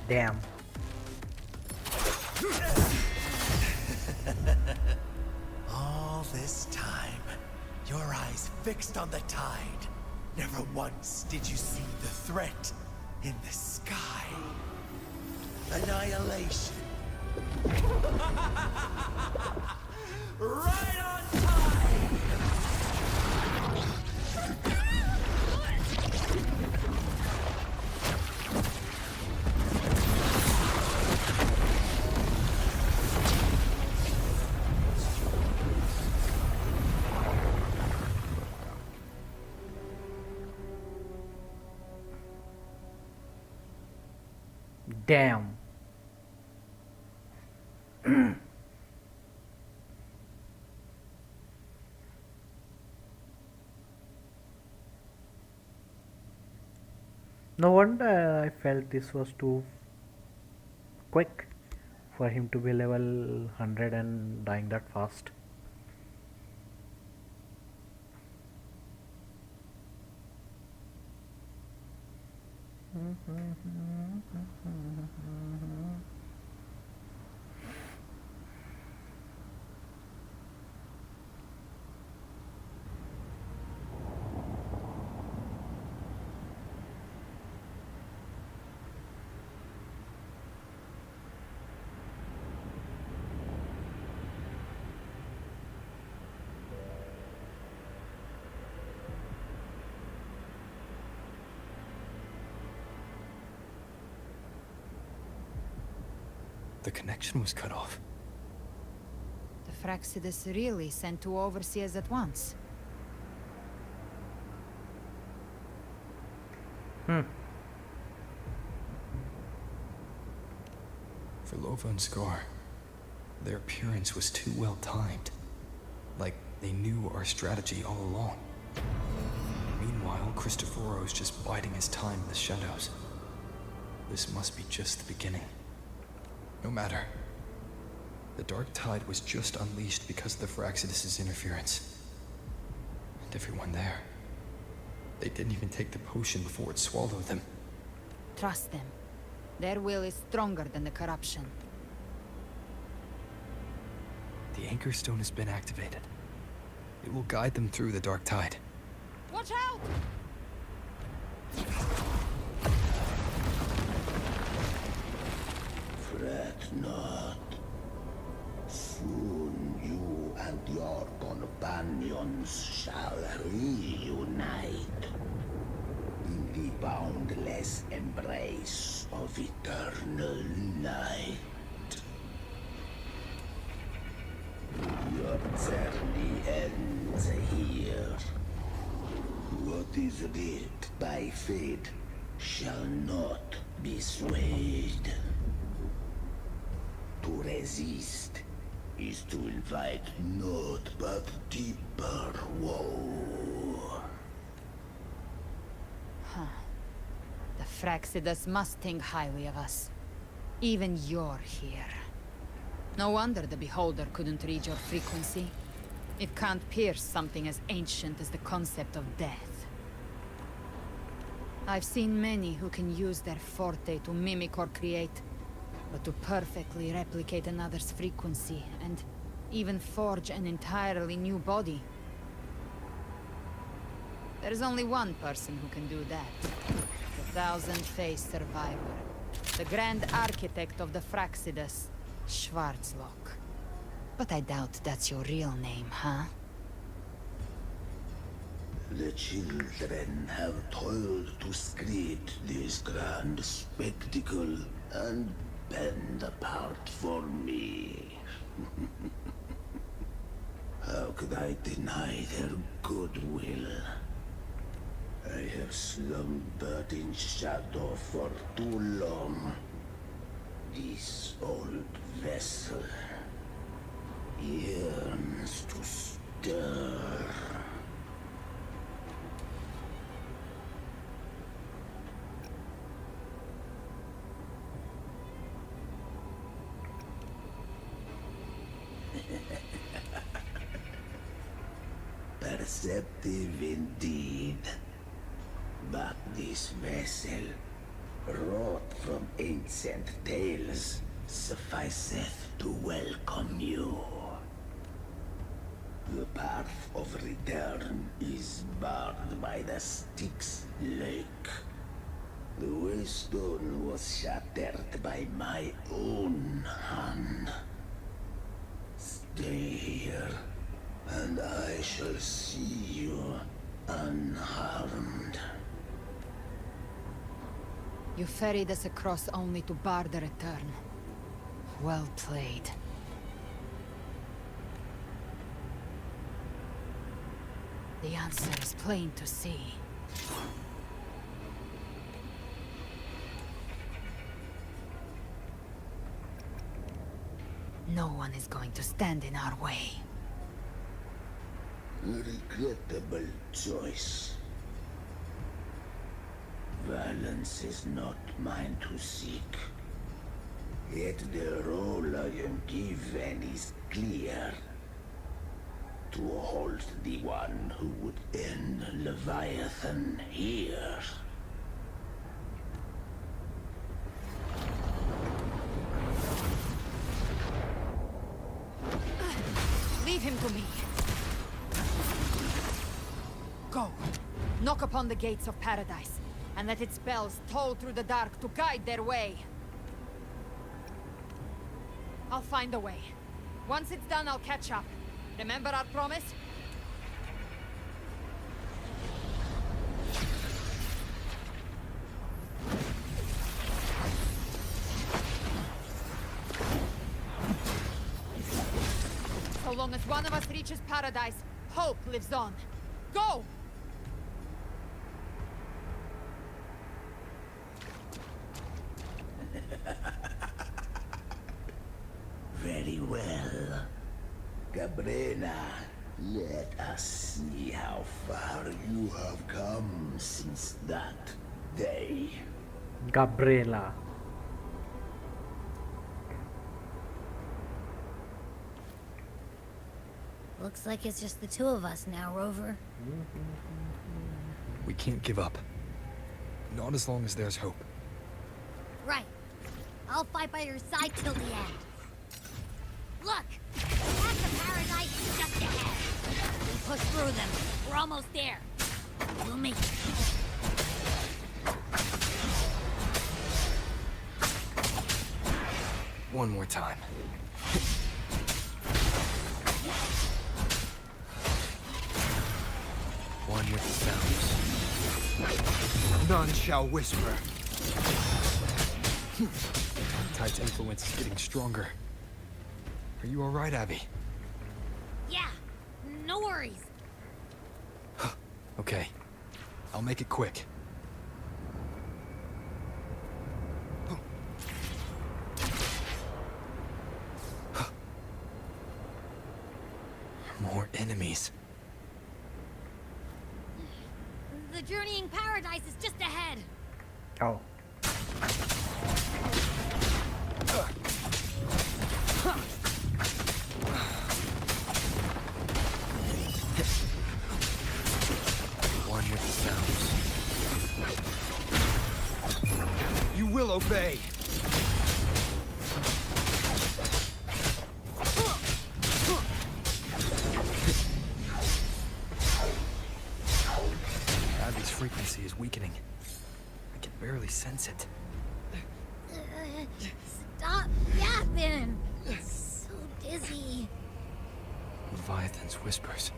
Damn. All this time, your eyes fixed on the tide. Never once did you see the threat in the sky. Annihilation. Right on time! Damn. No wonder I felt this was too quick for him to be level 100 and dying that fast. The connection was cut off. The Fraxidus really sent two overseers at once. For Lova and Scar, their appearance was too well timed. Like they knew our strategy all along. Meanwhile, Cristoforo's just biding his time in the shadows. This must be just the beginning. No matter. The Dark Tide was just unleashed because of the Fraxidus' interference. And everyone there. They didn't even take the potion before it swallowed them. Trust them. Their will is stronger than the corruption. The Anchor Stone has been activated. It will guide them through the Dark Tide. Watch out! Fret not. Soon you and your companions shall reunite in the boundless embrace of eternal night. Your journey ends here. What is writ by fate shall not be swayed. To resist is to invite naught but deeper woe. Huh. The Fraxidus must think highly of us. Even you're here. No wonder the Beholder couldn't read your frequency. It can't pierce something as ancient as the concept of death. I've seen many who can use their forte to mimic or create, but to perfectly replicate another's frequency, and even forge an entirely new body. There's only one person who can do that. The thousand-faced survivor. The Grand Architect of the Fraxidus, Schwarzlock. But I doubt that's your real name, huh? The children have toiled to create this grand spectacle and bend apart for me. How could I deny their goodwill? I have slumbered in shadow for too long. This old vessel yearns to stir. Perceptive indeed. But this vessel, wrought from ancient tales, sufficeth to welcome you. The path of return is barred by the Styx Lake. The waystone was shattered by my own hand. Stay here, and I shall see you unharmed. You ferried us across only to bar the return. Well played. The answer is plain to see. No one is going to stand in our way. A regrettable choice. Violence is not mine to seek. Yet the role I am given is clear. To hold the one who would end Leviathan here. Leave him to me. Go. Knock upon the gates of paradise, and let its bells toll through the dark to guide their way. I'll find a way. Once it's done, I'll catch up. Remember our promise? So long as one of us reaches paradise, hope lives on. Go! Gabrena, let us see how far you have come since that day. Gabriela. Looks like it's just the two of us now, Rover. We can't give up. Not as long as there's hope. Right. I'll fight by your side till the end. Look! That's the paradise just ahead. We push through them. We're almost there. We'll make it. One more time. One with the sounds. None shall whisper. Tide's influence is getting stronger. Are you alright, Abby? Yeah, no worries. Okay. I'll make it quick. More enemies. The journeying paradise is just ahead. Oh. One with the sounds. You will obey. Abby's frequency is weakening. I can barely sense it. Stop yapping. So dizzy. Leviathan's whispers.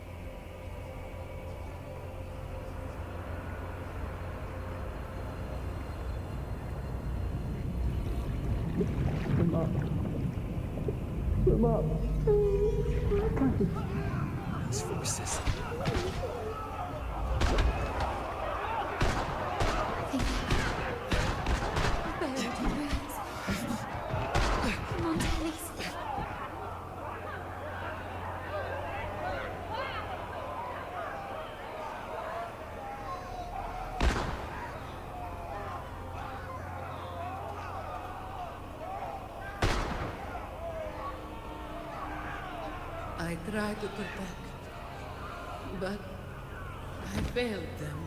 Come up. Come up. These forces. I tried to protect, but I failed them.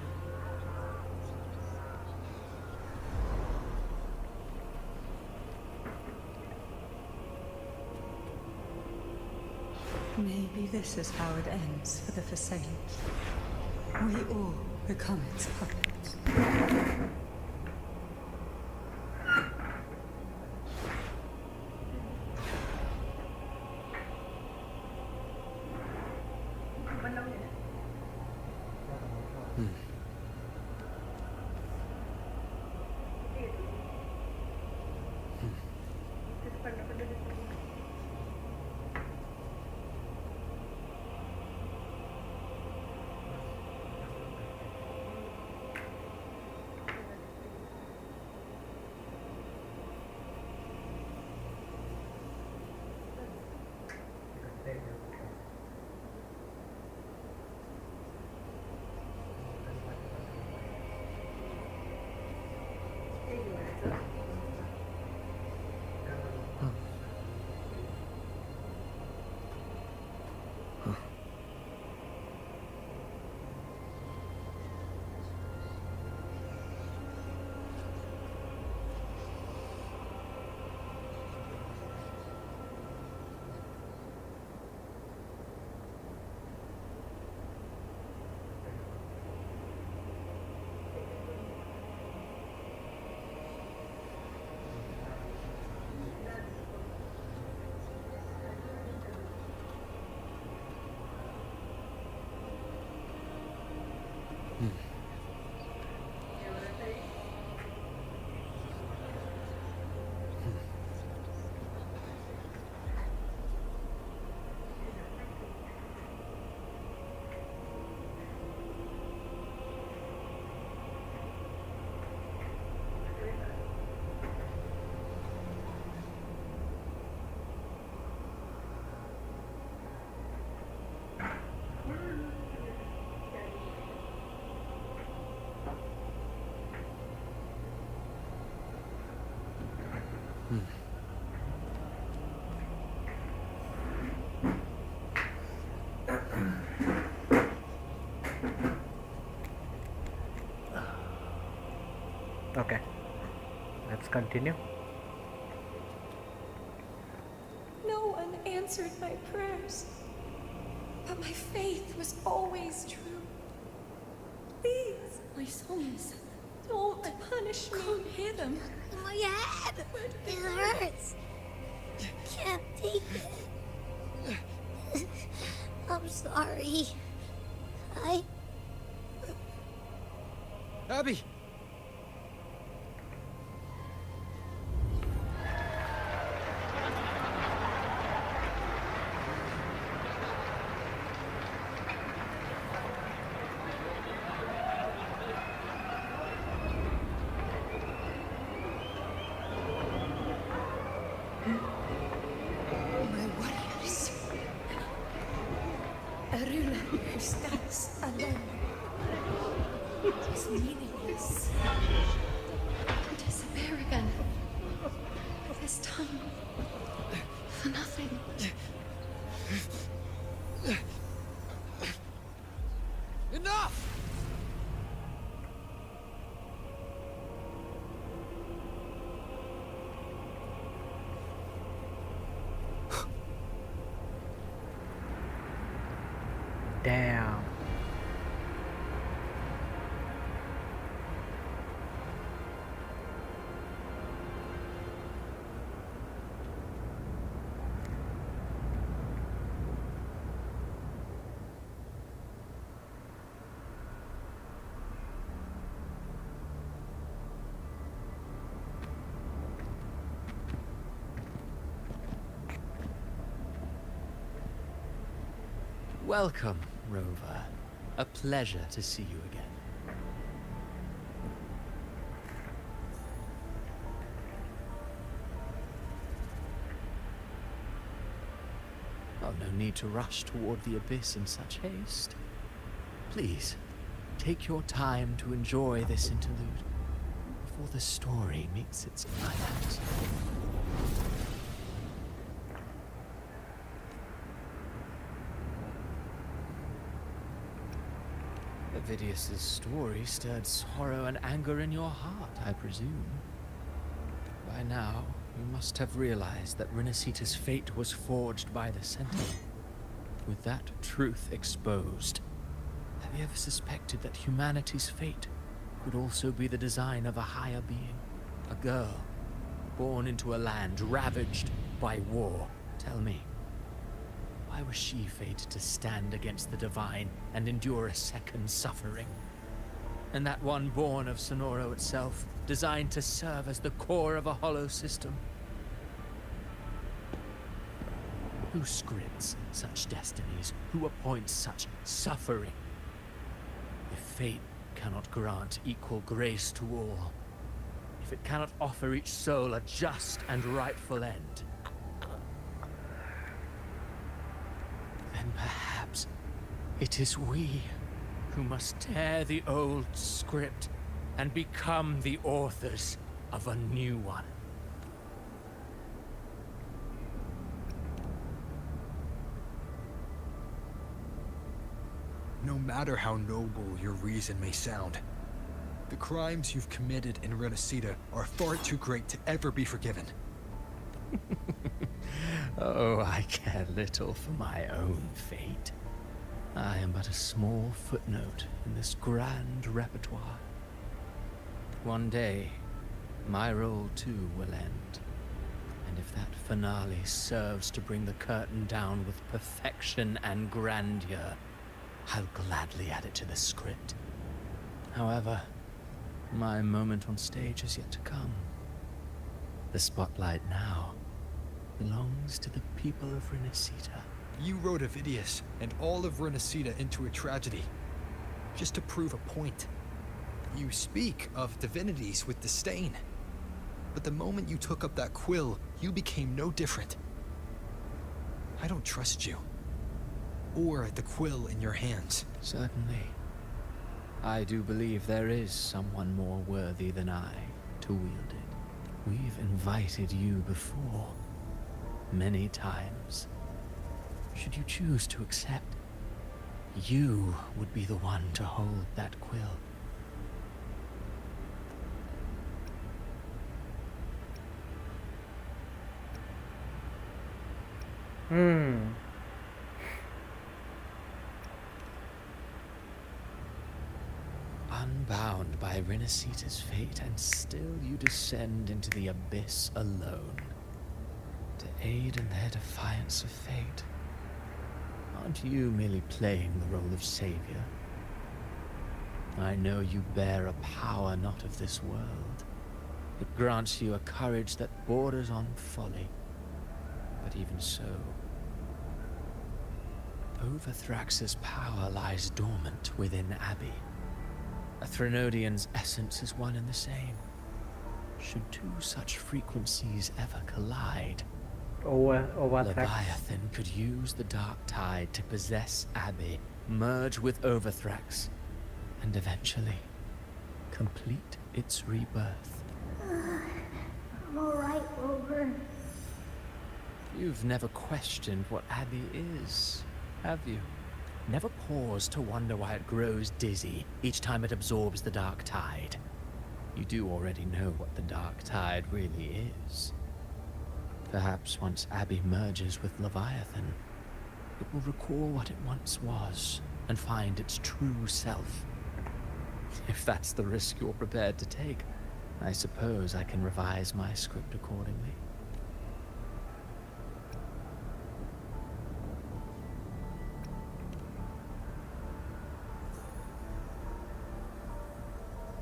Maybe this is how it ends for the Forsaken. We all become its puppets. Okay, let's continue. No one answered my prayers, but my faith was always true. Please, my sons, don't punish me. Can't hear them. My head! It hurts. Can't take it. I'm sorry. Abby! My warriors. A ruler who stands alone. It is meaningless. Disappear again. This time, for nothing. Enough! Damn. Welcome, Rover. A pleasure to see you again. Oh, no need to rush toward the abyss in such haste. Please, take your time to enjoy this interlude before the story meets its climax. Avidius's story stirred sorrow and anger in your heart, I presume. By now, you must have realized that Renacita's fate was forged by the Sentinel. With that truth exposed, have you ever suspected that humanity's fate could also be the design of a higher being? A girl, born into a land ravaged by war. Tell me, why was she fated to stand against the divine and endure a second suffering? And that one born of Sonoro itself, designed to serve as the core of a hollow system? Who scripts such destinies? Who appoints such suffering? If fate cannot grant equal grace to all, if it cannot offer each soul a just and rightful end, then perhaps it is we who must tear the old script and become the authors of a new one. No matter how noble your reason may sound, the crimes you've committed in Renacita are far too great to ever be forgiven. Oh, I care little for my own fate. I am but a small footnote in this grand repertoire. One day, my role too will end. And if that finale serves to bring the curtain down with perfection and grandeur, I'll gladly add it to the script. However, my moment on stage is yet to come. The spotlight now belongs to the people of Renacita. You wrote Avidius and all of Renacita into a tragedy, just to prove a point. You speak of divinities with disdain, but the moment you took up that quill, you became no different. I don't trust you, or the quill in your hands. Certainly. I do believe there is someone more worthy than I to wield it. We've invited you before, many times. Should you choose to accept, you would be the one to hold that quill. Unbound by Renacita's fate, and still you descend into the abyss alone, to aid in their defiance of fate. Aren't you merely playing the role of savior? I know you bear a power not of this world. It grants you a courage that borders on folly. But even so, Overthrax's power lies dormant within Abbey. A Threnodian's essence is one and the same. Should two such frequencies ever collide, Leviathan could use the Dark Tide to possess Abbey, merge with Overthrax, and eventually complete its rebirth. I'm alright, Rover. You've never questioned what Abbey is, have you? Never paused to wonder why it grows dizzy each time it absorbs the Dark Tide. You do already know what the Dark Tide really is. Perhaps once Abbey merges with Leviathan, it will recall what it once was and find its true self. If that's the risk you're prepared to take, I suppose I can revise my script accordingly.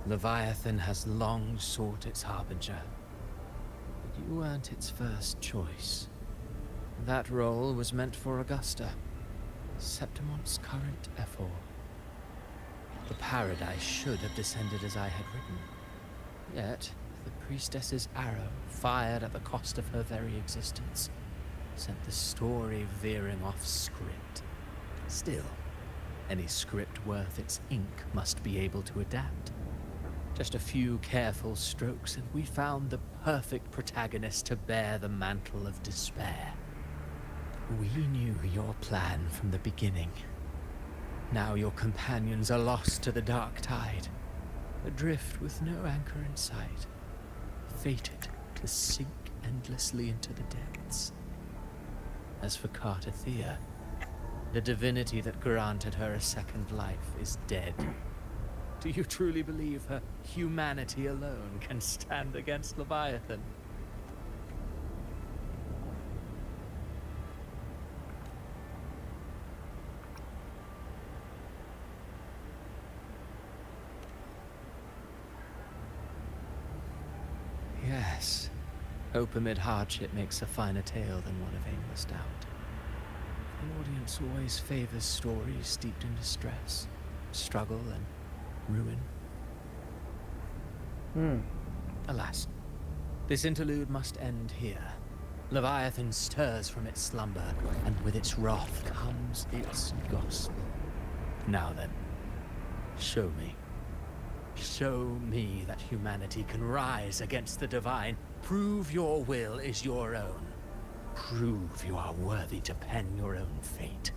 Leviathan has long sought its harbinger, but you weren't its first choice. That role was meant for Augusta, Septimon's current Ephor. The paradise should have descended as I had written. Yet, the priestess's arrow, fired at the cost of her very existence, sent the story veering off script. Still, any script worth its ink must be able to adapt. Just a few careful strokes, and we found the perfect protagonist to bear the mantle of despair. We knew your plan from the beginning. Now your companions are lost to the Dark Tide, adrift with no anchor in sight, fated to sink endlessly into the depths. As for Cartathea, the divinity that granted her a second life is dead. Do you truly believe her humanity alone can stand against Leviathan? Yes. Hope amid hardship makes a finer tale than one of aimless doubt. The audience always favors stories steeped in distress, struggle, and ruin. Alas, this interlude must end here. Leviathan stirs from its slumber, and with its wrath comes its gospel. Now then, show me. Show me that humanity can rise against the divine. Prove your will is your own. Prove you are worthy to pen your own fate.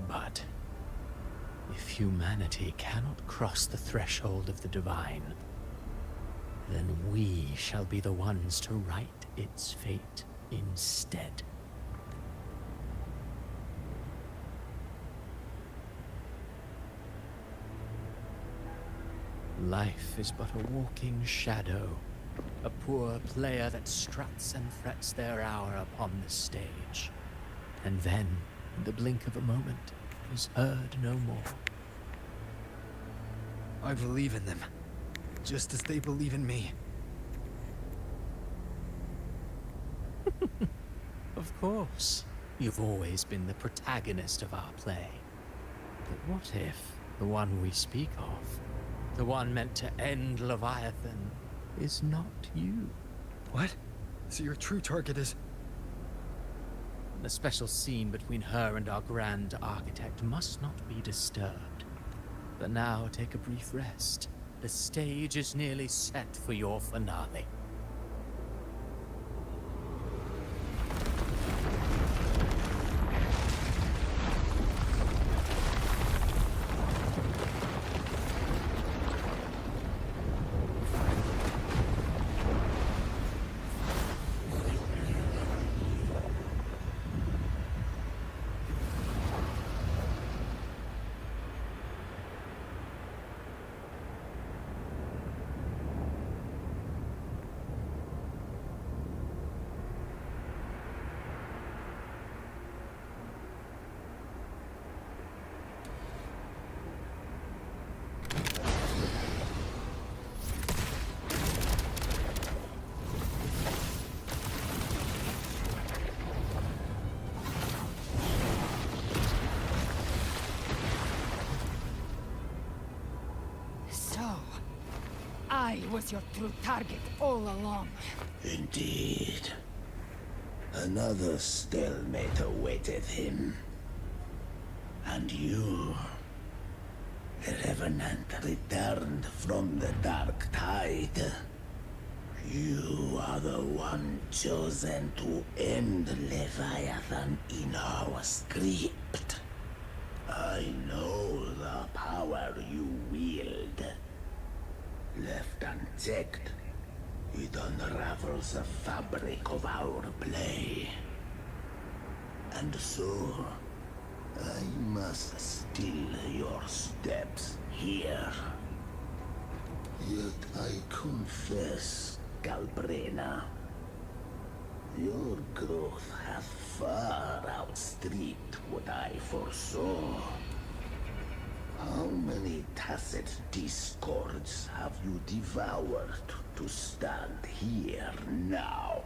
But if humanity cannot cross the threshold of the divine, then we shall be the ones to write its fate instead. Life is but a walking shadow, a poor player that struts and frets their hour upon the stage, and then, in the blink of a moment, is heard no more. I believe in them, just as they believe in me. Of course, you've always been the protagonist of our play. But what if the one we speak of, the one meant to end Leviathan, is not you? What? So your true target is... The special scene between her and our grand architect must not be disturbed. But now take a brief rest. The stage is nearly set for your finale. was your true target all along. Indeed. Another stalemate awaited him. And you, the Revenant, returned from the Dark Tide. You are the one chosen to end Leviathan in our script. I know the power you wield. Left unchecked, it unravels the fabric of our play. And so, I must still your steps here. Yet I confess, Galbrena, your growth hath far outstripped what I foresaw. How many tacit discords have you devoured to stand here now?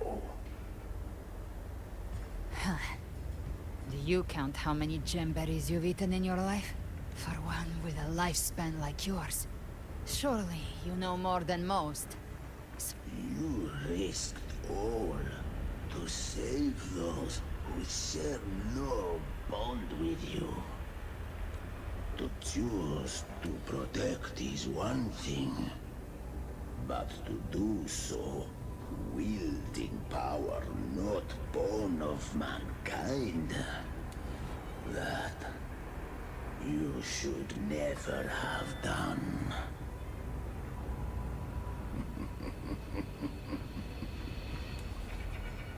Do you count how many gemberries you've eaten in your life? For one with a lifespan like yours. Surely you know more than most. You risked all to save those who share no bond with you. To choose to protect is one thing, but to do so wielding power not born of mankind, that you should never have done.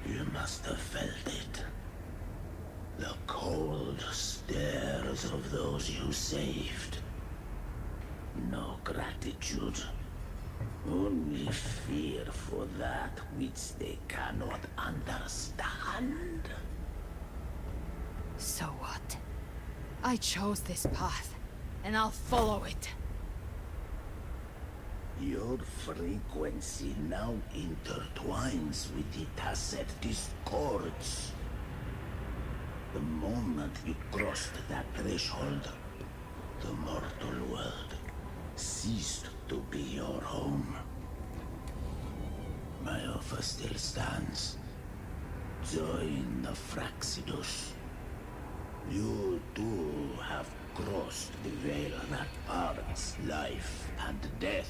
You must have felt it. The cold stares of those you saved. No gratitude. Only fear for that which they cannot understand. So what? I chose this path, and I'll follow it. Your frequency now intertwines with the tacit discords. The moment you crossed that threshold, the mortal world ceased to be your home. My offer still stands. Join the Fraxidus. You too have crossed the veil that parts life and death.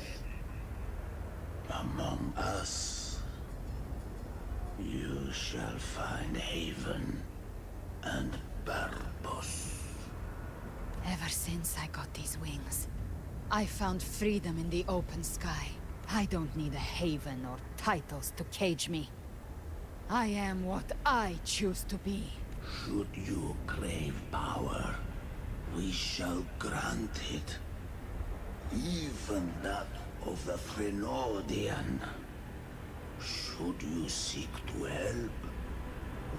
Among us, you shall find haven and purpose. Ever since I got these wings, I found freedom in the open sky. I don't need a haven or titles to cage me. I am what I choose to be. Should you crave power, we shall grant it. Even that of the Threnodian. Should you seek to help,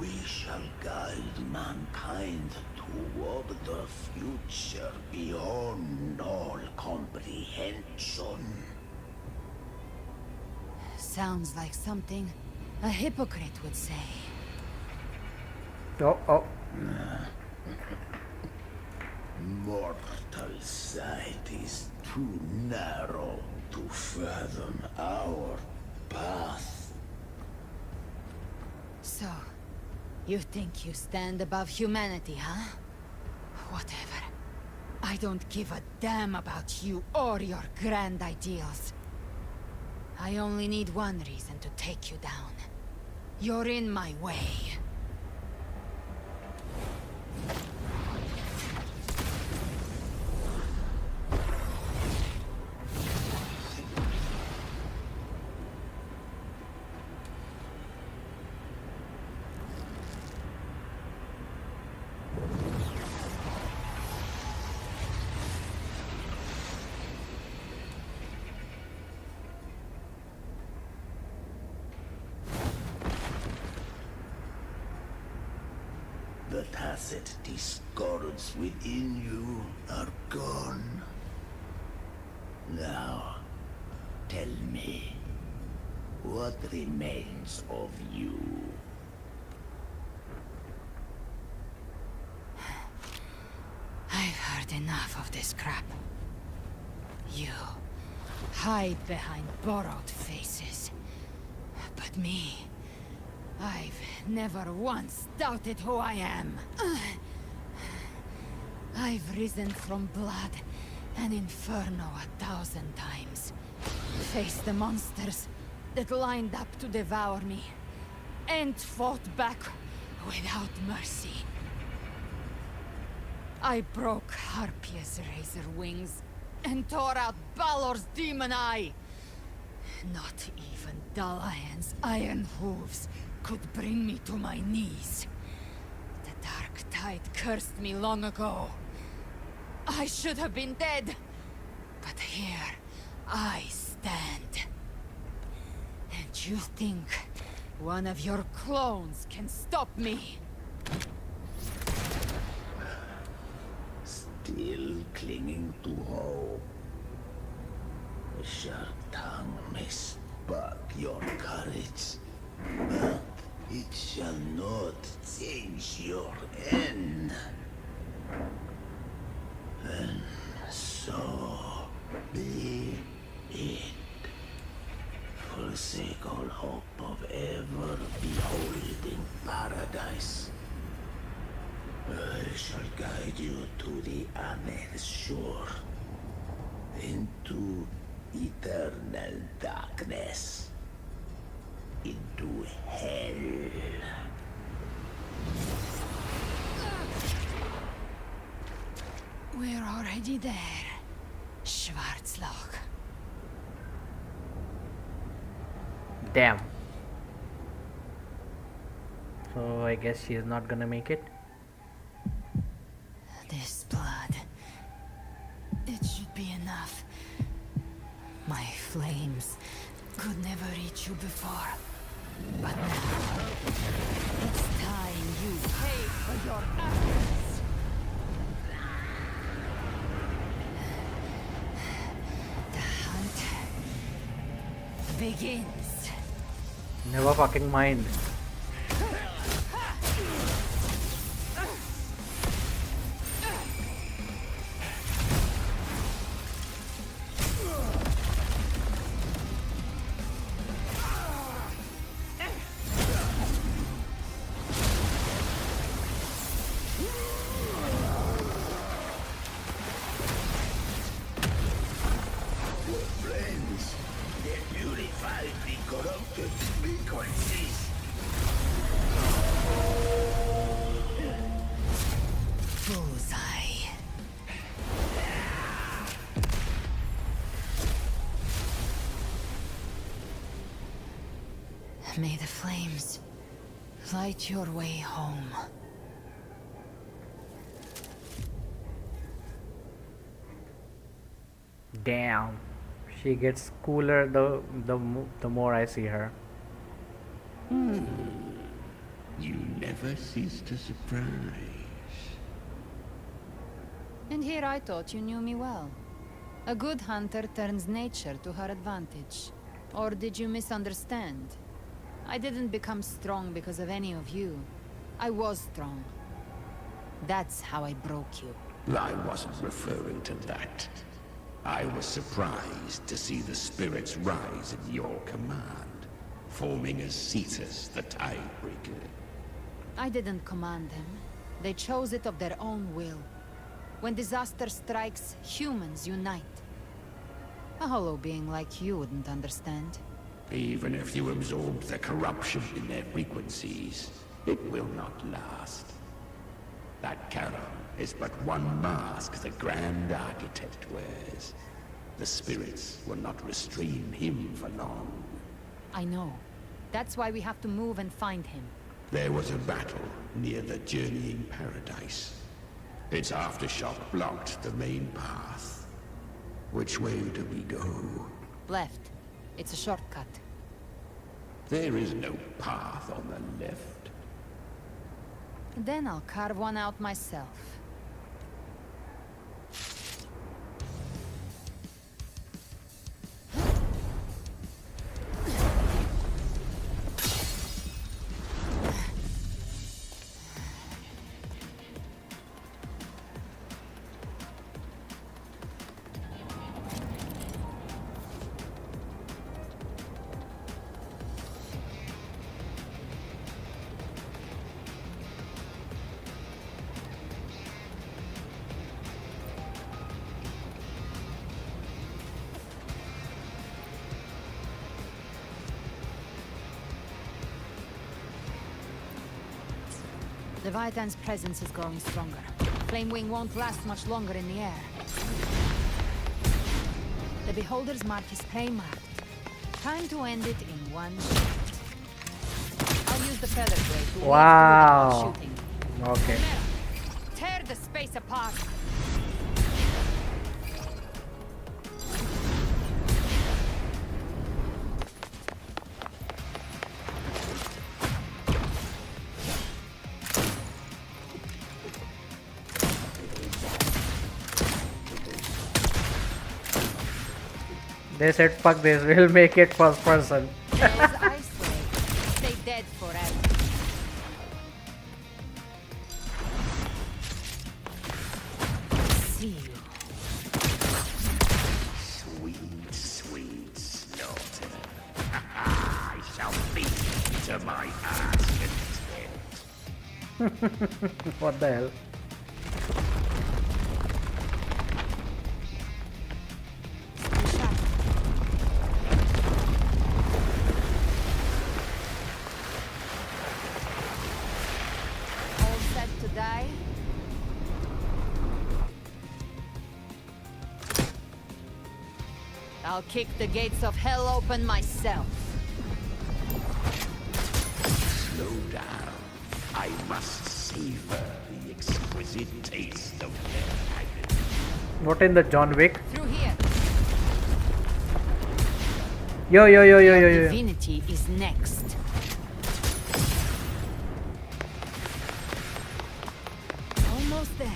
we shall guide mankind toward the future beyond all comprehension. Sounds like something a hypocrite would say. Oh. Mortal sight is too narrow to fathom our path. So, you think you stand above humanity, huh? Whatever. I don't give a damn about you or your grand ideals. I only need one reason to take you down. You're in my way. The tacit discords within you are gone. Now, tell me, what remains of you? I've heard enough of this crap. You hide behind borrowed faces. But me, I've never once doubted who I am. I've risen from blood and inferno 1,000 times. Faced the monsters that lined up to devour me, and fought back without mercy. I broke Harpia's razor wings and tore out Balor's demon eye. Not even Dalahan's iron hooves could bring me to my knees. The Dark Tide cursed me long ago. I should have been dead, but here I stand. And you think one of your clones can stop me? Still clinging to hope. A sharp tongue may spark your courage, but it shall not change your end. And so be it. Forsake all hope of ever beholding paradise. I shall guide you to the Amet's shore, into eternal darkness, into hell. We're already there, Schwarzloch. Damn. So I guess she is not gonna make it. This blood, it should be enough. My flames could never reach you before, but now it's time you pay for your actions. The hunt begins. Never fucking mind. Friends, they purified the corrupted frequencies. Bullseye. May the flames light your way home. Damn. She gets cooler the more I see her. You never cease to surprise. And here I thought you knew me well. A good hunter turns nature to her advantage. Or did you misunderstand? I didn't become strong because of any of you. I was strong. That's how I broke you. I wasn't referring to that. I was surprised to see the spirits rise at your command, forming as Cetus the Tidebreaker. I didn't command them. They chose it of their own will. When disaster strikes, humans unite. A hollow being like you wouldn't understand. Even if you absorb the corruption in their frequencies, it will not last. That Charon is but one mask the Grand Architect wears. The spirits will not restrain him for long. I know. That's why we have to move and find him. There was a battle near the Journeying Paradise. Its aftershock blocked the main path. Which way do we go? Left. It's a shortcut. There is no path on the left. Then I'll carve one out myself. Leviathan's presence is growing stronger. Flamewing won't last much longer in the air. The Beholder's mark is prey marked. Time to end it in one shot. I'll use the feather blade to Wow. shooting. Okay. Tear the space apart. They said fuck this, we'll make it first person. Stay dead forever. See you. Sweet, sweet slaughter. I shall feast to my heart's content. What the hell? All set to die? I'll kick the gates of hell open myself. Slow down. I must savor the exquisite taste of their agony. What in the John Wick? Through here. Yo. Divinity is next. Almost there.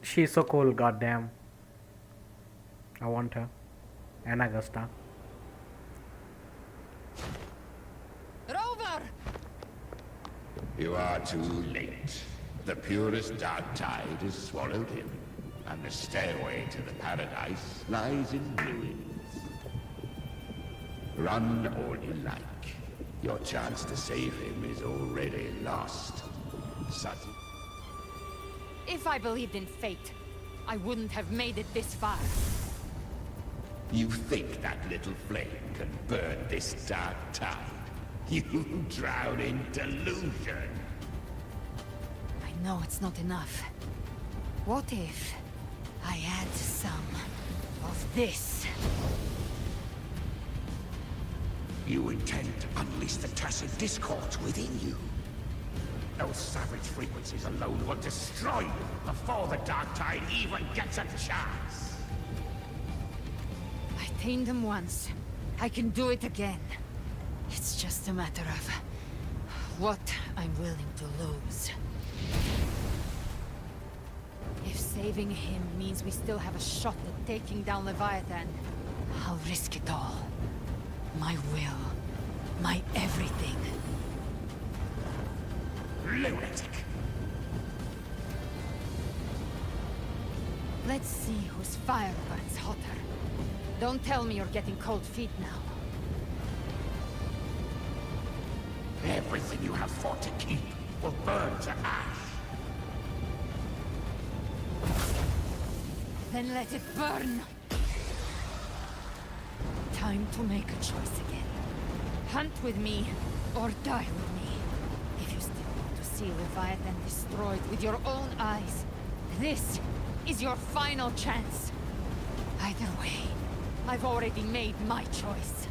She's so cool, goddamn. I want her. And Augusta. Rover! You are too late. The purest dark tide has swallowed him, and the stairway to the paradise lies in ruins. Run all you like. Your chance to save him is already lost. Such. If I believed in fate, I wouldn't have made it this far. You think that little flame can burn this dark tide? You drown in delusion. I know it's not enough. What if I add some of this? You intend to unleash the tacit discords within you. Those savage frequencies alone will destroy you before the dark tide even gets a chance. I tamed him once. I can do it again. It's just a matter of what I'm willing to lose. If saving him means we still have a shot at taking down Leviathan, I'll risk it all. My will. My everything. Lunatic! Let's see whose fire burns hotter. Don't tell me you're getting cold feet now. Everything you have fought to keep will burn to ash. Then let it burn! Time to make a choice again. Hunt with me, or die with me. If you still want to see Leviathan destroyed with your own eyes, this is your final chance. Either way, I've already made my choice.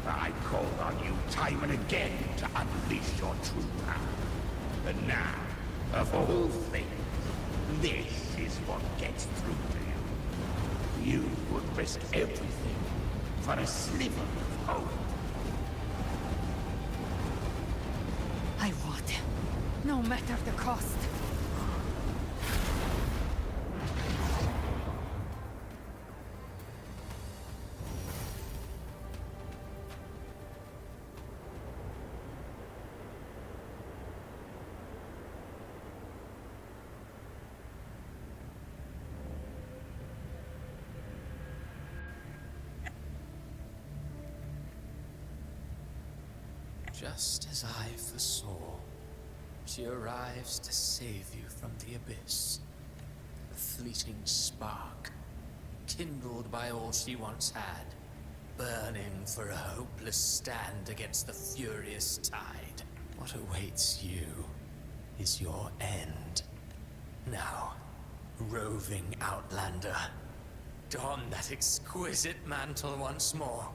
I called on you time and again to unleash your true power. But now, of all things, this is what gets through to you. You would risk everything for a sliver of hope. I would, no matter the cost. Just as I foresaw, she arrives to save you from the abyss. A fleeting spark, kindled by all she once had, burning for a hopeless stand against the furious tide. What awaits you is your end. Now, roving outlander, don that exquisite mantle once more,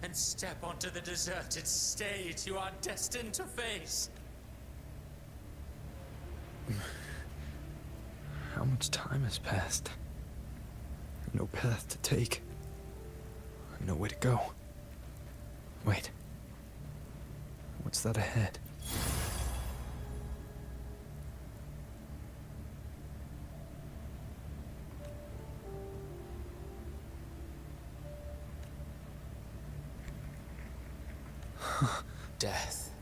and step onto the deserted stage you are destined to face. How much time has passed? No path to take. No way to go. Wait. What's that ahead? Death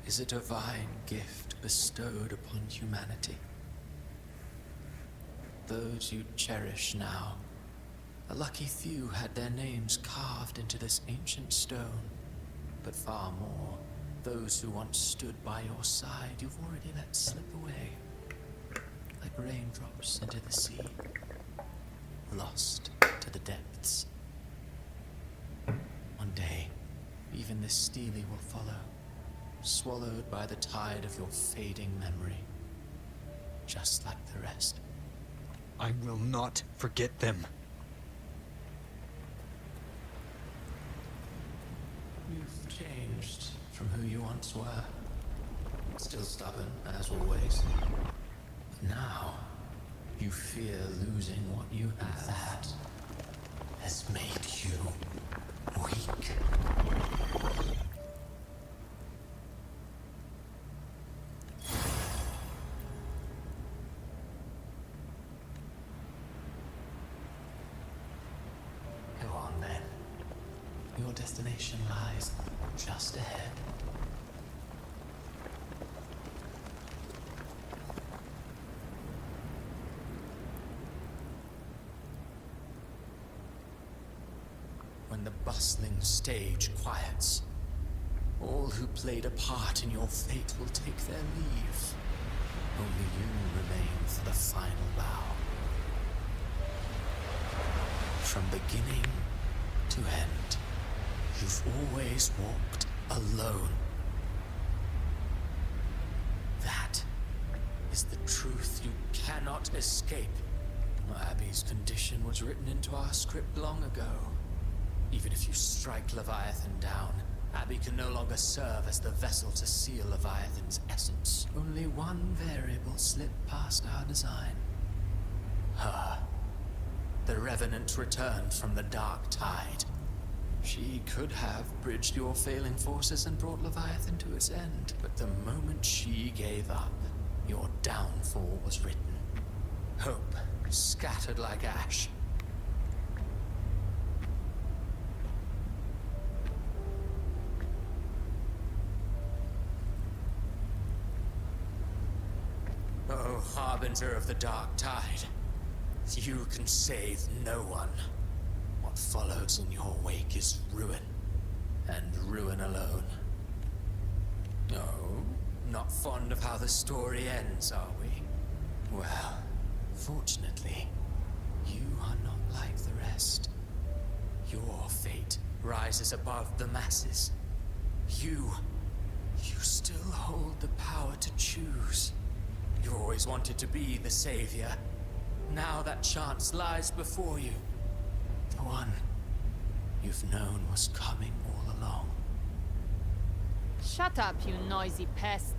is a divine gift bestowed upon humanity. Those you cherish now, a lucky few had their names carved into this ancient stone, but far more, those who once stood by your side you've already let slip away, like raindrops into the sea, lost to the depths. One day, even this stele will follow, swallowed by the tide of your fading memory, just like the rest. I will not forget them. You've changed from who you once were. Still stubborn, as always. But now, you fear losing what you have. That has made you weak. Go on then. Your destination lies just ahead. When the bustling stage quiets, all who played a part in your fate will take their leave. Only you remain for the final bow. From beginning to end, you've always walked alone. That is the truth you cannot escape. Abby's condition was written into our script long ago. Even if you strike Leviathan down, Abby can no longer serve as the vessel to seal Leviathan's essence. Only one variable slipped past our design. Her. The Revenant returned from the dark tide. She could have bridged your failing forces and brought Leviathan to its end, but the moment she gave up, your downfall was written. Hope scattered like ash. Oh, harbinger of the dark tide, you can save no one. What follows in your wake is ruin, and ruin alone. No, not fond of how the story ends, are we? Well, fortunately, you are not like the rest. Your fate rises above the masses. You still hold the power to choose. You always wanted to be the savior. Now that chance lies before you. The one you've known was coming all along. Shut up, you noisy pest.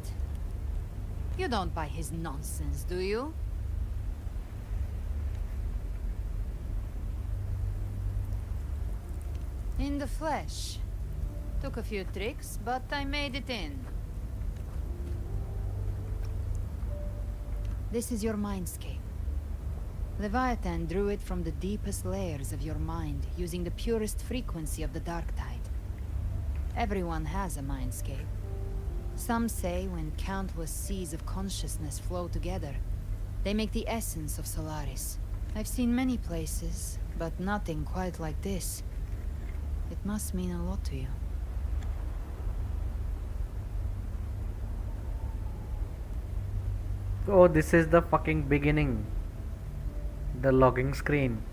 You don't buy his nonsense, do you? In the flesh. Took a few tricks, but I made it in. This is your mindscape. Leviathan drew it from the deepest layers of your mind, using the purest frequency of the dark tide. Everyone has a mindscape. Some say when countless seas of consciousness flow together, they make the essence of Solaris. I've seen many places, but nothing quite like this. It must mean a lot to you. Oh, this is the fucking beginning. The logging screen.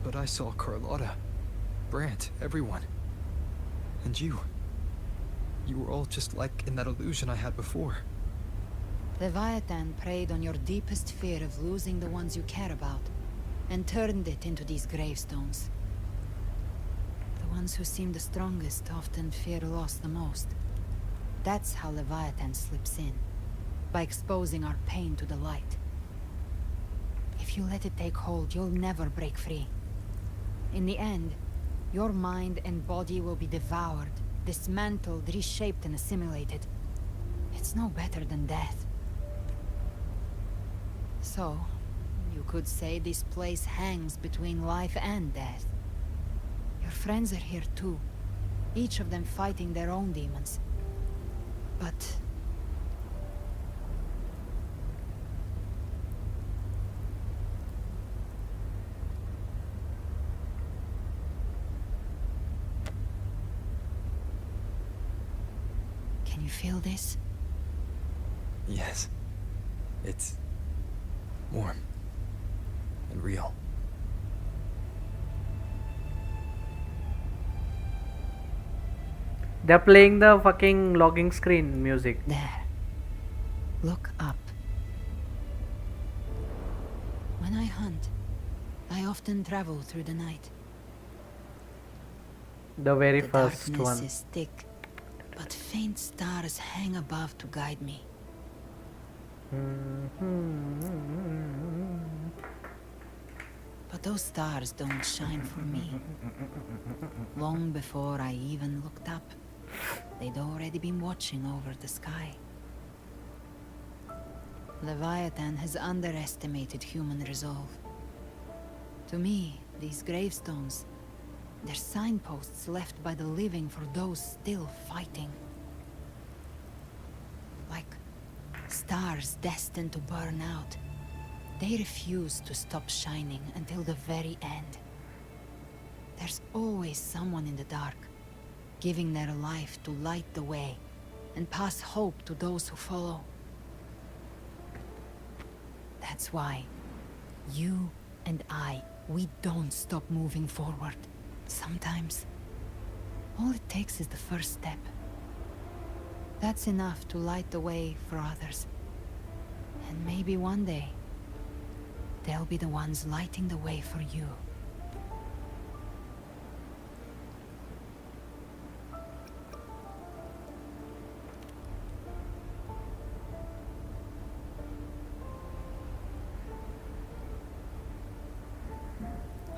But I saw Carlotta, Brant, everyone. And you. You were all just like in that illusion I had before. Leviathan preyed on your deepest fear of losing the ones you care about, and turned it into these gravestones. The ones who seem the strongest often fear loss the most. That's how Leviathan slips in, by exposing our pain to the light. If you let it take hold, you'll never break free. In the end, your mind and body will be devoured, dismantled, reshaped, and assimilated. It's no better than death. So, you could say this place hangs between life and death. Your friends are here too, each of them fighting their own demons. But... can you feel this? Yes. It's warm and real. They're playing the fucking logging screen music. There. Look up. When I hunt, I often travel through the night. The very The first darkness one. is thick, but faint stars hang above to guide me. But those stars don't shine for me. Long before I even looked up, they'd already been watching over the sky. Leviathan has underestimated human resolve. To me, these gravestones, they're signposts left by the living for those still fighting. Like stars destined to burn out. They refuse to stop shining until the very end. There's always someone in the dark, giving their life to light the way and pass hope to those who follow. That's why you and I, we don't stop moving forward. Sometimes, all it takes is the first step. That's enough to light the way for others. And maybe one day, they'll be the ones lighting the way for you.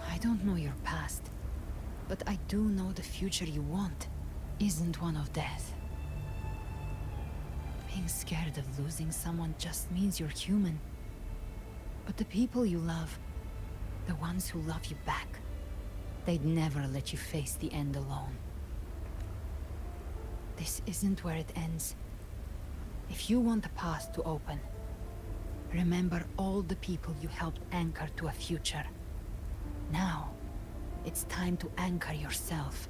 I don't know your past, but I do know the future you want isn't one of death. Being scared of losing someone just means you're human. But the people you love, the ones who love you back, they'd never let you face the end alone. This isn't where it ends. If you want the path to open, remember all the people you helped anchor to a future. Now, it's time to anchor yourself.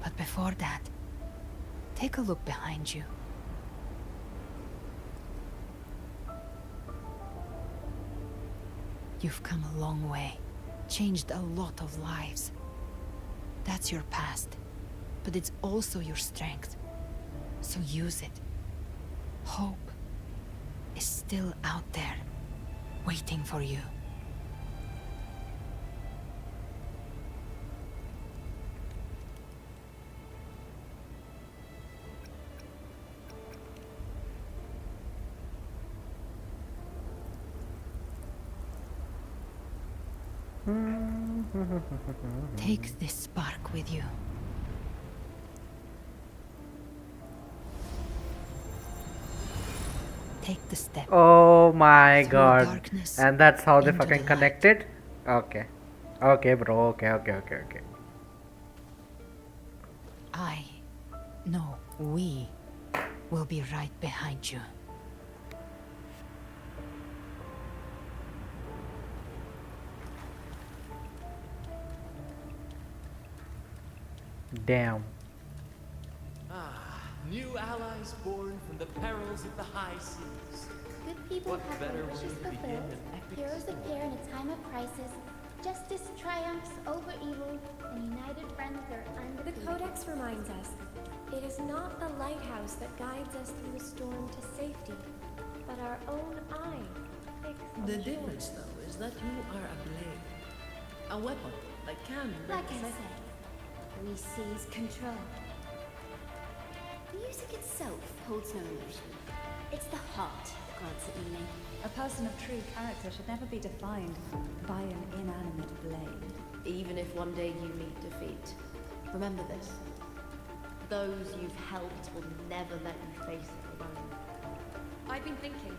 But before that, take a look behind you. You've come a long way, changed a lot of lives. That's your past, but it's also your strength. So use it. Hope is still out there, waiting for you. Take this spark with you. Take the step. Oh my through god. darkness And that's how they into the fucking light. connected? Okay. Okay, bro. Okay. No, we will be right behind you. Damn. Ah, new allies born from the perils of the high seas. Good people What have better their way wishes to begin fulfilled. an epic Heroes story? appear in a time of crisis. Justice triumphs over evil, and united friends are undefeated. The Codex reminds us, it is not the lighthouse that guides us through the storm to safety, but our own eye. fixed on The shore. difference, though, is that you are a blade. A weapon that can Like I represent. said, we seize control. Music itself holds no emotion. It's the heart that grants it meaning. A person of true character should never be defined by an inanimate blade. Even if one day you meet defeat, remember this. Those you've helped will never let you face it alone. I've been thinking.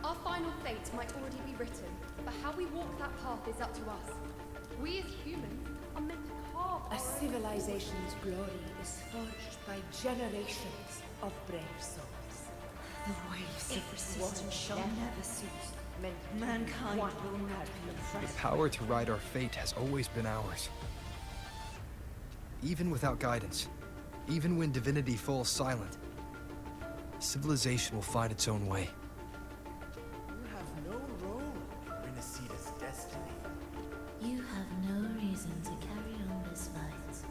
Our final fate might already be written, but how we walk that path is up to us. We as humans are meant to carve A civilization's glory is forged by generations of brave souls. The waves of resistance shall never cease. Mankind will not be The oppressed. power to ride our fate has always been ours. Even without guidance, even when divinity falls silent, civilization will find its own way. You have no role in Renacita's destiny. You have no reason to carry on this fight.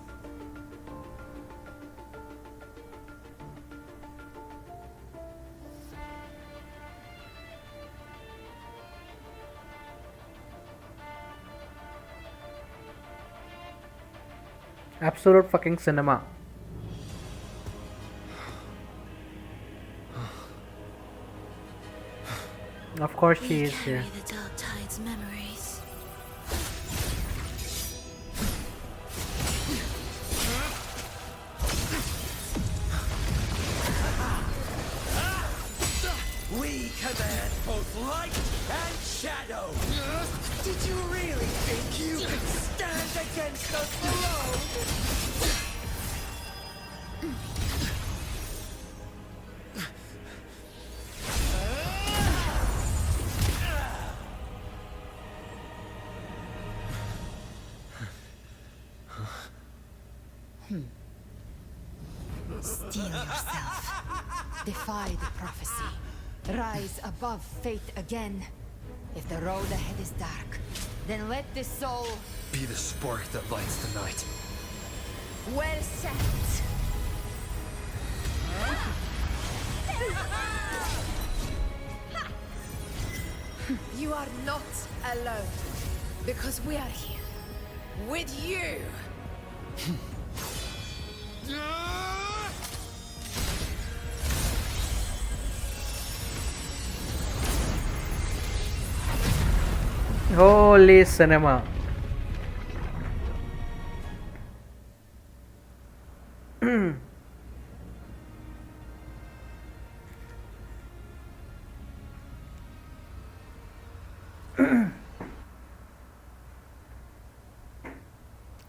Absolute fucking cinema. Of course she is here. Carry the Dark Tide's memories. We command both light and shadow. Did you really think you could stand against us alone? Steel yourself. Defy the prophecy. Rise above fate again. If the road ahead is dark, then let this soul Be the spark that lights the night. Well said. You are not alone, because we are here with you. Holy cinema.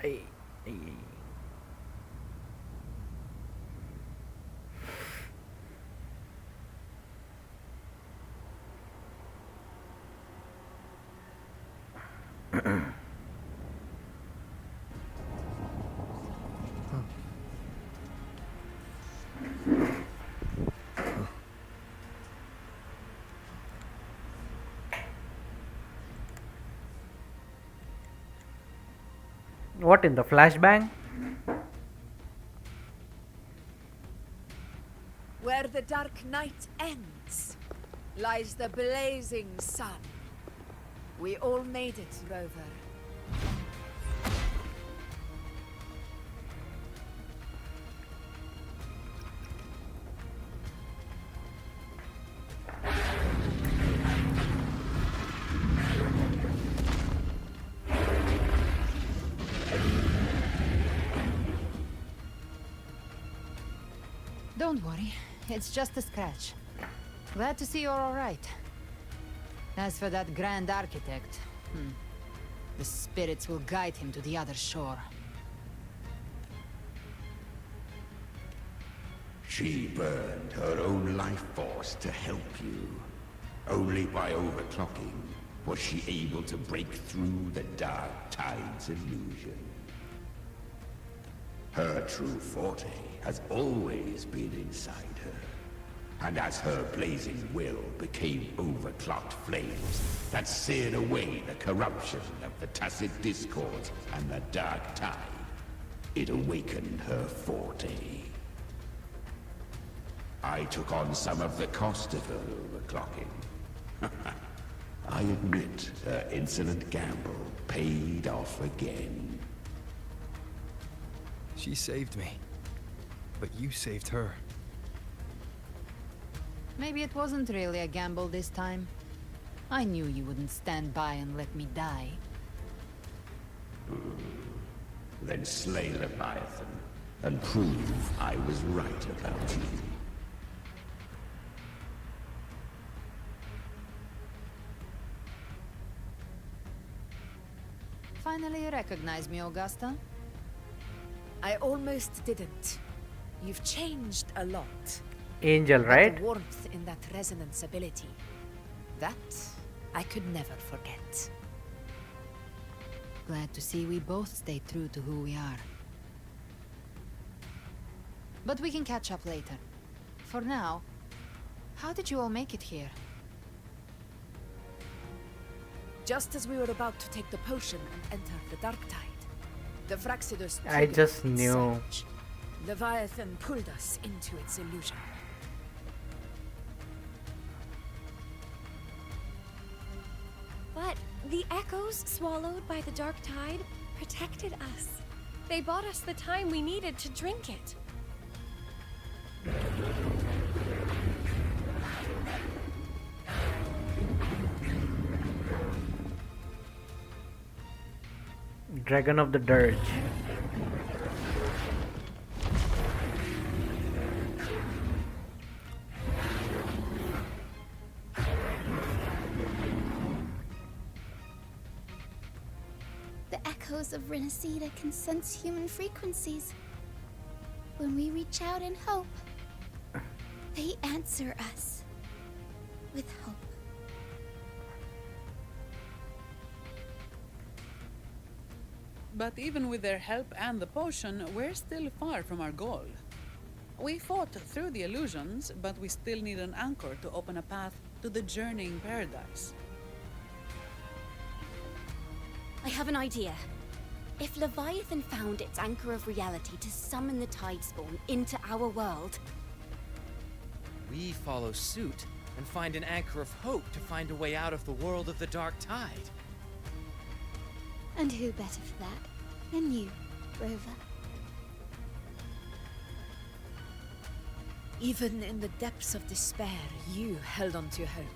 Ay, ay, ay. What in the flashbang? Where the dark night ends, lies the blazing sun. We all made it, Rover. Don't worry, it's just a scratch. Glad to see you're all right. As for that Grand Architect, the spirits will guide him to the other shore. She burned her own life force to help you. Only by overclocking was she able to break through the Dark Tide's illusion. Her true forte has always been inside her. And as her blazing will became overclocked flames that seared away the corruption of the tacit discords and the dark tide, it awakened her forte. I took on some of the cost of her overclocking. I admit her insolent gamble paid off again. She saved me. But you saved her. Maybe it wasn't really a gamble this time. I knew you wouldn't stand by and let me die. Then slay Leviathan, and prove I was right about you. Finally you recognize me, Augusta? I almost didn't. You've changed a lot. Angel, But right? the warmth in that resonance ability. That I could never forget. Glad to see we both stay true to who we are. But we can catch up later. For now, how did you all make it here? Just as we were about to take the potion and enter the dark tide, the Fraxidus I triggered just its knew. surge. Leviathan pulled us into its illusion. But the echoes swallowed by the dark tide protected us. They bought us the time we needed to drink it. Dragon of the Dirge. The echoes of Renacida can sense human frequencies. When we reach out in hope, they answer us with hope. But even with their help and the potion, we're still far from our goal. We fought through the illusions, but we still need an anchor to open a path to the journeying paradise. I have an idea. If Leviathan found its anchor of reality to summon the Tidespawn into our world, We follow suit and find an anchor of hope to find a way out of the world of the dark tide. And who better for that than you, Rover? Even in the depths of despair, you held on to hope.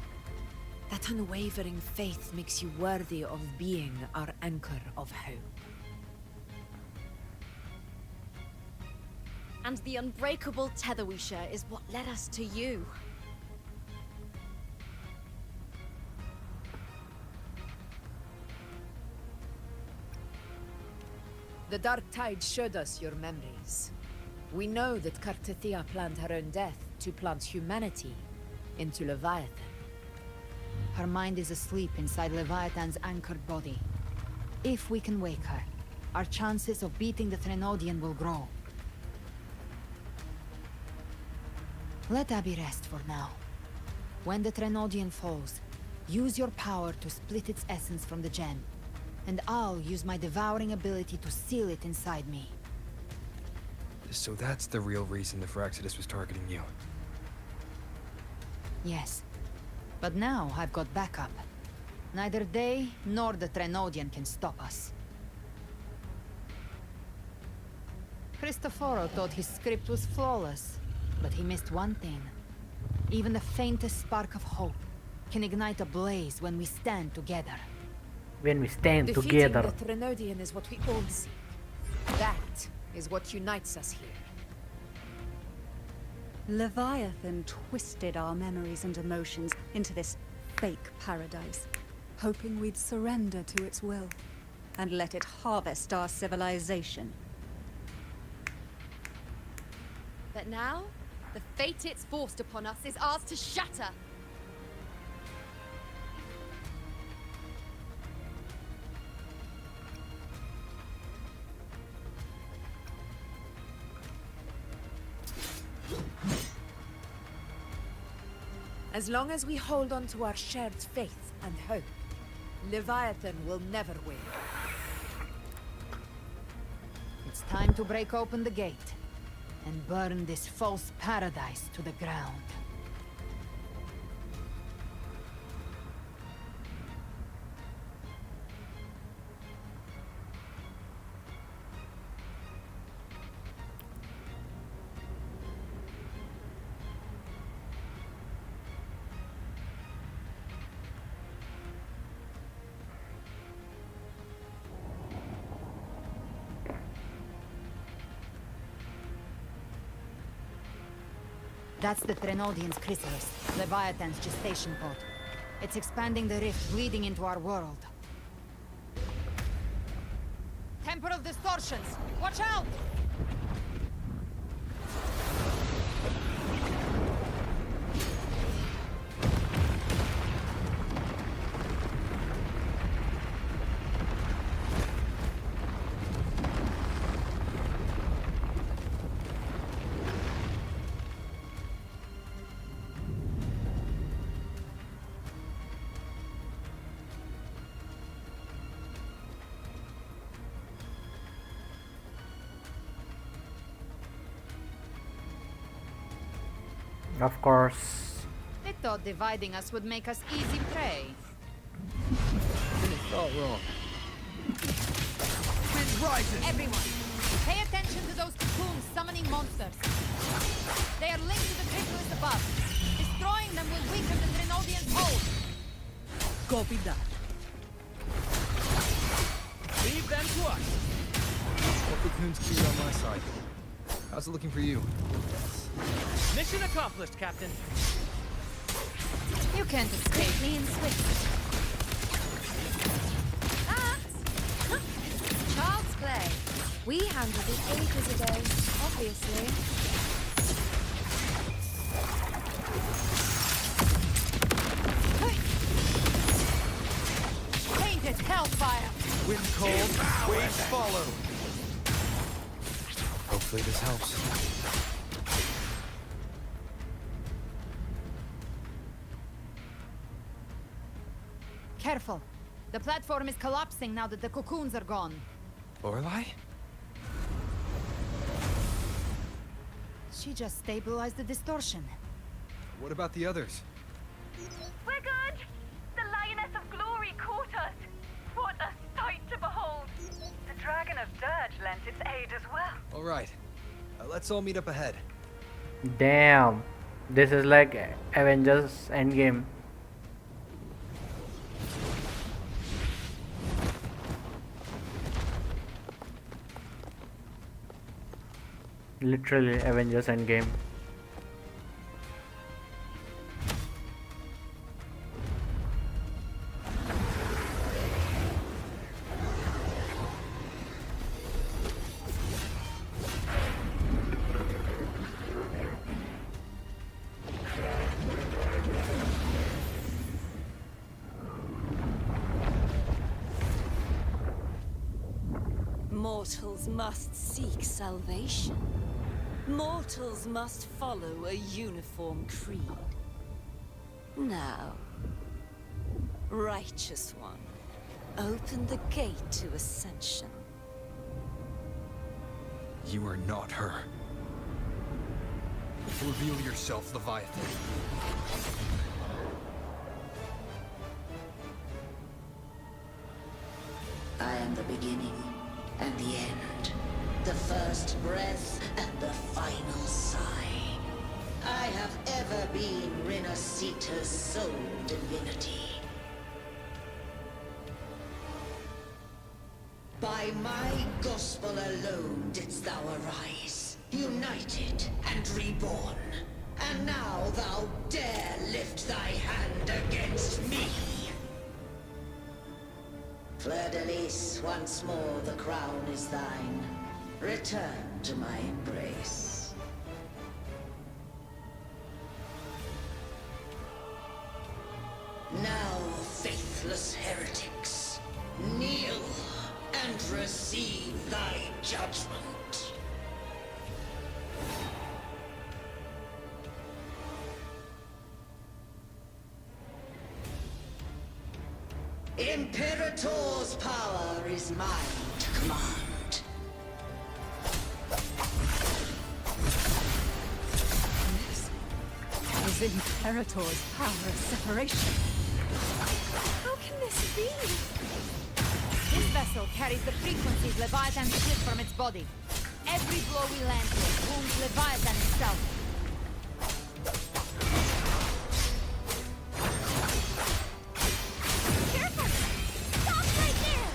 That unwavering faith makes you worthy of being our anchor of hope. and the unbreakable tether we share is what led us to you. The dark tide showed us your memories. We know that Kartathea planned her own death to plant humanity into Leviathan. Her mind is asleep inside Leviathan's anchored body. If we can wake her, our chances of beating the Threnodian will grow. Let Abby rest for now. When the Threnodian falls, use your power to split its essence from the gem, and I'll use my devouring ability to seal it inside me. So that's the real reason the Fraxidus was targeting you. Yes. But now I've got backup. Neither they nor the Threnodian can stop us. Cristoforo thought his script was flawless, but he missed one thing. Even the faintest spark of hope can ignite a blaze when we stand together. When we stand Defeating together. the Threnodian is what we all seek. That is what unites us here. Leviathan twisted our memories and emotions into this fake paradise, hoping we'd surrender to its will and let it harvest our civilization. But now, the fate it's forced upon us is ours to shatter. As long as we hold on to our shared faith and hope, Leviathan will never win. It's time to break open the gate and burn this false paradise to the ground. That's the Threnodian's chrysalis, Leviathan's gestation pod. It's expanding the rift, bleeding into our world. Temple of Distortions! Watch out! Of course. They thought dividing us would make us easy prey. They thought wrong. Wind rises! Everyone, pay attention to those cocoons summoning monsters. They are linked to the chrysalis above. Destroying them will weaken the Threnodian's hold. Copy that. Leave them to us. All cocoons cleared on my side. How's it looking for you? Mission accomplished, Captain. You can't escape me in Swift. Child's play. We handled it ages ago, obviously. Painted hellfire! Wind cold, waves follow. Hopefully this helps. Careful. The platform is collapsing now that the cocoons are gone. Lorelei? She just stabilized the distortion. What about the others? We're good! The Lioness of Glory caught us! What a sight to behold! The Dragon of Dirge lent its aid as well. All right. Let's all meet up ahead. Damn. This is like Avengers Endgame. Literally Avengers Endgame. Mortals must seek salvation. Mortals must follow a uniform creed. Now, Righteous One, open the gate to ascension. You are not her. Reveal yourself, Leviathan. I am the beginning and the end. The first breath and the final sigh. I have ever been Renacita's sole divinity. By my gospel alone didst thou arise, united and reborn. And now thou dare lift thy hand against me. Fleur-de-Lis, once more the crown is thine. Return to my embrace. Now, faithless heretics, kneel and receive thy judgment. is mine to command. This is Imperator's power of separation. How can this be? This vessel carries the frequencies Leviathan split from its body. Every blow we land with wounds Leviathan itself. Careful! Stop right there!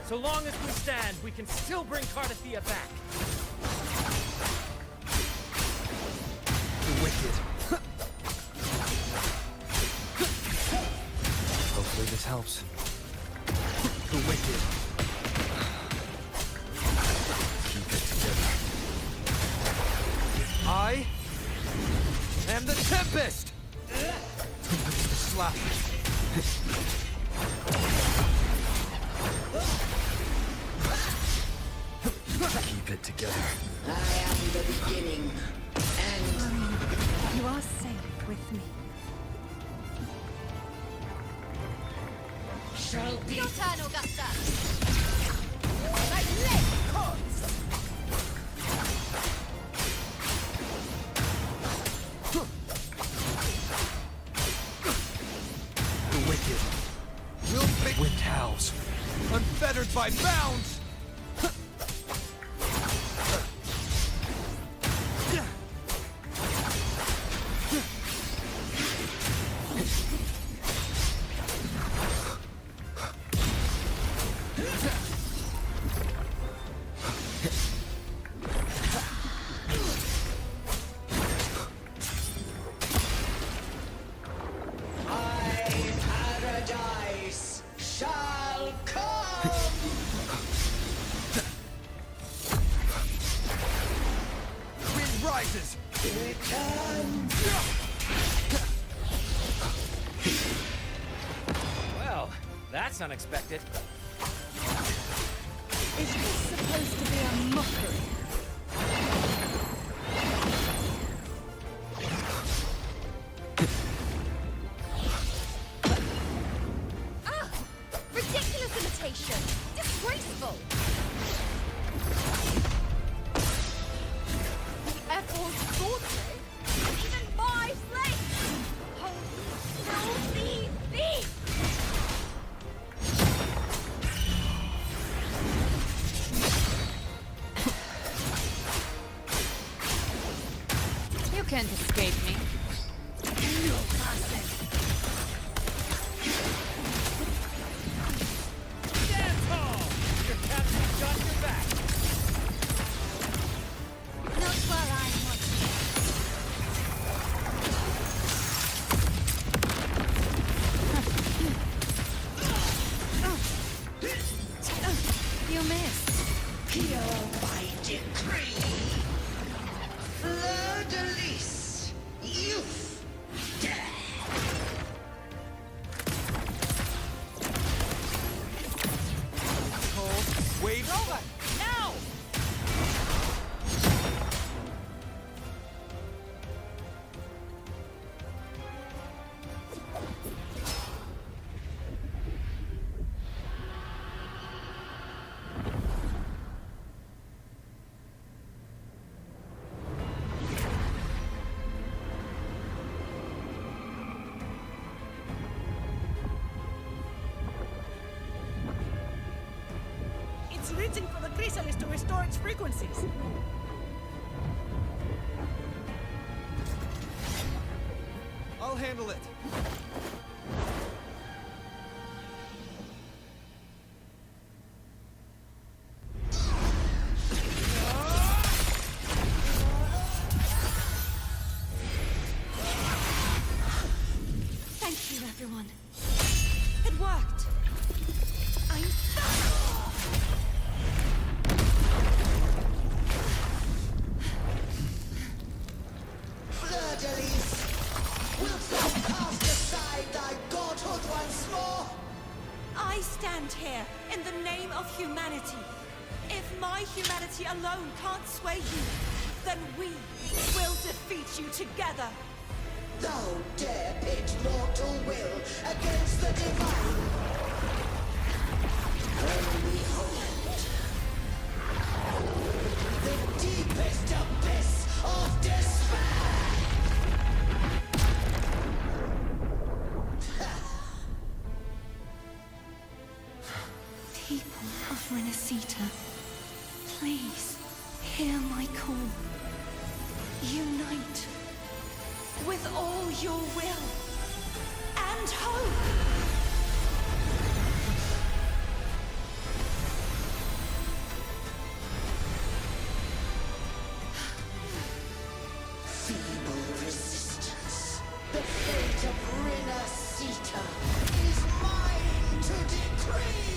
So long as we stand, we can still bring Cardathia back. The wicked. Hopefully this helps. The wicked. Keep it together. I am the Tempest! Slap. Keep it together. I am the beginning, and You are safe with me. shall be. Your turn, Augusta! My leg hurts! The wicked. Will pick wind howls. Unfettered by bounds! My paradise shall come. Wind rises! Return. Well, that's unexpected. Is this supposed to be a mockery? Ah! Ridiculous imitation! Disgraceful! The F.O.'s daughter? Even my slave! Holy thief! You can't escape me. No passing. Dance hall! Your captain's got your back. Not while I'm watching. You missed. Here by decree. Fleur-de-lis. Youth. Death. Cold. Wave over. Now! It's reaching for the chrysalis to restore its frequencies. I'll handle it. Thank you, everyone. It worked. I'm Fleur-de-lis. Wilt thou cast aside thy godhood once more? I stand here in the name of humanity. If my humanity alone can't sway you, then we will defeat you together. Thou dare pit mortal will against the divine. People of Renacita, please hear my call. Unite with all your will and hope. Feeble resistance. The fate of Renacita is mine to decree!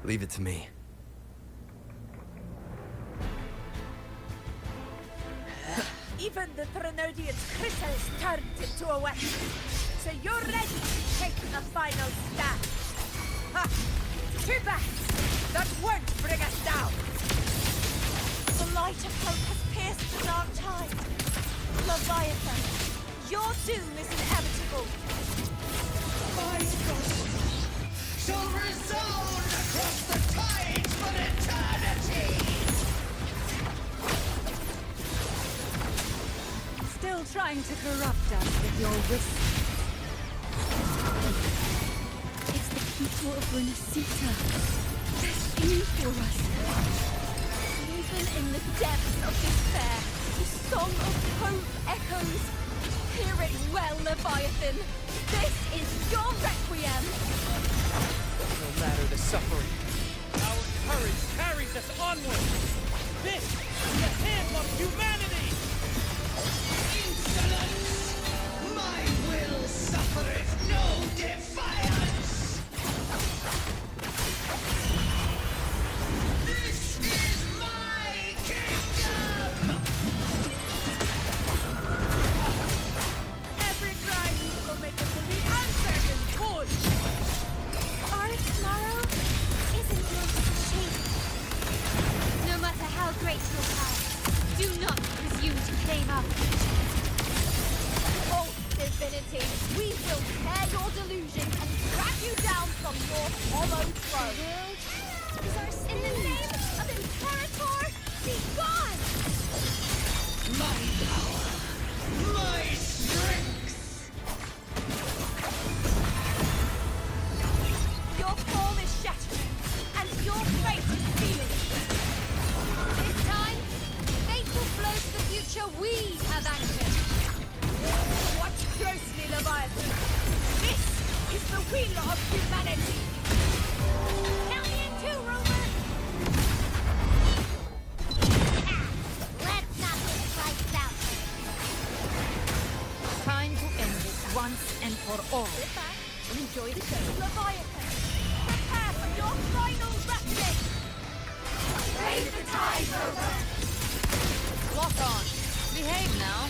Leave it to me. Even the Threnodian's crystals turned into a weapon. So you're ready to take the final stand. Ha! Too bad! That won't bring us down! The light of hope has pierced the dark tide. Leviathan, your doom is inevitable. My gospel shall resound across the tides for eternity! Still trying to corrupt us with your whispers. It's the people of Renacita. They're singing for us. Even in the depths of despair, the song of hope echoes. Hear it well, Leviathan. This is your requiem. No matter the suffering, our courage carries us onward. This is the hymn of humanity. Insolence! My will suffereth no defiance! This is my kingdom! Every cry will make us believe answered in full! Our tomorrow isn't yours to shape. No matter how great your power, do not presume to claim our future. Oh, divinity, we will tear your delusion and drag you down from your hollow throne! In the name of Imperator, be gone! My power! My strength! Your form is shattering, and your fate is sealed! This time, fate will flow to the future we have anchored. Watch closely, Leviathan! This is the will of humanity! Count me in too, Rover! Let's not get priced out. Time to end this once and for all. Sit back and enjoy the show. Leviathan, prepare for your final reckoning! Raise the tide, Rover! Lock on. Behave now.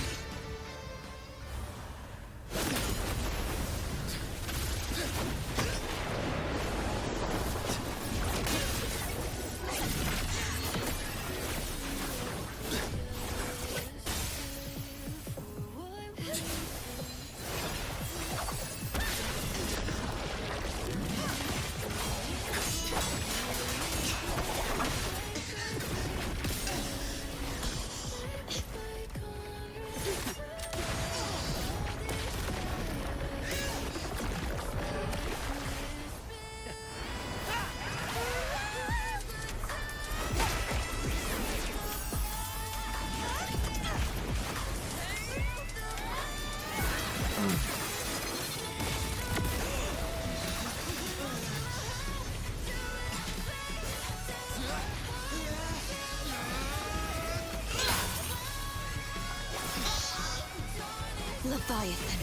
Leviathan,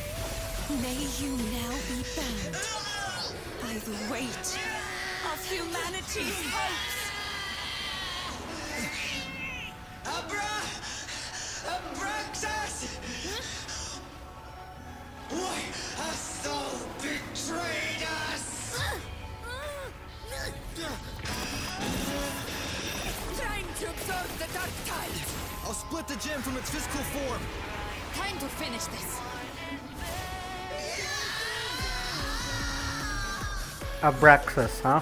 may you now be bound by the weight of humanity's hopes. Abraxas! Why hast thou betrayed us? Trying to absorb the dark tide! I'll split the gem from its physical form. Time to finish this. Abraxas, huh?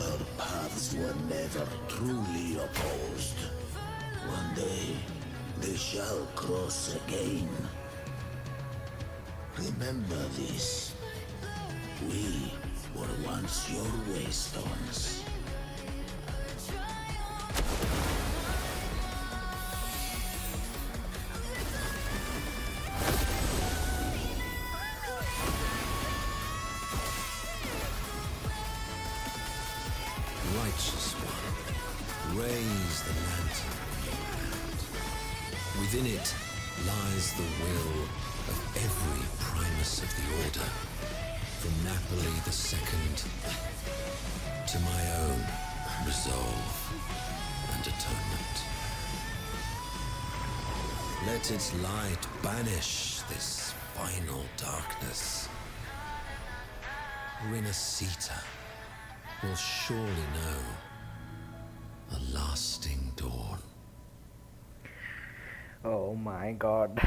Our paths were never truly opposed. One day, they shall cross again. Remember this. We were once your waystones. Righteous one, raise the lantern in your hand. Within it lies the will of every primus of the Order, from Napoli II to my own resolve and atonement. Let its light banish this final darkness. Renacita will surely know a lasting dawn. Oh my god.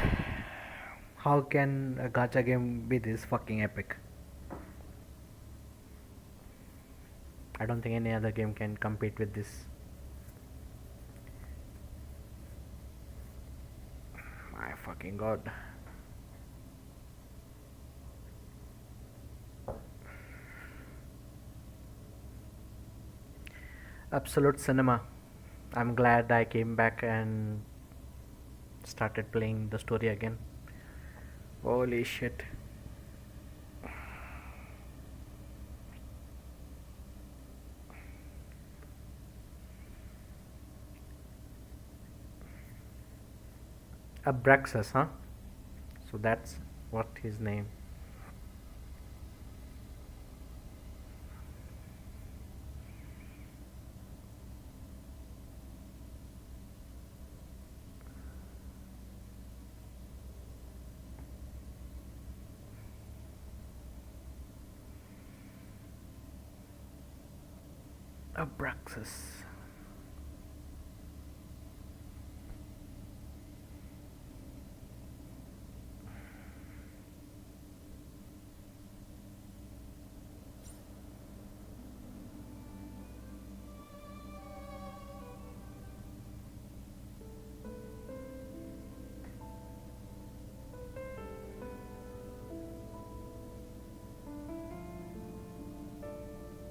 How can a gacha game be this fucking epic? I don't think any other game can compete with this. My fucking god. Absolute cinema. I'm glad I came back and started playing the story again. Holy shit. Abraxas, huh? So that's what his name. Abraxas.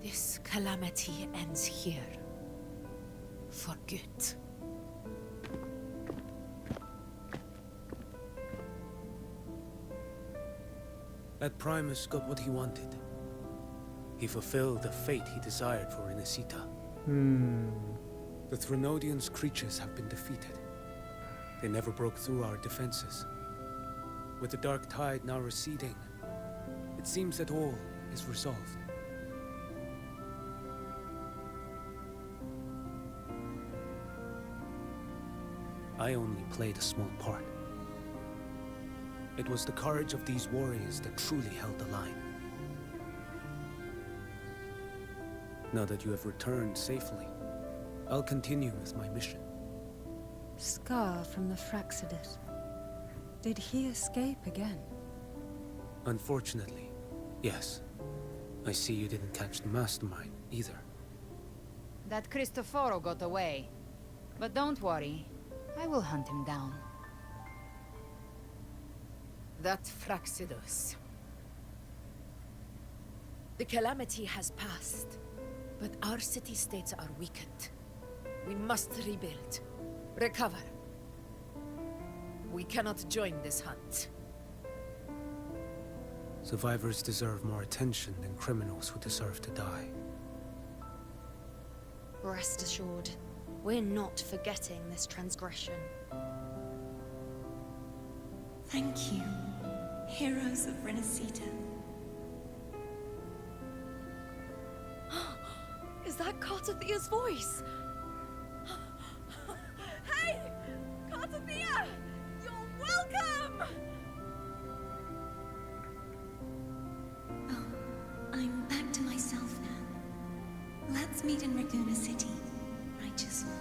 This calamity ends here. For good. That Primus got what he wanted. He fulfilled the fate he desired for Renacita. The Threnodians' creatures have been defeated. They never broke through our defenses. With the dark tide now receding, it seems that all is resolved. I only played a small part. It was the courage of these warriors that truly held the line. Now that you have returned safely, I'll continue with my mission. Scar from the Fraxidus. Did he escape again? Unfortunately, yes. I see you didn't catch the mastermind either. That Cristoforo got away. But don't worry, I will hunt him down. That Fraxidus. The calamity has passed, but our city-states are weakened. We must rebuild. Recover. We cannot join this hunt. Survivors deserve more attention than criminals who deserve to die. Rest assured, we're not forgetting this transgression. Thank you, heroes of Renacita. Is that Cartathia's voice? Hey! Cartathia! You're welcome! Oh, I'm back to myself now. Let's meet in Raguna City, righteous one.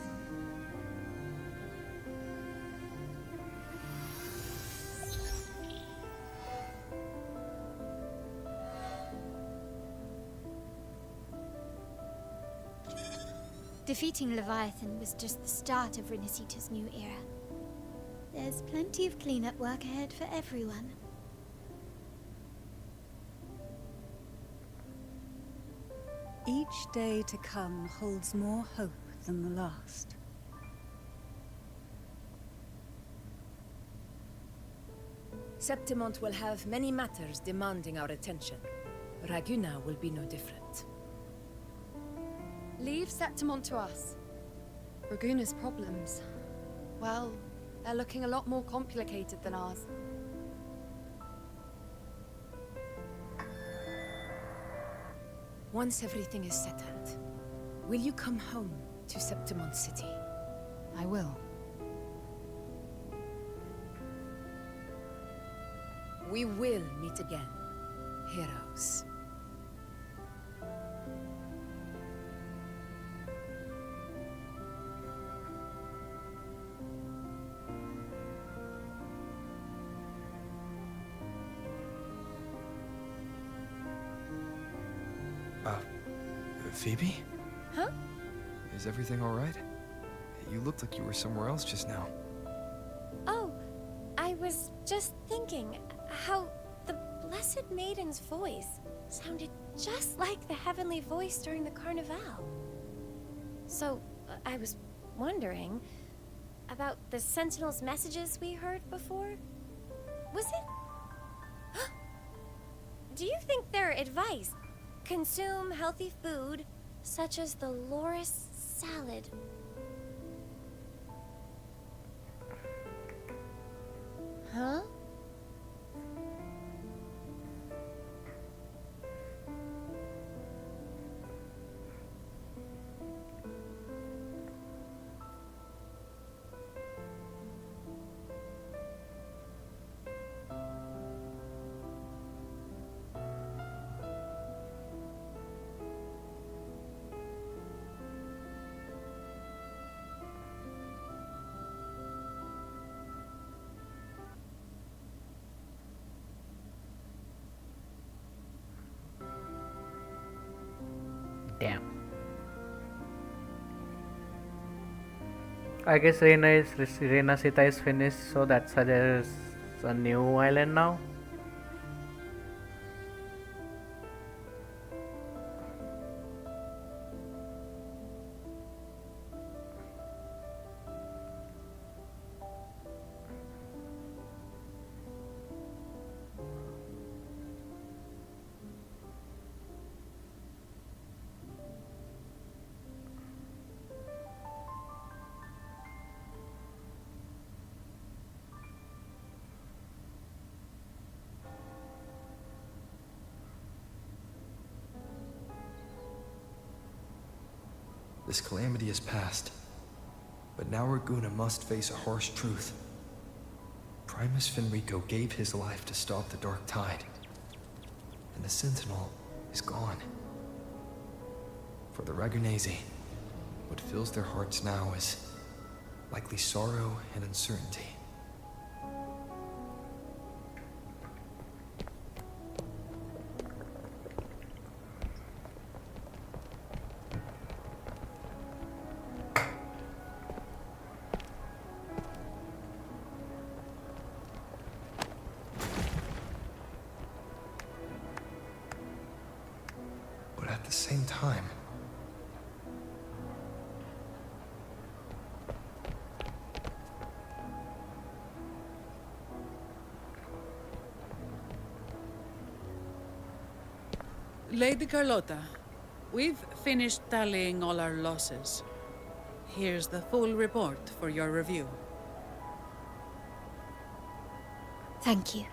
Defeating Leviathan was just the start of Renacita's new era. There's plenty of cleanup work ahead for everyone. Each day to come holds more hope than the last. Septimont will have many matters demanding our attention. Raguna will be no different. Leave Septimont to us. Raguna's problems, well, they're looking a lot more complicated than ours. Once everything is settled, will you come home to Septimont City? I will. We will meet again, heroes. Phoebe? Huh? Is everything all right? You looked like you were somewhere else just now. Oh, I was just thinking how the Blessed Maiden's voice sounded just like the heavenly voice during the Carnival. So, I was wondering about the Sentinel's messages we heard before. Was it? Do you think their advice, consume healthy food, such as the Loris salad? Huh? Damn. I guess Renacita is finished, so that suggests a new island now. This calamity is past, but now Raguna must face a harsh truth. Primus Fenrico gave his life to stop the Dark Tide, and the Sentinel is gone. For the Ragunesi, what fills their hearts now is likely sorrow and uncertainty. But at the same time, Lady Carlotta, we've finished tallying all our losses. Here's the full report for your review. Thank you.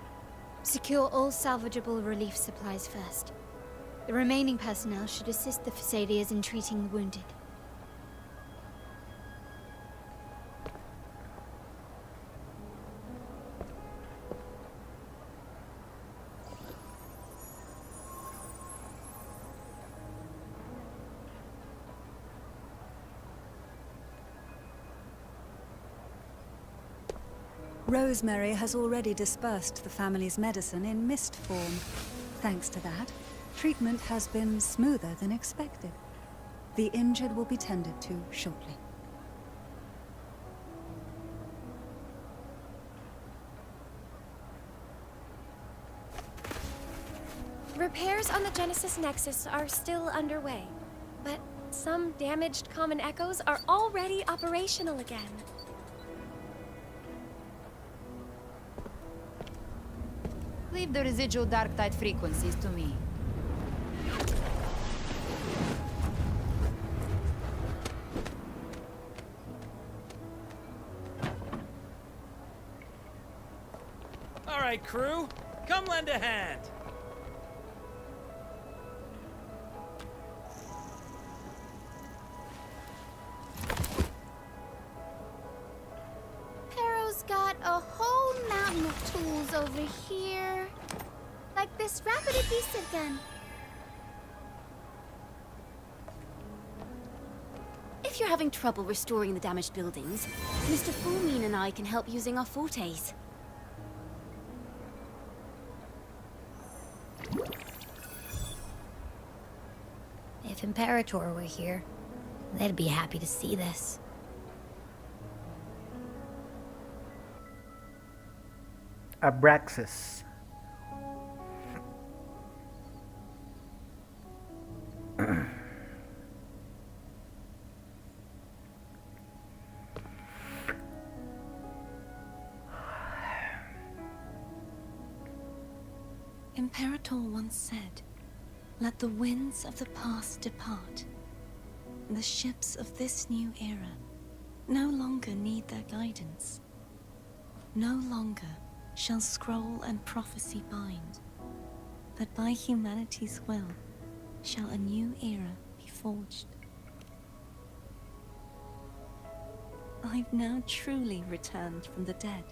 Secure all salvageable relief supplies first. The remaining personnel should assist the Phasaelias in treating the wounded. Rosemary has already dispersed the family's medicine in mist form. Thanks to that, treatment has been smoother than expected. The injured will be tended to shortly. Repairs on the Genesis Nexus are still underway, but some damaged common echoes are already operational again. Leave the residual dark tide frequencies to me. All right, crew, come lend a hand. Pero's got a whole mountain of tools over here. Like this rapid adhesive gun. If you're having trouble restoring the damaged buildings, Mr. Fulmin and I can help using our fortes. If Imperator were here, they'd be happy to see this. Abraxas. Imperator once said, "Let the winds of the past depart. The ships of this new era no longer need their guidance. No longer shall scroll and prophecy bind, but by humanity's will shall a new era be forged." I've now truly returned from the dead.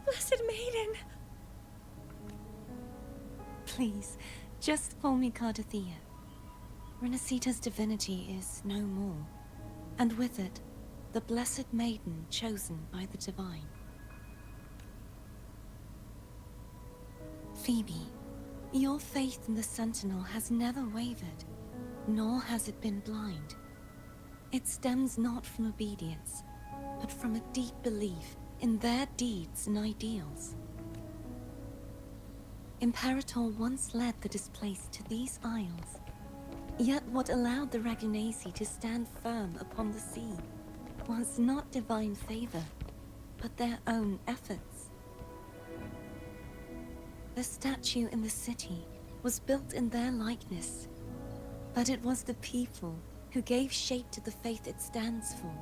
Blessed Maiden! Please, just call me Cardathea. Renacita's divinity is no more, and with it, the Blessed Maiden chosen by the Divine. Phoebe, your faith in the Sentinel has never wavered, nor has it been blind. It stems not from obedience, but from a deep belief in their deeds and ideals. Imperator once led the displaced to these isles, yet what allowed the Ragunasi to stand firm upon the sea was not divine favor, but their own efforts. The statue in the city was built in their likeness, but it was the people who gave shape to the faith it stands for.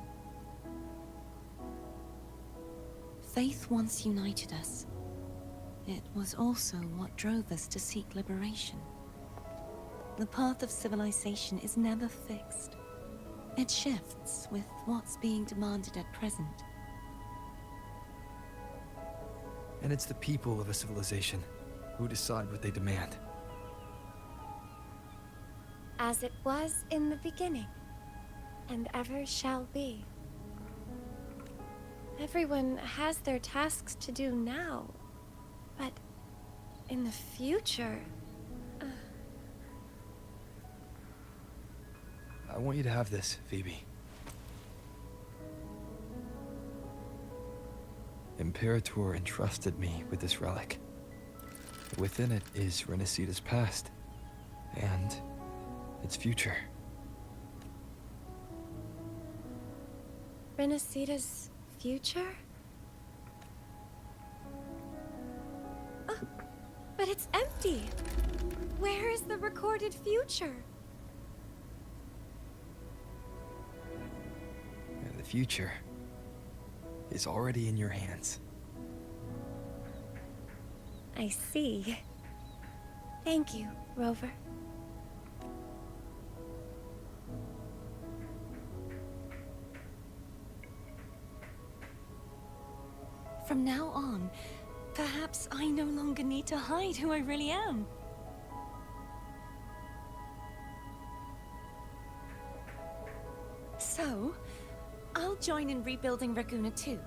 Faith once united us. It was also what drove us to seek liberation. The path of civilization is never fixed. It shifts with what's being demanded at present. And it's the people of a civilization who decide what they demand. As it was in the beginning, and ever shall be. Everyone has their tasks to do now, but in the future... I want you to have this, Phoebe. Imperator entrusted me with this relic. Within it is Renacita's past, and its future. Renacita's future? Oh, but it's empty! Where is the recorded future? And the future is already in your hands. I see. Thank you, Rover. From now on, perhaps I no longer need to hide who I really am. join in rebuilding Raguna too?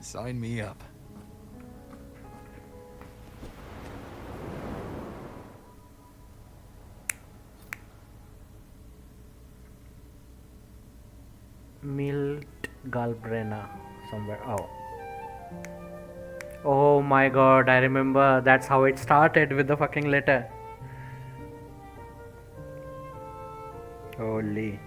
Sign me up. Milt Galbrena somewhere. Oh my god, I remember that's how it started with the fucking letter. Holy.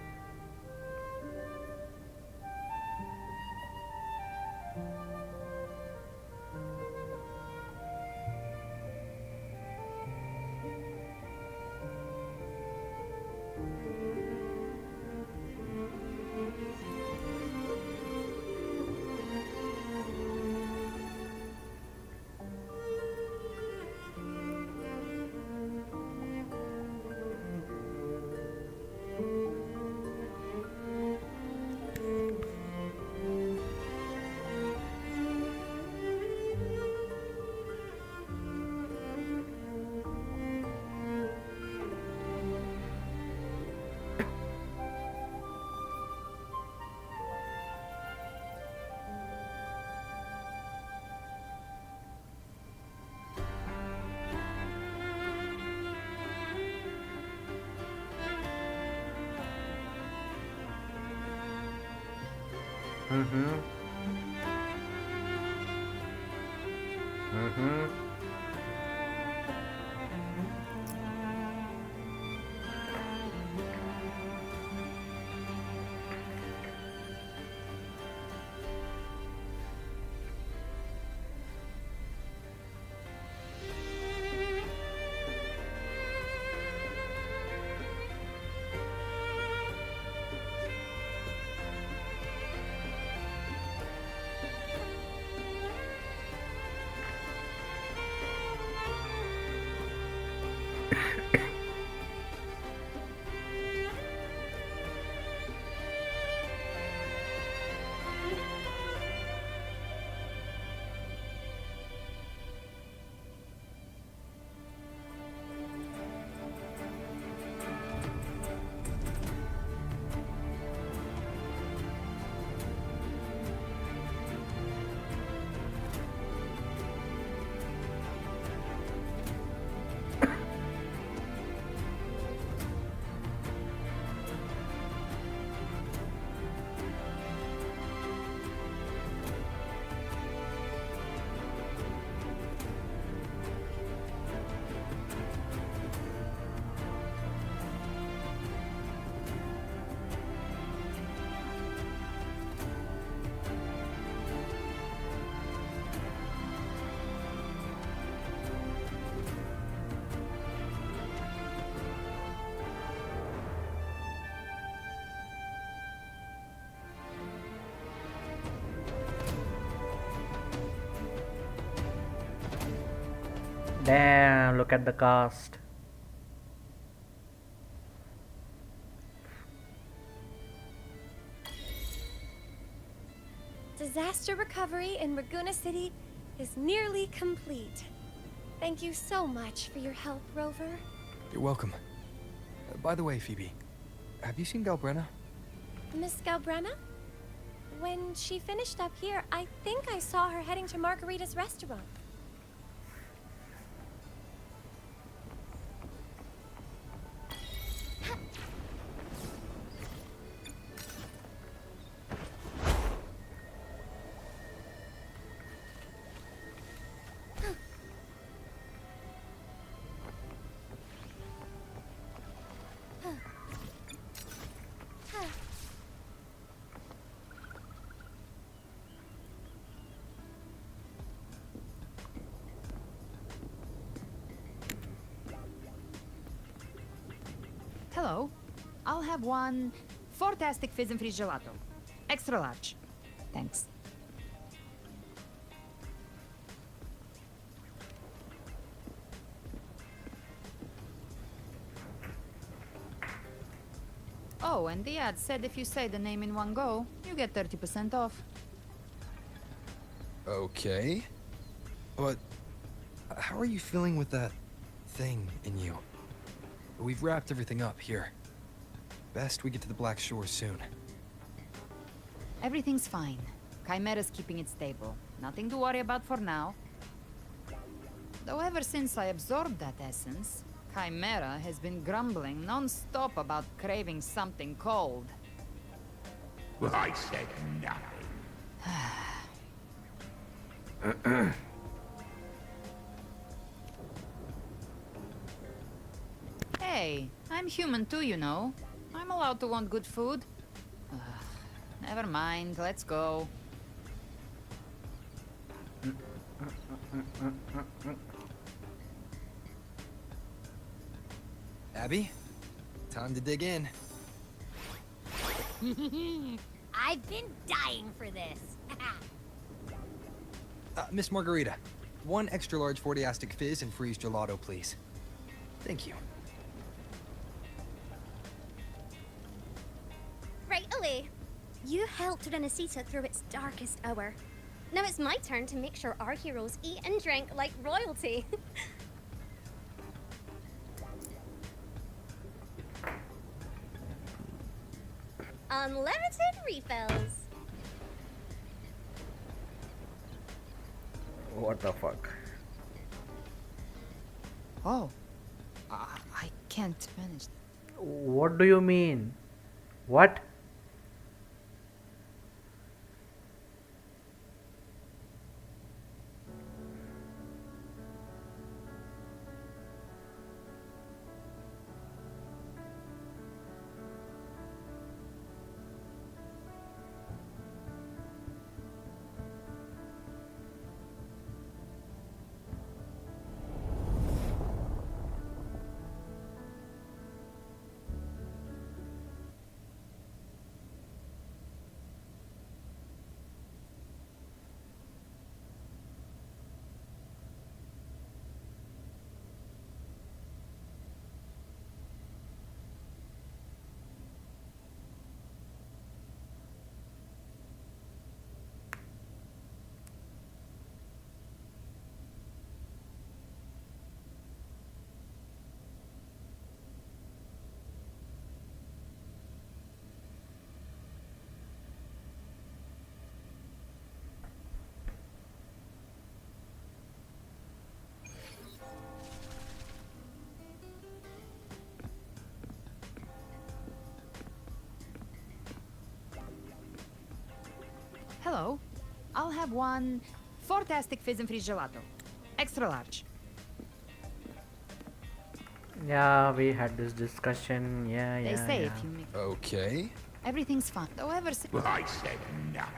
Damn, look at the cast. Disaster recovery in Raguna City is nearly complete. Thank you so much for your help, Rover. You're welcome. By the way, Phoebe, have you seen Galbrena? Miss Galbrena? When she finished up here, I think I saw her heading to Margarita's restaurant. Hello. I'll have one fantastic fizz and freeze gelato. Extra large. Thanks. Oh, and the ad said if you say the name in one go, you get 30% off. Okay. But how are you feeling with that thing in you? We've wrapped everything up here. Best we get to the Black Shore soon. Everything's fine. Chimera's keeping it stable. Nothing to worry about for now. Though ever since I absorbed that essence, Chimera has been grumbling non-stop about craving something cold. I said nothing. Hey, I'm human too, you know. I'm allowed to want good food. Never mind, let's go. Abby, time to dig in. I've been dying for this. Miss Margarita, one extra large 40-astic fizz and freeze gelato, please. Thank you. Right away. You helped Renesita through its darkest hour. Now it's my turn to make sure our heroes eat and drink like royalty. Unlimited refills. What the fuck? Oh, I can't manage. What do you mean? What? Hello. I'll have one fantastic fizz and freeze gelato. Extra large. Yeah, we had this discussion. Yeah, They say if you make... Okay. Everything's fine. Though ever since... I said nothing.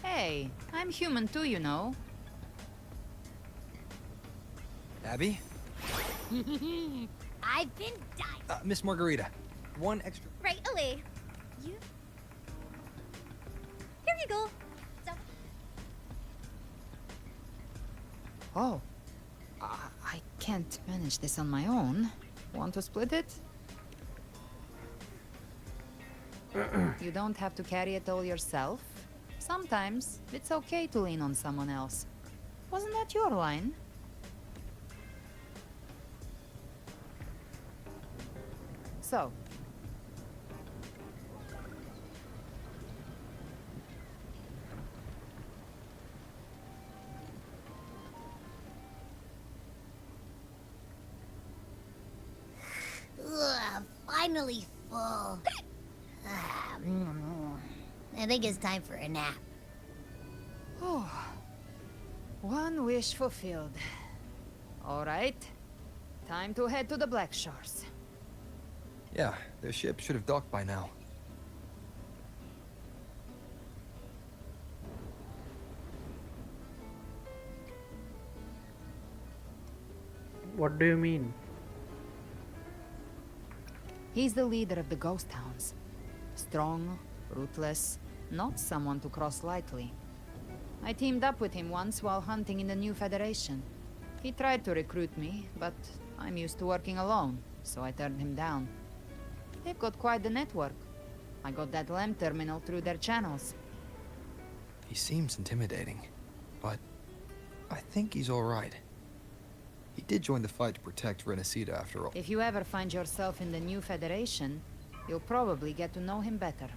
Hey, I'm human too, you know. Abby? I've been dying. Miss Margarita, one extra... Right away. You... Here you go. So... Oh. I can't manage this on my own. Want to split it? You don't have to carry it all yourself. Sometimes it's okay to lean on someone else. Wasn't that your line? So, Ugh, finally full. I think it's time for a nap. oh, one wish fulfilled. All right, time to head to the Black Shores. Yeah, their ship should have docked by now. What do you mean? He's the leader of the Ghost Hounds. Strong, ruthless, not someone to cross lightly. I teamed up with him once while hunting in the new Federation. He tried to recruit me, but I'm used to working alone, so I turned him down. They've got quite the network. I got that LEM terminal through their channels. He seems intimidating, but I think he's alright. He did join the fight to protect Renacida after all. If you ever find yourself in the new Federation, you'll probably get to know him better.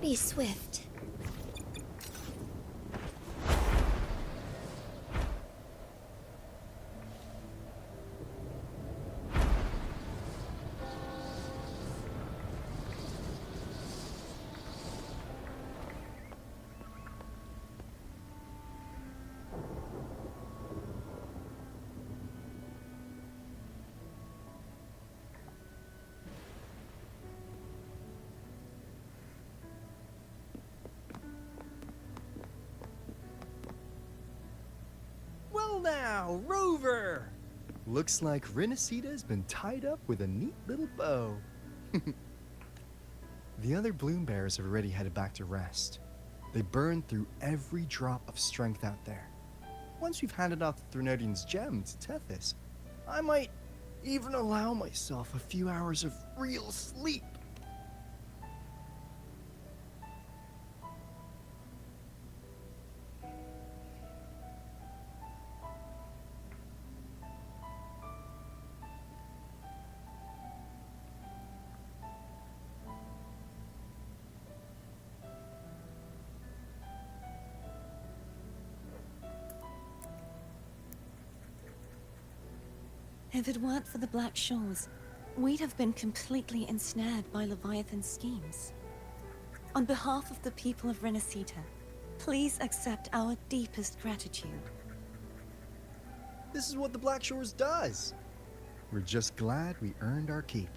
Be swift. Well now, Rover! Looks like Renacita's been tied up with a neat little bow. The other Bloom Bears have already headed back to rest. They burned through every drop of strength out there. Once we've handed off the Threnodian's gem to Tethys, I might even allow myself a few hours of real sleep. If it weren't for the Black Shores, we'd have been completely ensnared by Leviathan's schemes. On behalf of the people of Renacita, please accept our deepest gratitude. This is what the Black Shores does. We're just glad we earned our keep.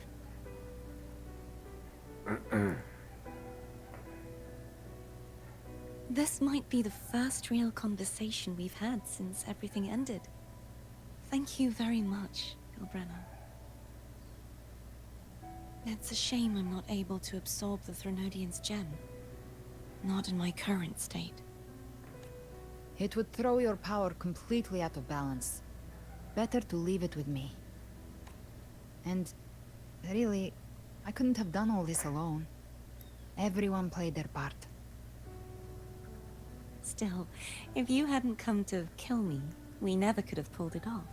This might be the first real conversation we've had since everything ended. Thank you very much, Galbrenna. It's a shame I'm not able to absorb the Threnodian's gem. Not in my current state. It would throw your power completely out of balance. Better to leave it with me. And really, I couldn't have done all this alone. Everyone played their part. Still, if you hadn't come to kill me, we never could have pulled it off.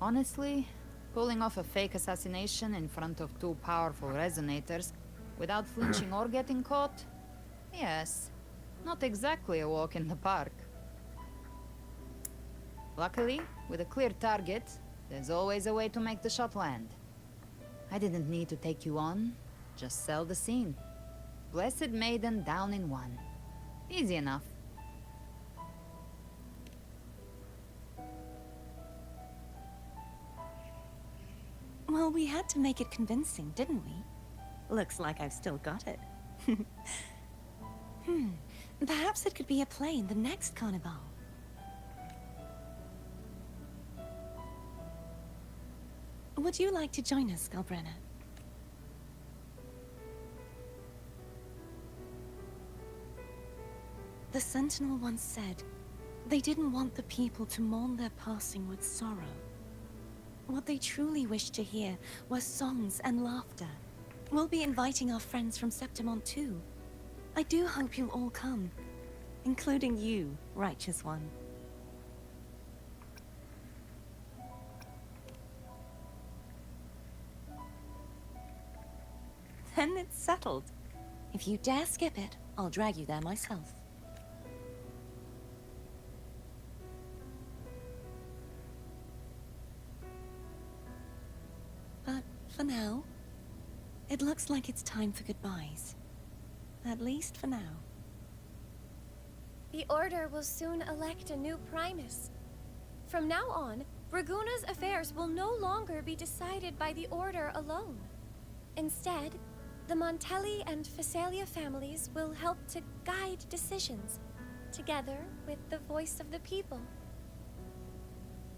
Honestly, pulling off a fake assassination in front of two powerful resonators without flinching or getting caught? Yes, not exactly a walk in the park. Luckily, with a clear target, there's always a way to make the shot land. I didn't need to take you on, just sell the scene. Blessed Maiden down in one. Easy enough. Well, we had to make it convincing, didn't we? Looks like I've still got it. Perhaps it could be a play in the next carnival. Would you like to join us, Galbrenna? The Sentinel once said, they didn't want the people to mourn their passing with sorrow. What they truly wished to hear were songs and laughter. We'll be inviting our friends from Septimont too. I do hope you'll all come, including you, Righteous One. Then it's settled. If you dare skip it, I'll drag you there myself. But for now, it looks like it's time for goodbyes. At least for now. The Order will soon elect a new Primus. From now on, Raguna's affairs will no longer be decided by the Order alone. Instead, the Montelli and Phasalia families will help to guide decisions, together with the voice of the people.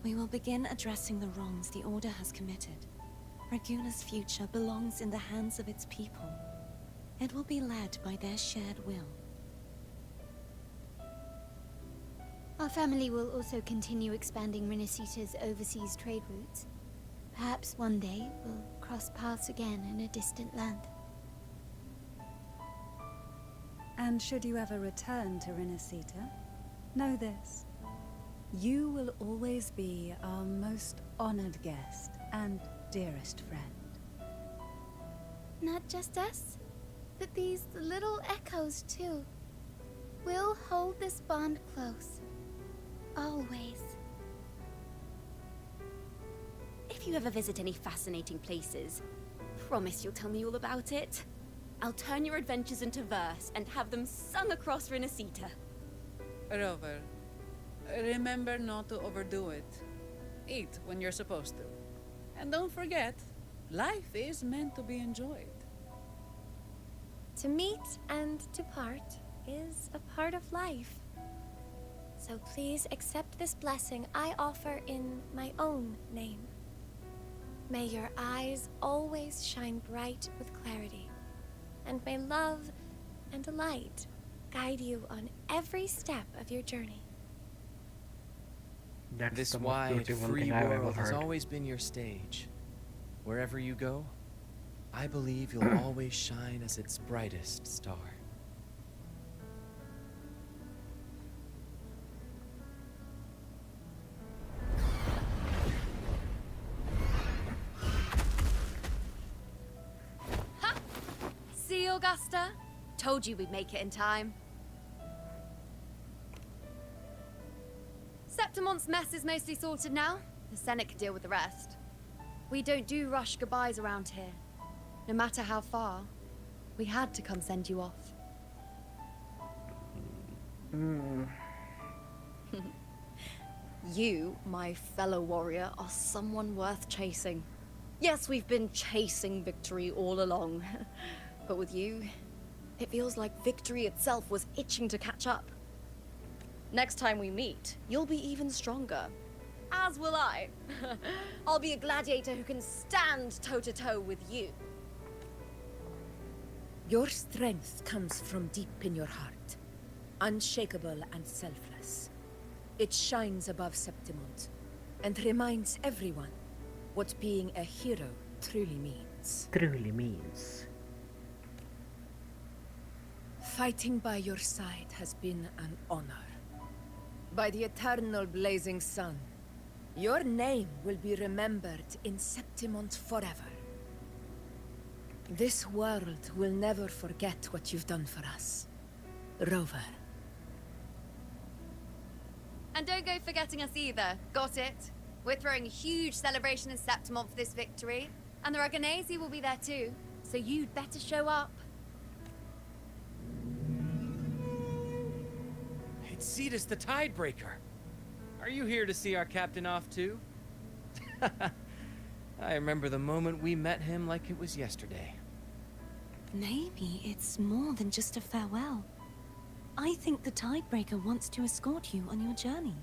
We will begin addressing the wrongs the Order has committed. Raguna's future belongs in the hands of its people. It will be led by their shared will. Our family will also continue expanding Renacita's overseas trade routes. Perhaps one day we'll cross paths again in a distant land. And should you ever return to Renacita, know this. You will always be our most honored guest and dearest friend. Not just us, but these little echoes too. We'll hold this bond close. Always. If you ever visit any fascinating places, promise you'll tell me all about it. I'll turn your adventures into verse and have them sung across Renacita. Rover, remember not to overdo it. Eat when you're supposed to. And don't forget, life is meant to be enjoyed. To meet and to part is a part of life. So please accept this blessing I offer in my own name. May your eyes always shine bright with clarity, and may love and light guide you on every step of your journey. That's This the most wide, beautiful free thing I've ever world has heard. always been your stage. Wherever you go, I believe you'll always shine as its brightest star. See, Augusta? Told you we'd make it in time. Septimont's mess is mostly sorted now. The Senate could deal with the rest. We don't do rush goodbyes around here. No matter how far, we had to come send you off. You, my fellow warrior, are someone worth chasing. Yes, we've been chasing victory all along. But with you, it feels like victory itself was itching to catch up. Next time we meet, you'll be even stronger. As will I. I'll be a gladiator who can stand toe-to-toe with you. Your strength comes from deep in your heart, unshakable and selfless. It shines above Septimont, and reminds everyone what being a hero truly means. Truly means. Fighting by your side has been an honor. By the eternal blazing sun, your name will be remembered in Septimont forever. This world will never forget what you've done for us, Rover. And don't go forgetting us either. Got it? We're throwing a huge celebration in Septimont for this victory. And the Aragonese will be there too. So you'd better show up. It's Cetus the Tidebreaker. Are you here to see our captain off too? I remember the moment we met him like it was yesterday. Maybe it's more than just a farewell. I think the Tidebreaker wants to escort you on your journey.